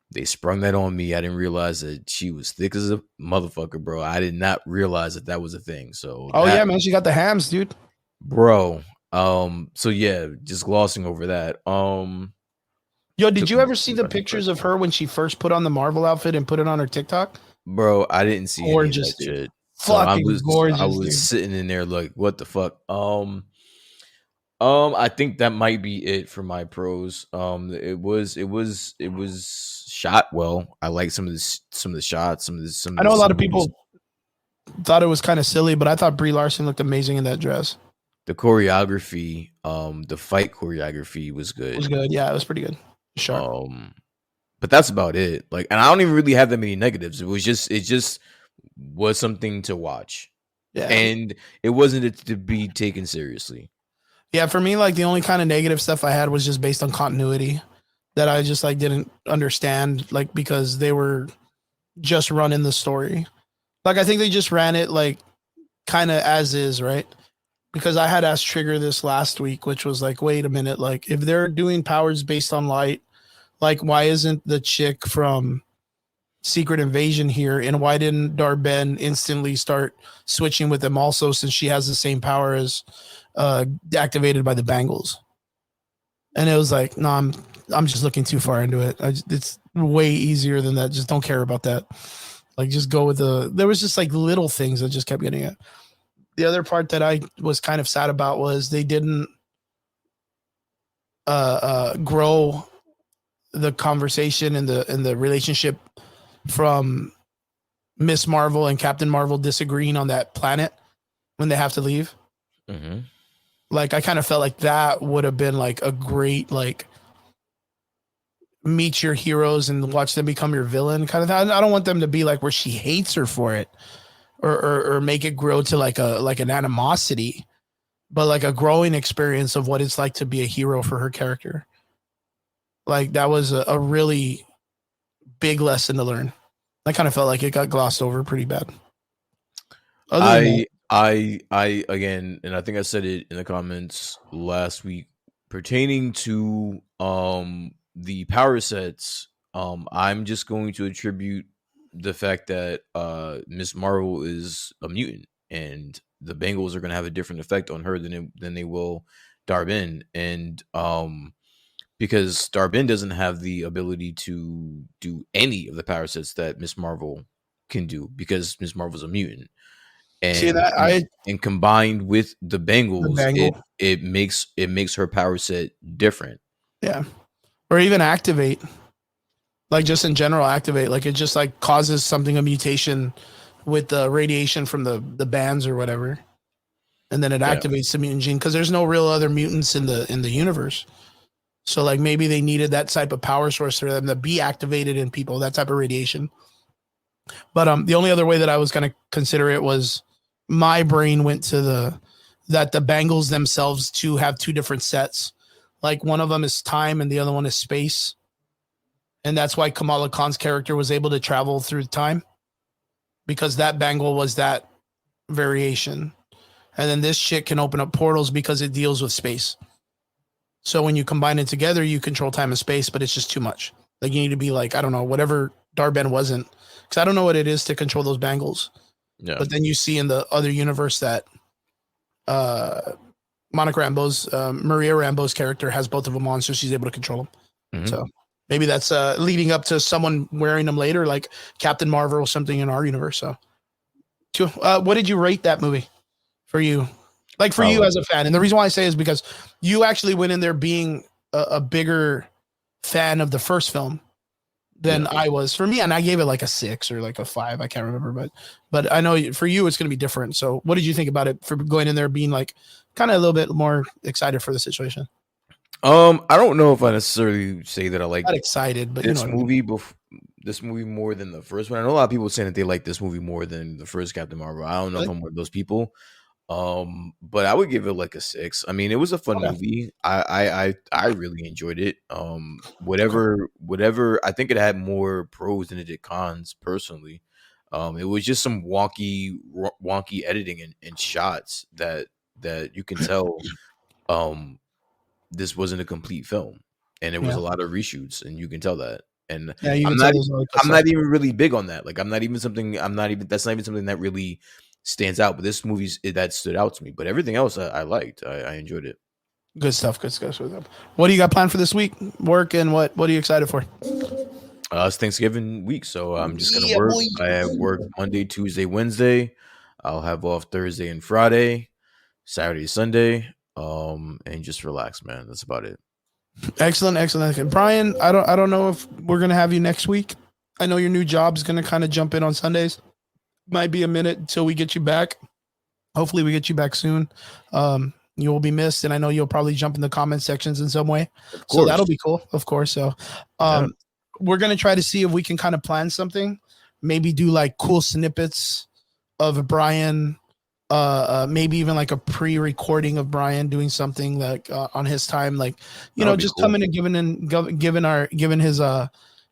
[SPEAKER 2] They sprung that on me. I didn't realize that she was thick as a motherfucker, bro. I did not realize that was a thing. So
[SPEAKER 1] yeah, man, she got the hams, dude.
[SPEAKER 2] Bro. So yeah, just glossing over that.
[SPEAKER 1] Yo, did you ever see the pictures of her when she first put on the Marvel outfit and put it on her TikTok?
[SPEAKER 2] Bro, I didn't see
[SPEAKER 1] gorgeous,
[SPEAKER 2] any of that shit.
[SPEAKER 1] Fucking gorgeous.
[SPEAKER 2] I was sitting in there like, what the fuck? I think that might be it for my pros. It was shot well. I like some of the shots. I
[SPEAKER 1] know a lot of people thought it was kind of silly, but I thought Brie Larson looked amazing in that dress.
[SPEAKER 2] The choreography, the fight choreography was good.
[SPEAKER 1] It was good. Yeah, it was pretty good.
[SPEAKER 2] Sure. But that's about it. Like, and I don't even really have that many negatives. It just was something to watch.
[SPEAKER 1] Yeah.
[SPEAKER 2] And it wasn't to be taken seriously.
[SPEAKER 1] Yeah, for me, like the only kind of negative stuff I had was just based on continuity that I just like didn't understand, like because they were just running the story. Like I think they just ran it like kind of as is, right? Because I had asked Trigger this last week, which was like, wait a minute, like if they're doing powers based on light, like why isn't the chick from Secret Invasion here, and why didn't Darben instantly start switching with them also, since she has the same power as activated by the Bangles? And it was like, no, I'm just looking too far into it. It's way easier than that. Just don't care about that. Like just go with there was just like little things that just kept getting it. the other part that I was kind of sad about was they didn't grow the conversation and the relationship from Miss Marvel and Captain Marvel disagreeing on that planet when they have to leave.
[SPEAKER 2] Mm-hmm.
[SPEAKER 1] Like I kind of felt like that would have been like a great like meet your heroes and watch them become your villain kind of thing. I don't want them to be like where she hates her for it or make it grow to like an animosity, but like a growing experience of what it's like to be a hero for her character. Like that was a really big lesson to learn. I kind of felt like it got glossed over pretty bad. Other than that,
[SPEAKER 2] I again, and I think I said it in the comments last week pertaining to the power sets. I'm just going to attribute the fact that Miss Marvel is a mutant, and the Bengals are going to have a different effect on her than they will Darbin, and because Darbin doesn't have the ability to do any of the power sets that Miss Marvel can do because Miss Marvel's a mutant.
[SPEAKER 1] see
[SPEAKER 2] And
[SPEAKER 1] that I
[SPEAKER 2] and combined with the
[SPEAKER 1] the
[SPEAKER 2] Bengals,
[SPEAKER 1] bangle,
[SPEAKER 2] it makes her power set different.
[SPEAKER 1] yeah, or even activate, like just in general activate, like it just like causes something a mutation with the radiation from the bands or whatever, and then it
[SPEAKER 2] Yeah.
[SPEAKER 1] activates the mutant gene because there's no real other mutants in the universe. So like maybe they needed that type of power source for them to be activated in people, that type of radiation. But the only other way that I was going to consider it was my brain went to the Bengals themselves to have two different sets. Like one of them is time and the other one is space. And that's why Kamala Khan's character was able to travel through time because that Bengal was that variation. And then this shit can open up portals because it deals with space. So when you combine it together, you control time and space, but it's just too much. Like you need to be like, I don't know, whatever Darben wasn't. Because I don't know what it is to control those bangles.
[SPEAKER 2] Yeah.
[SPEAKER 1] But then you see in the other universe that Monica Rambeau's, Maria Rambeau's character has both of them on, so she's able to control them.
[SPEAKER 2] Mhm.
[SPEAKER 1] So maybe that's leading up to someone wearing them later, like Captain Marvel or something in our universe. So, what did you rate that movie for you? Like for you
[SPEAKER 2] Oh,
[SPEAKER 1] as a fan, and the reason why I say is because you actually went in there being a bigger fan of the first film than
[SPEAKER 2] yeah.
[SPEAKER 1] I was. For me, and I gave it like a 6 or like a 5. I can't remember, but I know for you it's going to be different. So, what did you think about it for going in there being like kind of a little bit more excited for the situation?
[SPEAKER 2] I don't know if I necessarily say that I like
[SPEAKER 1] Not excited, but you know
[SPEAKER 2] this
[SPEAKER 1] what I mean.
[SPEAKER 2] movie this movie more than the first one. I know a lot of people saying that they like this movie more than the first Captain Marvel. I don't know if
[SPEAKER 1] Really?
[SPEAKER 2] I'm one of those people. But I would give it like a 6. I mean, it was a fun
[SPEAKER 1] Okay.
[SPEAKER 2] movie. I really enjoyed it.
[SPEAKER 1] Okay.
[SPEAKER 2] Whatever. I think it had more pros than it did cons. Personally, it was just some wonky editing and shots that you can tell. Um, this wasn't a complete film, and it was
[SPEAKER 1] Yeah.
[SPEAKER 2] a lot of reshoots, and you can tell that. And
[SPEAKER 1] Yeah. You
[SPEAKER 2] I'm
[SPEAKER 1] can tell
[SPEAKER 2] not
[SPEAKER 1] those are good
[SPEAKER 2] I'm
[SPEAKER 1] stuff.
[SPEAKER 2] not even really big on that. Like I'm not even that's not even something that really stands out. But this movie's that stood out to me. But everything else I liked. I enjoyed it.
[SPEAKER 1] Good stuff. Good stuff. What do you got planned for this week? Work and what are you excited for?
[SPEAKER 2] It's Thanksgiving week, so I'm just gonna
[SPEAKER 1] Yeah,
[SPEAKER 2] work.
[SPEAKER 1] boy.
[SPEAKER 2] I have work Monday, Tuesday, Wednesday. I'll have off Thursday and Friday, Saturday, Sunday, and just relax, man. That's about it.
[SPEAKER 1] Excellent, excellent. Brian, I don't know if we're gonna have you next week. I know your new job's gonna kind of jump in on Sundays. Might be a minute until we get you back. Hopefully, we get you back soon. You will be missed, and I know you'll probably jump in the comment sections in some way.
[SPEAKER 2] Of
[SPEAKER 1] So that'll
[SPEAKER 2] course.
[SPEAKER 1] be cool, of course. So,
[SPEAKER 2] Yeah.
[SPEAKER 1] we're gonna try to see if we can kind of plan something. Maybe do like cool snippets of Brian. Maybe even like a pre-recording of Brian doing something like on his time, like you
[SPEAKER 2] That
[SPEAKER 1] know,
[SPEAKER 2] would be
[SPEAKER 1] just
[SPEAKER 2] cool.
[SPEAKER 1] coming and giving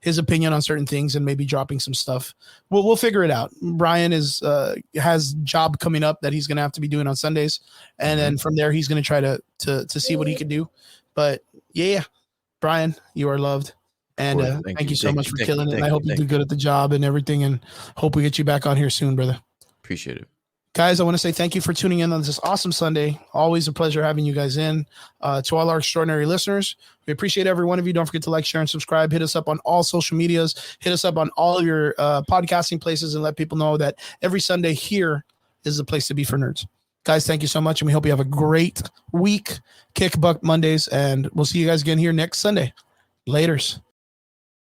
[SPEAKER 1] his opinion on certain things and maybe dropping some stuff. We'll figure it out. Brian has job coming up that he's gonna have to be doing on Sundays, and
[SPEAKER 2] Mhm.
[SPEAKER 1] then from there he's gonna try to see what he can do. But yeah, Brian, you are loved.
[SPEAKER 2] Of
[SPEAKER 1] And
[SPEAKER 2] course. Thank
[SPEAKER 1] thank
[SPEAKER 2] you.
[SPEAKER 1] you so
[SPEAKER 2] Thank
[SPEAKER 1] much
[SPEAKER 2] you.
[SPEAKER 1] for
[SPEAKER 2] Thank you.
[SPEAKER 1] killing it. And I
[SPEAKER 2] Thank you.
[SPEAKER 1] hope you
[SPEAKER 2] Thank
[SPEAKER 1] do
[SPEAKER 2] you.
[SPEAKER 1] good at the job and everything. And hope we get you back on here soon, brother.
[SPEAKER 2] Appreciate it.
[SPEAKER 1] Guys, I want to say thank you for tuning in on this awesome Sunday. Always a pleasure having you guys in. To all our extraordinary listeners, we appreciate every one of you. Don't forget to like, share, and subscribe. Hit us up on all social medias. Hit us up on all of your podcasting places and let people know that every Sunday here is the place to be for nerds. Guys, thank you so much, and we hope you have a great week. Kick Butt Mondays, and we'll see you guys again here next Sunday. Laters.